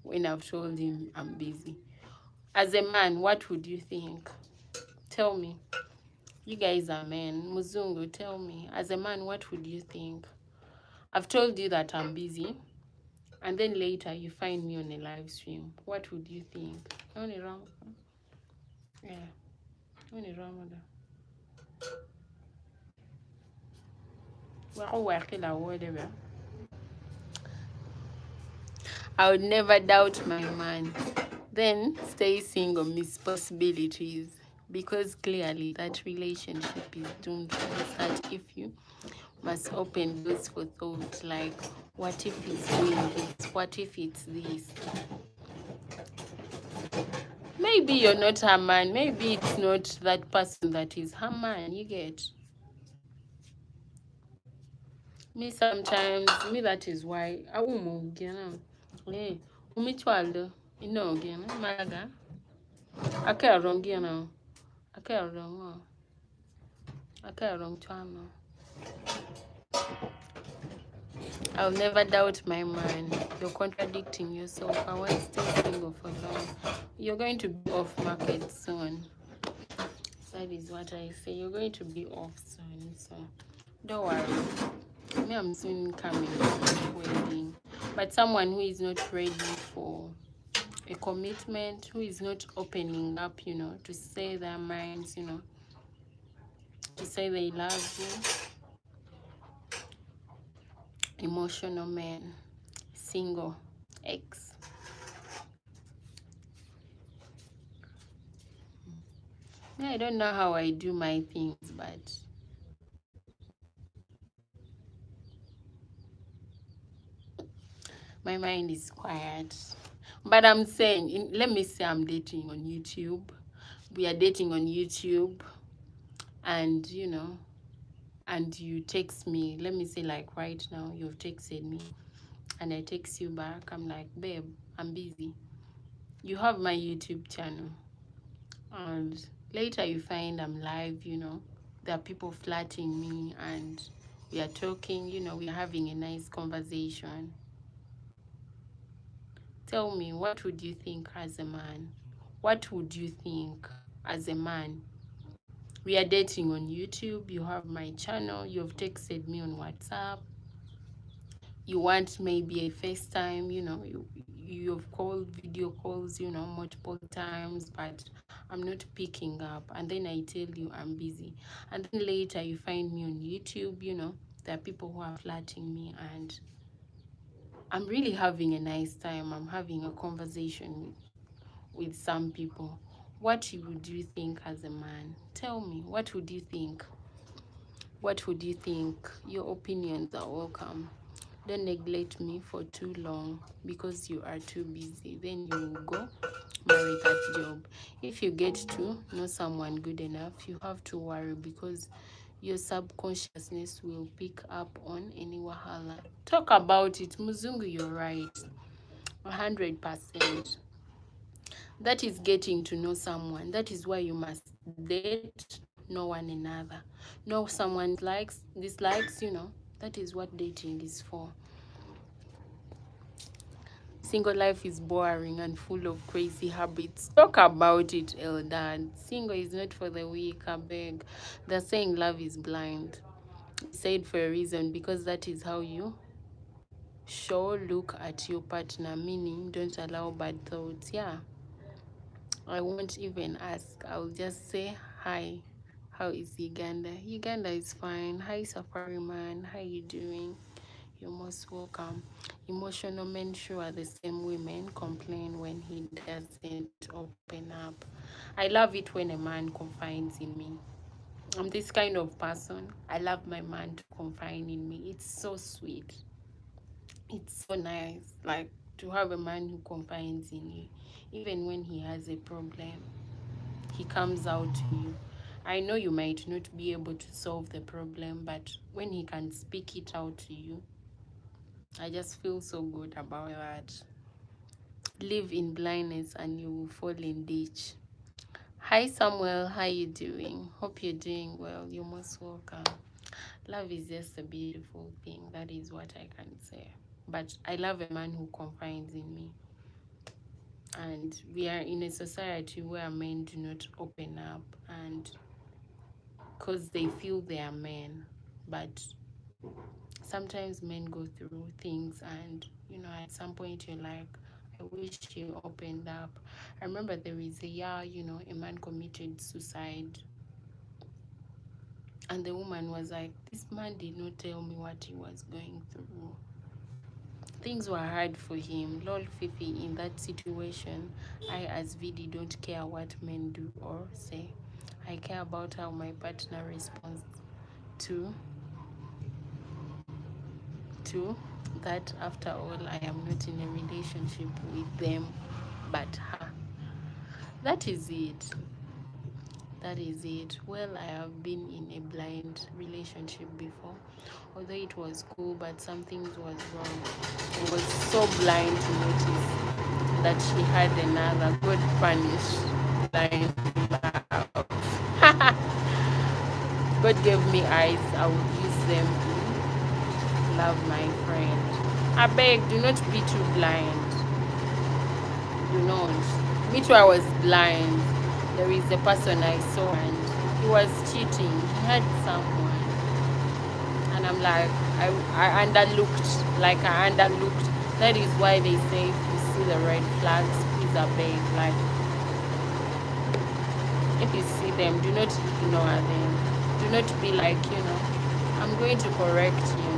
when I've told him I'm busy. As a man, what would you think? Tell me. You guys are men. Muzungu, tell me. As a man, what would you think? I've told you that I'm busy, and then later you find me on a live stream. What would you think? Only wrong. Yeah. Only wrong with that. Well, whatever. I would never doubt my man. Then stay single, miss possibilities. Because clearly that relationship is doomed to start if you must open doors for thought, like what if it's doing this? What if it's this? Maybe you're not her man. Maybe it's not that person that is her man. You get me sometimes. Me that is why I won't Hey, umichwaldo ino gena maga. I can't wrong gena. I can't wrong. I can't wrong channel. I'll never doubt my man. You're contradicting yourself. I won't stay single for long. You're going to be off market soon. That is what I say. You're going to be off soon. So don't worry. Me, I'm soon coming to wedding. But someone who is not ready for a commitment, who is not opening up, to say their minds, to say they love you. Emotional man, single, ex. I don't know how I do my things, but my mind is quiet. But I'm saying, let me say I'm dating on YouTube. We are dating on YouTube, and and you text me. Let me say, like right now, you've texted me, and I text you back. I'm like, babe, I'm busy. You have my YouTube channel, and later you find I'm live. There are people flirting me, and we are talking. We are having a nice conversation. Tell me, what would you think as a man? What would you think as a man? We are dating on YouTube. You have my channel. You've texted me on WhatsApp. You want maybe a FaceTime. You've called video calls, multiple times, but I'm not picking up. And then I tell you I'm busy. And then later you find me on YouTube. There are people who are flirting me, and I'm really having a nice time. I'm having a conversation with some people. What would you think as a man? Tell me, what would you think? What would you think? Your opinions are welcome. Don't neglect me for too long because you are too busy. Then you will go marry that job. If you get to know someone good enough, you have to worry because your subconsciousness will pick up on any wahala. Talk about it. Muzungu, you're right. 100%. That is getting to know someone. That is why you must date, know one another. Know someone's likes, dislikes, That is what dating is for. single life is boring and full of crazy habits. Talk about it, Eldad. Single is not for the weak, I beg. They're saying love is blind. Said for a reason, because that is how you show look at your partner, meaning don't allow bad thoughts. Yeah, I won't even ask. I'll just say hi. How is Uganda? Uganda is fine. Hi, Safari Man. How you doing? You're most welcome. Emotional men sure are the same. Women complain when he doesn't open up. I love it when a man confides in me. I'm this kind of person. I love my man to confide in me. It's so sweet. It's so nice. Like to have a man who confides in you. Even when he has a problem, he comes out to you. I know you might not be able to solve the problem, but when he can speak it out to you, I just feel so good about that. Live in blindness and you will fall in ditch. Hi Samuel, how you doing? Hope you're doing well. You're most welcome. Love is just a beautiful thing. That is what I can say. But I love a man who confides in me. And we are in a society where men do not open up, and because they feel they are men. But sometimes men go through things, and at some point you're like, I wish you opened up. I remember there is a year, a man committed suicide, and the woman was like, this man did not tell me what he was going through. Things were hard for him. Lol Fifi, in that situation, I as VD don't care what men do or say. I care about how my partner responds to to that. After all, I am not in a relationship with them but her. That is it. That is it. Well, I have been in a blind relationship before. Although it was cool, but something was wrong. I was so blind to notice that she had another. God punish blind love. God gave me eyes. I would use them to love my friend. I beg, do not be too blind. Do not. Me too, I was blind. There is a person I saw and he was cheating. He had someone. And I'm like, I underlooked. Like I underlooked. That is why they say if you see the red flags, please obey. Like if you see them, do not ignore them. Do not be like, I'm going to correct you.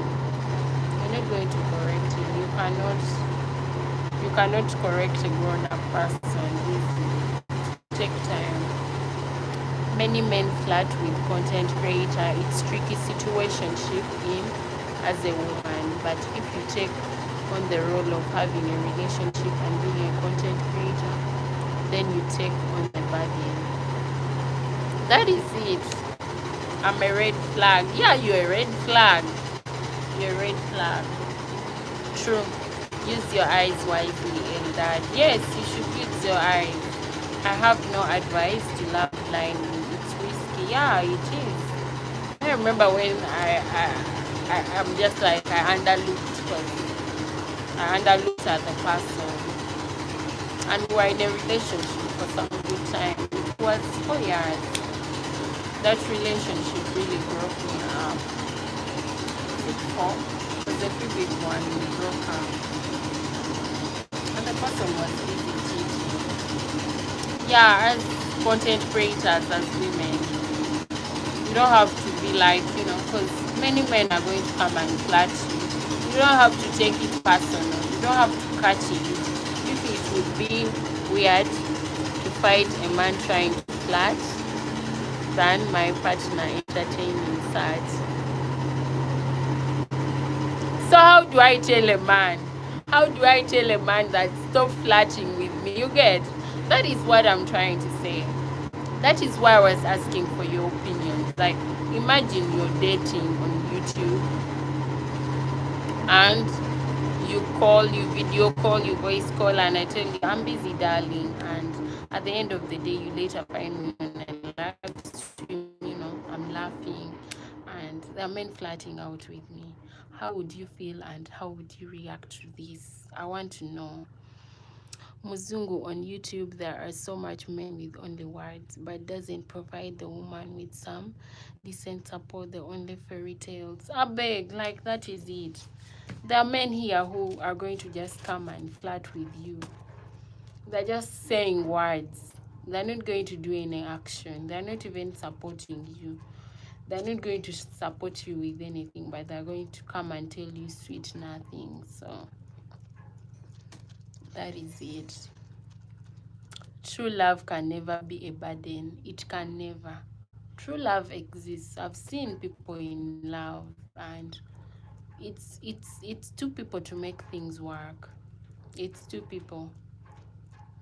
You're not going to correct you. You cannot correct a grown-up person. Take time. Many men flirt with content creator. It's tricky situationship in as a woman. But if you take on the role of having a relationship and being a content creator, then you take on the bargain. That is it. I'm a red flag. Yeah, you're a red flag. You're a red flag. True. Use your eyes wisely, Eldad. Yes, you should use your eyes. I have no advice to love blindly. It's risky. Yeah, it is. I remember when I'm just like I underlooked at the person, and we were in a relationship for some good time. It was 4 years. That relationship really broke me up. It was a pretty big one. We broke up, and the person was really cheating. Yeah, as content creators, as women, you don't have to be like, because many men are going to come and flirt you. You don't have to take it personal. You don't have to catch it. If it would be weird to fight a man trying to flirt than my partner entertaining such. So how do I tell a man? How do I tell a man that stop flirting with me? You get? That is what I'm trying to say. That is why I was asking for your opinions. Like, imagine you're dating on YouTube and you video call, you voice call, and I tell you, I'm busy, darling. And at the end of the day, you later find me on a live stream, I'm laughing, and there are men flirting out with me. How would you feel and how would you react to this? I want to know. Muzungu on YouTube, there are so much men with only words, but doesn't provide the woman with some decent support, the only fairy tales. I beg, like that is it. There are men here who are going to just come and flirt with you. They're just saying words. They're not going to do any action. They're not even supporting you. They're not going to support you with anything, but they're going to come and tell you sweet nothing. So that is it. True love can never be a burden. It can never. True love exists. I've seen people in love, and it's two people to make things work. It's two people,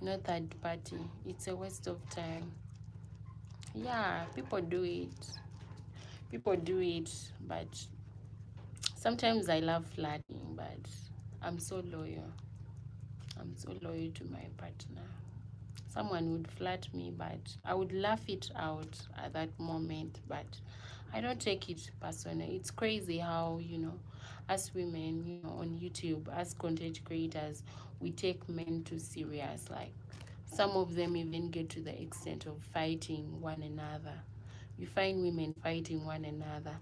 no third party. It's a waste of time. Yeah, people do it. People do it, but sometimes I love flirting, but I'm so loyal. I'm so loyal to my partner. Someone would flirt me, but I would laugh it out at that moment, but I don't take it personally. It's crazy how, as women, on YouTube, as content creators, we take men too serious. Like, some of them even get to the extent of fighting one another. You find women fighting one another.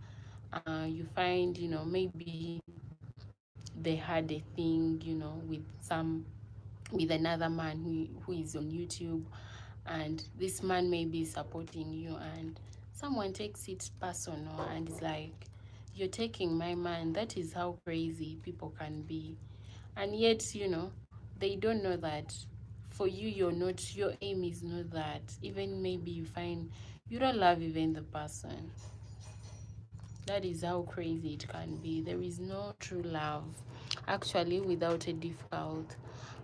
You find, maybe they had a thing, with another man who is on YouTube, and this man may be supporting you, and someone takes it personal and is like, you're taking my man. That is how crazy people can be. And yet, they don't know that for you, your aim is not that. Even maybe you find you don't love even the person. That is how crazy it can be. There is no true love, actually, without a difficult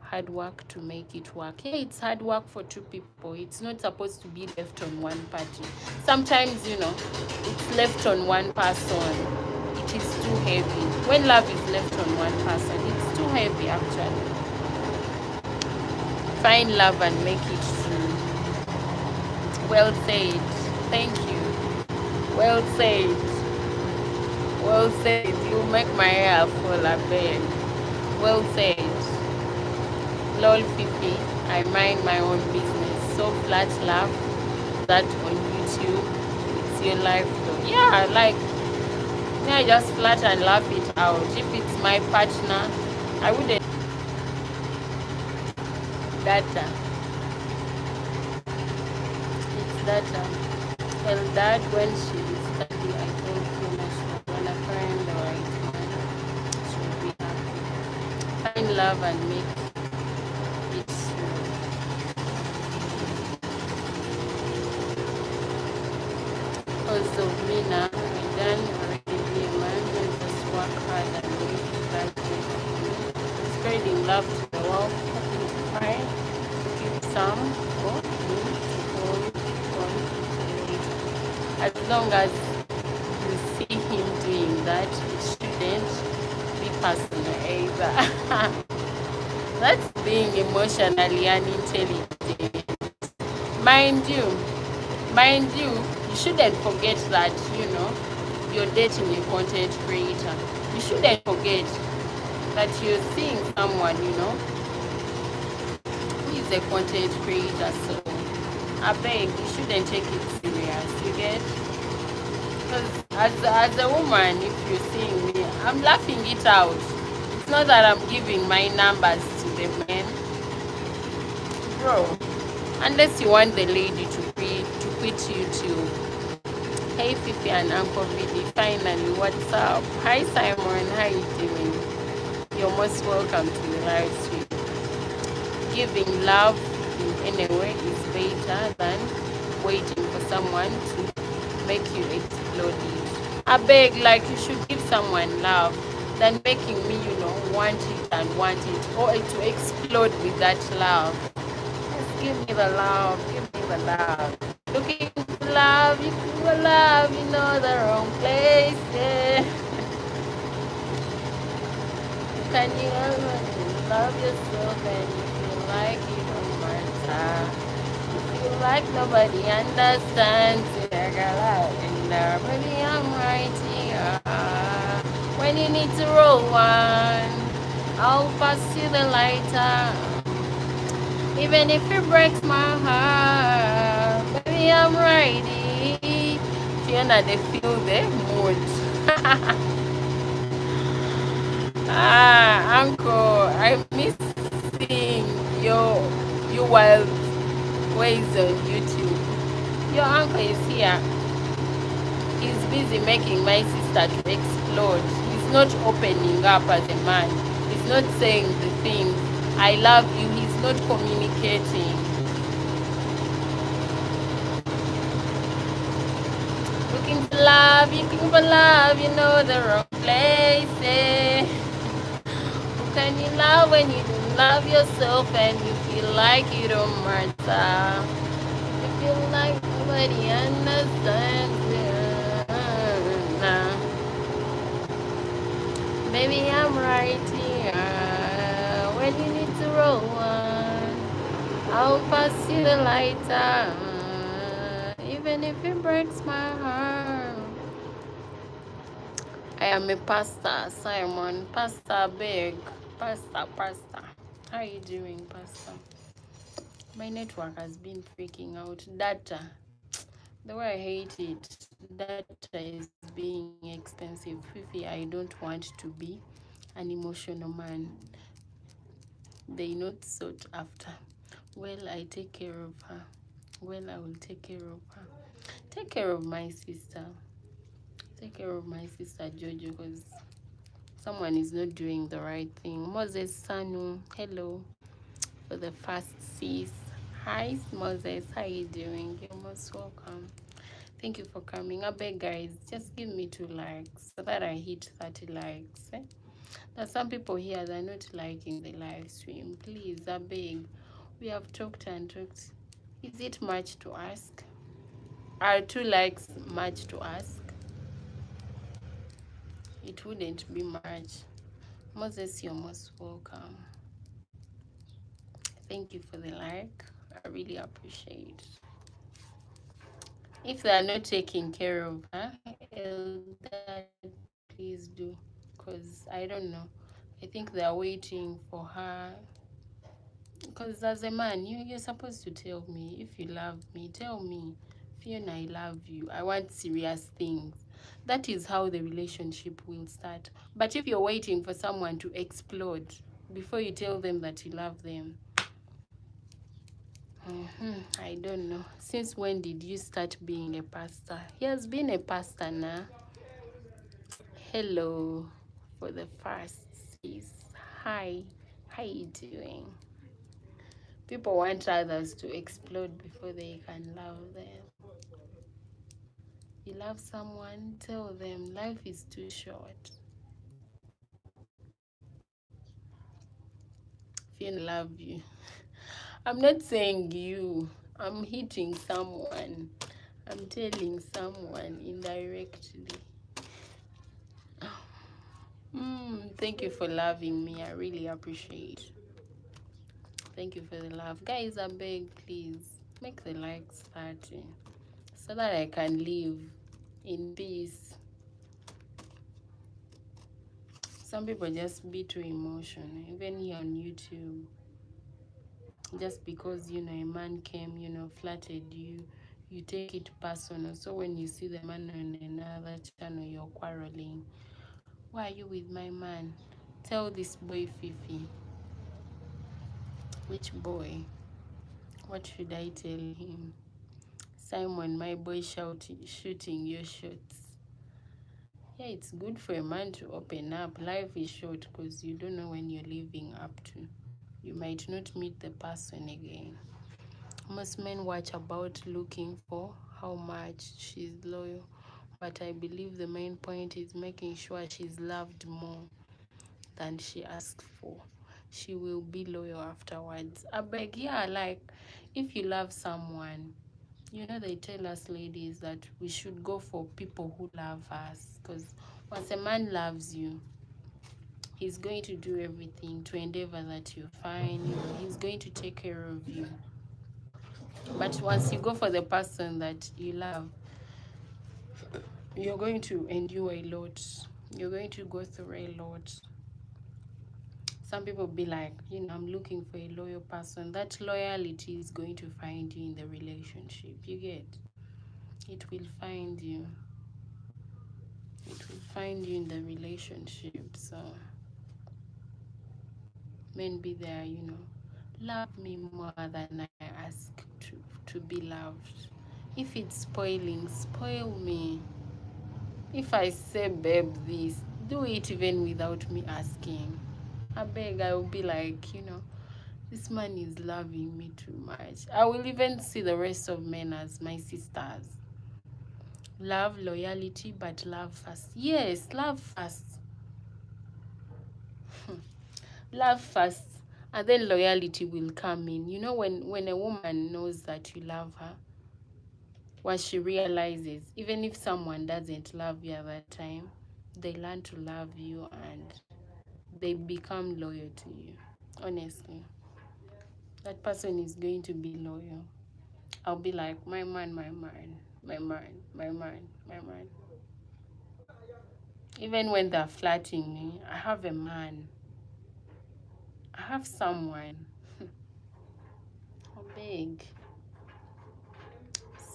hard work to make it work. Yeah, it's hard work for two people. It's not supposed to be left on one party. Sometimes, it's left on one person. It is too heavy. When love is left on one person, it's too heavy, actually. Find love and make it true. Well said. Thank you. Well said. Well said. You make my hair fall a bed. Well said. Lol Fifi, I mind my own business. So flat laugh that on YouTube. It's your life though. Yeah, like, yeah, just flat and laugh it out. If it's my partner, I wouldn't data. It's data. Tell dad when she is study, I told phiona she wanna find the right man. She'll be happy. Find love and make it true. Because of me now, we done already be a man and just work hard and live life. Spreading love to the world, hoping to find, to keep some for me to hold on later. As long as you see him doing that, it shouldn't be personal either. That's being emotionally unintelligent. Mind you, you shouldn't forget that, you're dating a content creator. You shouldn't forget that you're seeing someone, who is a content creator. So I beg, you shouldn't take it serious, you get? Because as a woman, if you're seeing me, I'm laughing it out. It's not that I'm giving my numbers to the men. Bro, unless you want the lady to quit YouTube. Hey Fifi and Uncle Vidi, finally, what's up? Hi Simon, how you doing? You're most welcome to the live stream. Giving love in any way is better than waiting for someone to make you explode it. I beg, like, you should give someone love than making me, want it and want it, or to explode with that love. Just give me the love, give me the love. Looking for love, you feel love, the wrong place, yeah. Can you love yourself and you feel like you don't matter? You feel like nobody understands you, like a lot, and maybe I'm right here. When you need to roll one, I'll pass you the lighter. Even if it breaks my heart, baby, I'm ready. Fiona, they feel the mood. Uncle, I miss seeing your wild ways on YouTube. Your uncle is here. He's busy making my sister to explode. He's not opening up as a man. He's not saying the things. I love you. He's not communicating. Looking for love, you know the wrong place. Who can you love when you don't love yourself and you feel like you don't matter? You feel like nobody understands you. Baby, I'm right here. When you need to roll one, I'll pass you the lighter. Even if it breaks my heart. I am a pastor, Simon. Pastor Big. Pastor. How are you doing, Pastor? My network has been freaking out. Data. The way I hate it. Data is being expensive. Fifi, I don't want to be an emotional man. They not sought after. Well, I take care of her. Well, I will take care of her. Take care of my sister. Take care of my sister Jojo, because someone is not doing the right thing. Moses Sanu, hello for the first sis. Hi Moses, how you doing? You're most welcome. Thank you for coming. I beg guys, just give me 2 likes so that I hit 30 likes. There's some people here that are not liking the live stream. Please, I beg. We have talked and talked. Is it much to ask? Are 2 likes much to ask? It wouldn't be much. Moses, you're most welcome. Thank you for the like. I really appreciate. If they are not taking care of her, Eldad, please do. Because I don't know. I think they are waiting for her. Because as a man, you're supposed to tell me. If you love me, tell me. Fiona, I love you. I want serious things. That is how the relationship will start. But if you're waiting for someone to explode before you tell them that you love them, I don't know. Since when did you start being a pastor? He has been a pastor now. Hello for the first sis. Hi. How you doing? People want others to explode before they can love them. You love someone, tell them life is too short. If you love you. I'm not saying you. I'm hitting someone. I'm telling someone indirectly. Thank you for loving me. I really appreciate. Thank you for the love. Guys, I beg, please, make the likes 30 so that I can live in peace. Some people just be too emotional, even here on YouTube. Just because, a man came, flattered you, you take it personal. So when you see the man on another channel, you're quarreling. Why are you with my man? Tell this boy Fifi. Which boy? What should I tell him? Simon, my boy, shooting your shots. Yeah, it's good for a man to open up. Life is short because you don't know when you're living up to. You might not meet the person again. Most men watch about looking for how much she's loyal, but I believe the main point is making sure she's loved more than she asked for. She will be loyal afterwards. I beg, yeah, like if you love someone, they tell us ladies that we should go for people who love us, because once a man loves you, he's going to do everything to endeavor that you're fine. He's going to take care of you. But once you go for the person that you love, you're going to endure a lot. You're going to go through a lot. Some people be like, I'm looking for a loyal person. That loyalty is going to find you in the relationship. You get? It will find you. It will find you in the relationship. So, men be there, love me more than I ask to be loved. If it's spoiling, spoil me. If I say, babe, this, do it even without me asking. I beg, I will be like, this man is loving me too much. I will even see the rest of men as my sisters. Love, loyalty, but love first. Yes, love first. Love first. And then loyalty will come in. When a woman knows that you love her, what she realizes, even if someone doesn't love you at that time, they learn to love you and they become loyal to you. Honestly, that person is going to be loyal. I'll be like, my man, my man, my man, my man, my man. Even when they're flirting me, I have a man. I have someone. Big.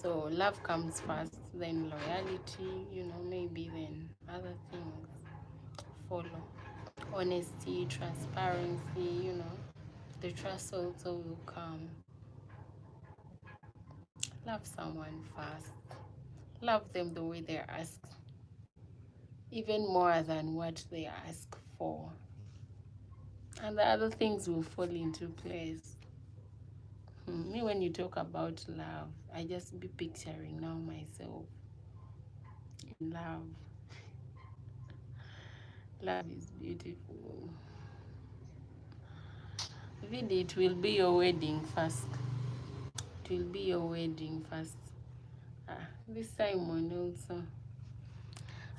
So love comes first, then loyalty, maybe then other things follow. Honesty, transparency, the trust also will come. Love someone first. Love them the way they ask, even more than what they ask for. And the other things will fall into place. Me, when you talk about love, I just be picturing now myself in love. Love is beautiful. Vidi, it will be your wedding first. It will be your wedding first. This Simon also.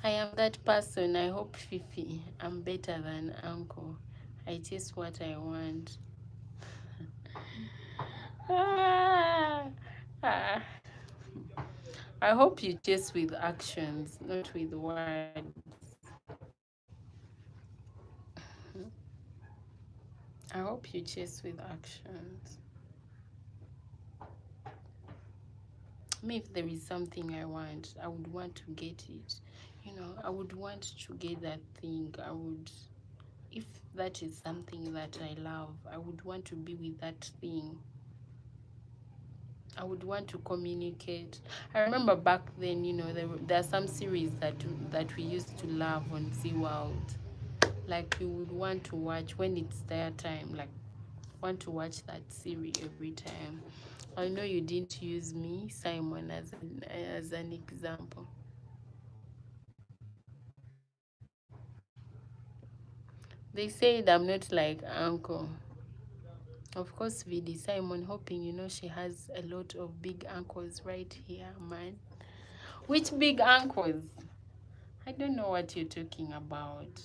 I am that person. I hope Fifi. I'm better than Uncle. I chase what I want. Ah. I hope you chase with actions, not with words. I hope you chase with actions. Me, if there is something I want, I would want to get it. I would want to get that thing. If that is something that I love, I would want to be with that thing. I would want to communicate. I remember back then, there are some series that we used to love on SeaWorld. Like we would want to watch when it's their time, like want to watch that series every time. I know you didn't use me, Simon, as an example. They said I'm not like Uncle. Of course, Vidi, Simon, hoping she has a lot of big uncles right here, man. Which big uncles? I don't know what you're talking about.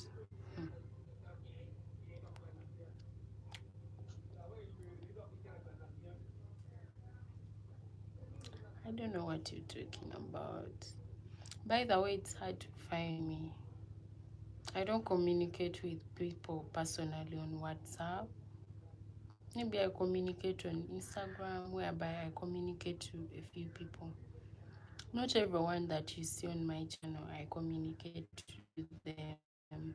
I don't know what you're talking about. By the way, it's hard to find me. I don't communicate with people personally on WhatsApp. Maybe I communicate on Instagram, whereby I communicate to a few people. Not everyone that you see on my channel, I communicate to them.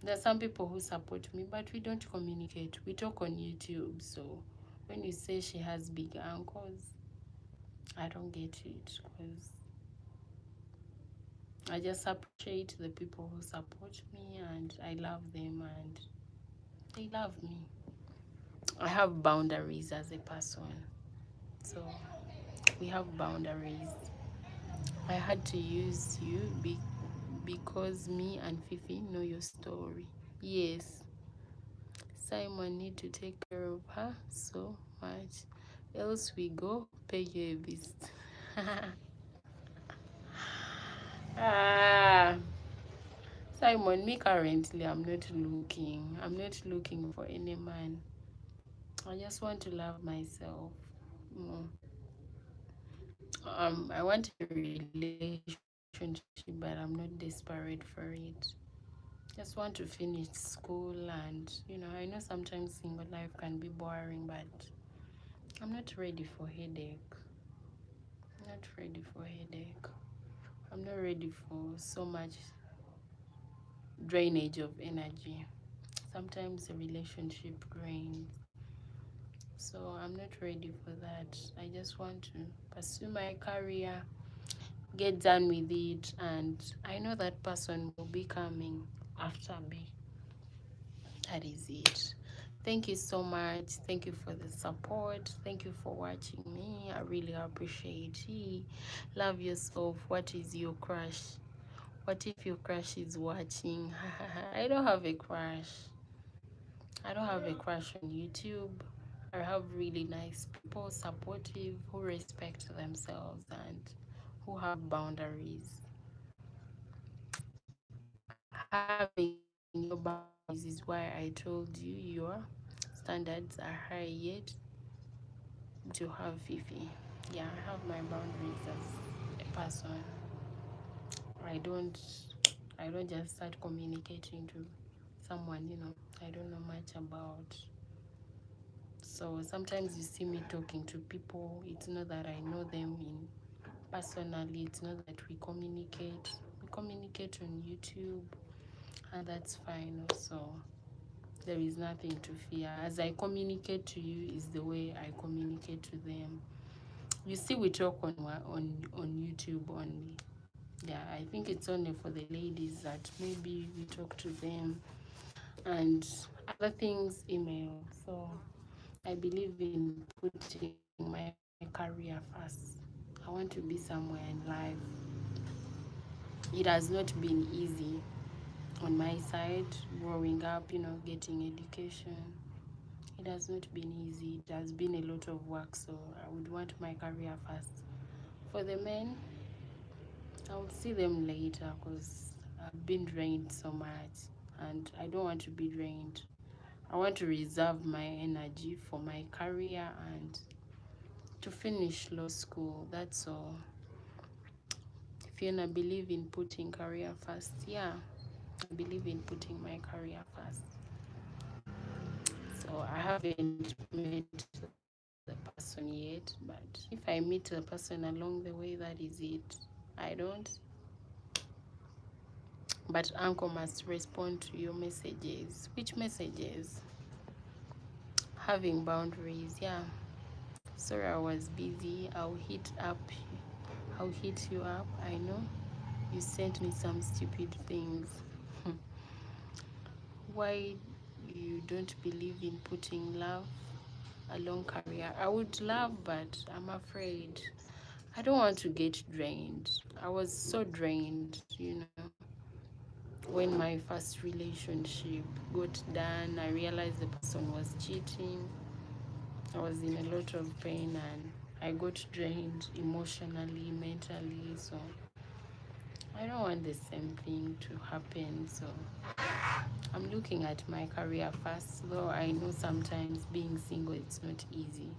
There are some people who support me, but we don't communicate. We talk on YouTube. So when you say she has big uncles, I don't get it because I just appreciate the people who support me and I love them and they love me. I have boundaries as a person. So we have boundaries. I had to use you because me and Fifi know your story. Yes, Simon need to take care of her so much. Else we go pay you a visit. ah, Simon, me currently I'm not looking. I'm not looking for any man. I just want to love myself. I want a relationship, but I'm not desperate for it. Just want to finish school, and I know sometimes single life can be boring, but I'm not ready for headache. I'm not ready for headache. I'm not ready for so much drainage of energy. Sometimes a relationship drains. So I'm not ready for that. I just want to pursue my career, get done with it, and I know that person will be coming after me. That is it. Thank you so much. Thank you for the support. Thank you for watching me. I really appreciate it. Love yourself. What is your crush? What if your crush is watching? I don't have a crush. I don't have a crush on YouTube. I have really nice people, supportive, who respect themselves and who have boundaries. Having no boundaries is why I told you your standards are high, yet to have Fifi. Yeah, I have my boundaries as a person. I don't I don't just start communicating to someone, I don't know much about. So sometimes you see me talking to people, it's not that I know them in personally, it's not that we communicate. We communicate on YouTube, and that's fine also. There is nothing to fear. As I communicate to you is the way I communicate to them. You see, we talk on YouTube only. Yeah, I think it's only for the ladies that maybe we talk to them, and other things email. So I believe in putting my career first. I want to be somewhere in life. It has not been easy on my side growing up, getting education. It has not been easy. It has been a lot of work, so I would want my career first. For the men, I will see them later because I've been drained so much and I don't want to be drained. I want to reserve my energy for my career and to finish law school. That's all. If you wanna believe in putting career first, yeah, I believe in putting my career first. So I haven't met the person yet, but if I meet the person along the way, that is it. I don't. But Uncle must respond to your messages. Which messages? Having boundaries, yeah. Sorry, I was busy. I'll hit you up. I know you sent me some stupid things. Why you don't believe in putting love along career? I would love, but I'm afraid. I don't want to get drained. I was so drained, when my first relationship got done. I realized the person was cheating. I was in a lot of pain and I got drained emotionally, mentally. So I don't want the same thing to happen. So I'm looking at my career first, though I know sometimes being single, it's not easy.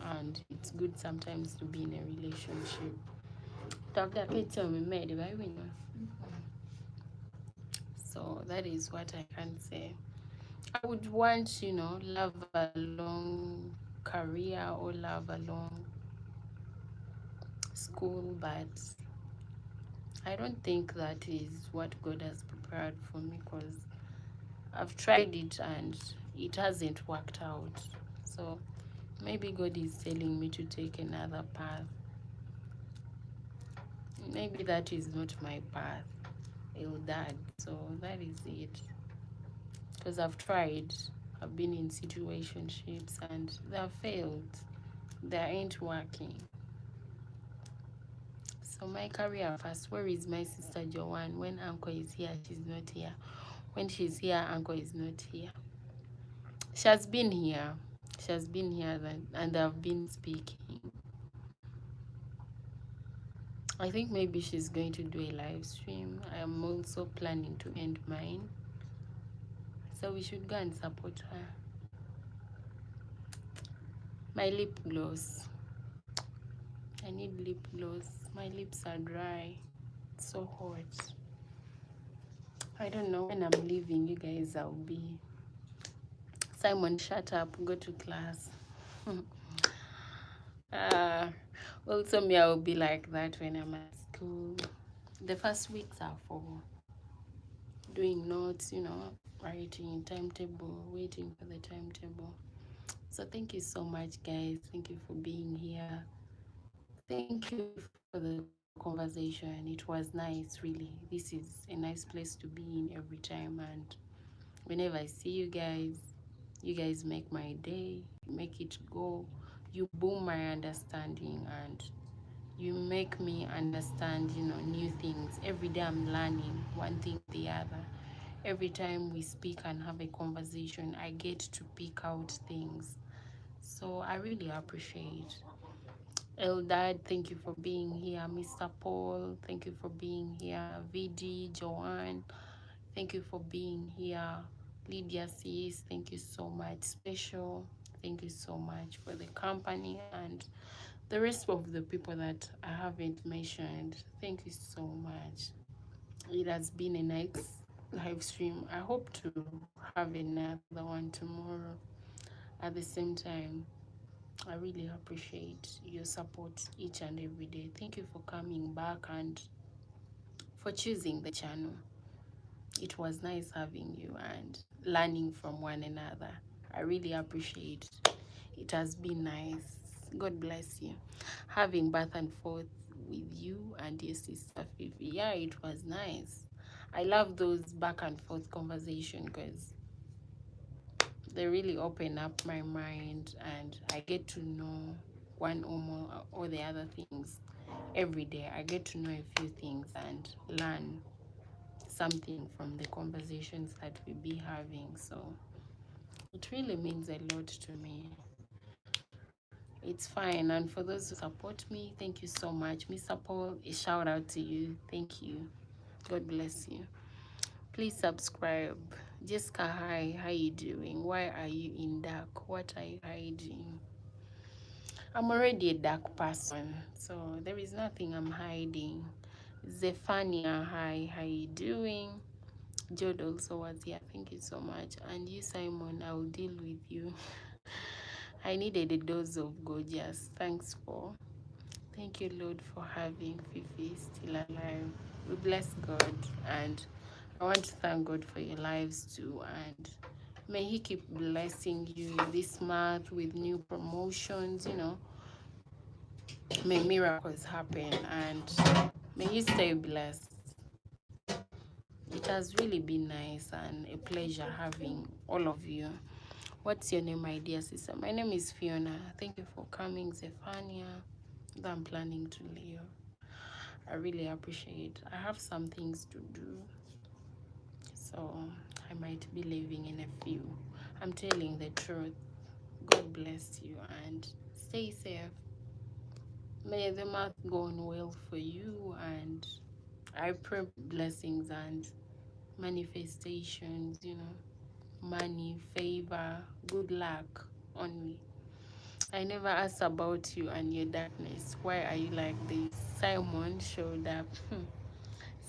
And it's good sometimes to be in a relationship. So that is what I can say. I would want, love along career or love along school, but I don't think that is what God has prepared for me because I've tried it and it hasn't worked out. So maybe God is telling me to take another path. Maybe that is not my path. Eldad. So that is it. Because I've tried. I've been in situationships and they have failed. They ain't working. So my career first. Where is my sister Joanne? When Uncle is here, she's not here. When she's here, Uncle is not here. She has been here. She has been here and I've been speaking. I think maybe she's going to do a live stream. I am also planning to end mine. So we should go and support her. My lip gloss. I need lip gloss. My lips are dry. It's so hot. I don't know when I'm leaving you guys. I'll be Simon, shut up, go to class. uh, also me, I will be like that when I'm at school. The first weeks are for doing notes, writing timetable, waiting for the timetable. So thank you so much, guys. Thank you for being here. Thank you for the conversation. It was nice, really. This is a nice place to be in every time, and whenever I see you guys make my day, you make it go, you boom my understanding, and you make me understand, new things. Every day I'm learning one thing or the other. Every time we speak and have a conversation, I get to pick out things. So I really appreciate. Eldad, thank you for being here. Mr. Paul, thank you for being here. VD, Joanne, thank you for being here. Lydia Cs, thank you so much. Special, thank you so much for the company, and the rest of the people that I haven't mentioned. Thank you so much. It has been a nice live stream. I hope to have another one tomorrow at the same time. I really appreciate your support each and every day. Thank you for coming back and for choosing the channel. It was nice having you and learning from one another. I really appreciate it. It has been nice. God bless you. Having back and forth with you and your sister Fifi. Yeah, it was nice. I love those back and forth conversation because they really open up my mind, and I get to know one or more or the other things every day. I get to know a few things and learn something from the conversations that we be having. So it really means a lot to me. It's fine. And for those who support me, thank you so much. Mr. Paul, a shout out to you. Thank you. God bless you. Please subscribe. Jessica, hi. How you doing? Why are you in dark? What are you hiding? I'm already a dark person, so there is nothing I'm hiding. Zephania, hi. How you doing? Jod also was here. Thank you so much. And you, Simon, I will deal with you. I needed a dose of gorgeous. Thank you, Lord, for having Fifi still alive. We bless God, and I want to thank God for your lives too. And may He keep blessing you this month with new promotions. May miracles happen, and may you stay blessed. It has really been nice and a pleasure having all of you. What's your name, my dear sister? My name is Fiona. Thank you for coming, Zephania. I'm planning to leave. I really appreciate. I have some things to do, so I might be leaving in a few. I'm telling the truth. God bless you and stay safe. May the month go on well for you, and I pray blessings and manifestations, money, favor, good luck on me. I never asked about you and your darkness. Why are you like this? Simon showed up.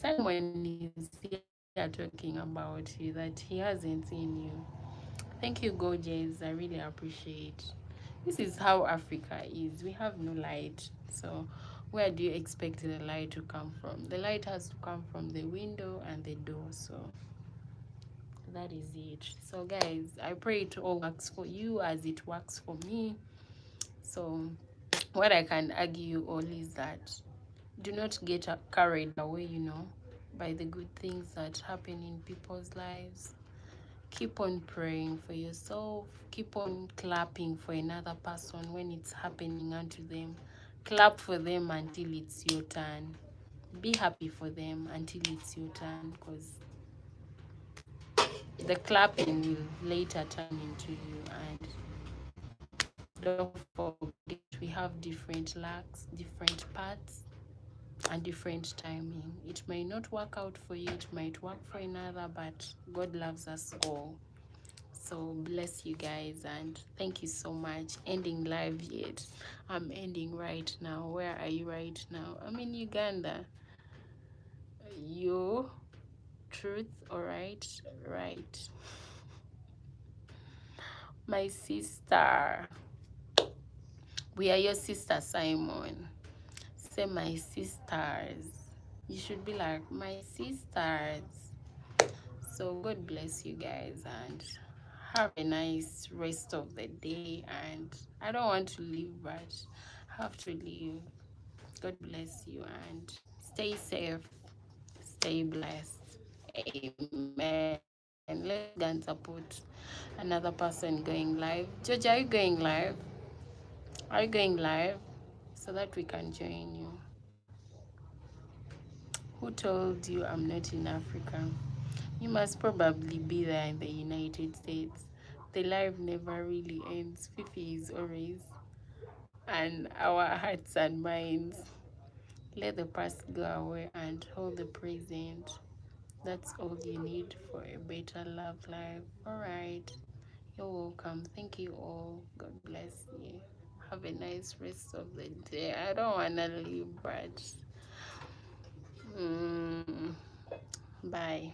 Simon is here talking about you, that he hasn't seen you. Thank you, gorgeous. I really appreciate. This is how Africa is. We have no light. So where do you expect the light to come from? The light has to come from the window and the door. So that is it. So guys, I pray it all works for you as it works for me. So what I can argue all is that do not get carried away, by the good things that happen in people's lives. Keep on praying for yourself. Keep on clapping for another person when it's happening unto them. Clap for them until it's your turn. Be happy for them until it's your turn, because the clapping will later turn into you. And don't forget, we have different lacks, different parts, and different timing. It may not work out for you, it might work for another, but God loves us all. So bless you guys, and thank you so much. Ending live yet. I'm ending right now. Where are you right now? I'm in Uganda. Yo, truth. All right, right. My sister, we are your sister, Simon. Say my sisters. You should be like my sisters. So God bless you guys and have a nice rest of the day. And I don't want to leave, but have to leave. God bless you and stay safe, stay blessed. Amen. Let's go and support another person going live. George, are you going live? Are you going live so that we can join you? Who told you I'm not in Africa? You must probably be there in the United States. The life never really ends. Fifi is always, and our hearts and minds. Let the past go away and hold the present. That's all you need for a better love life. All right. You're welcome. Thank you all. God bless you. Have a nice rest of the day. I don't want to leave, but bye.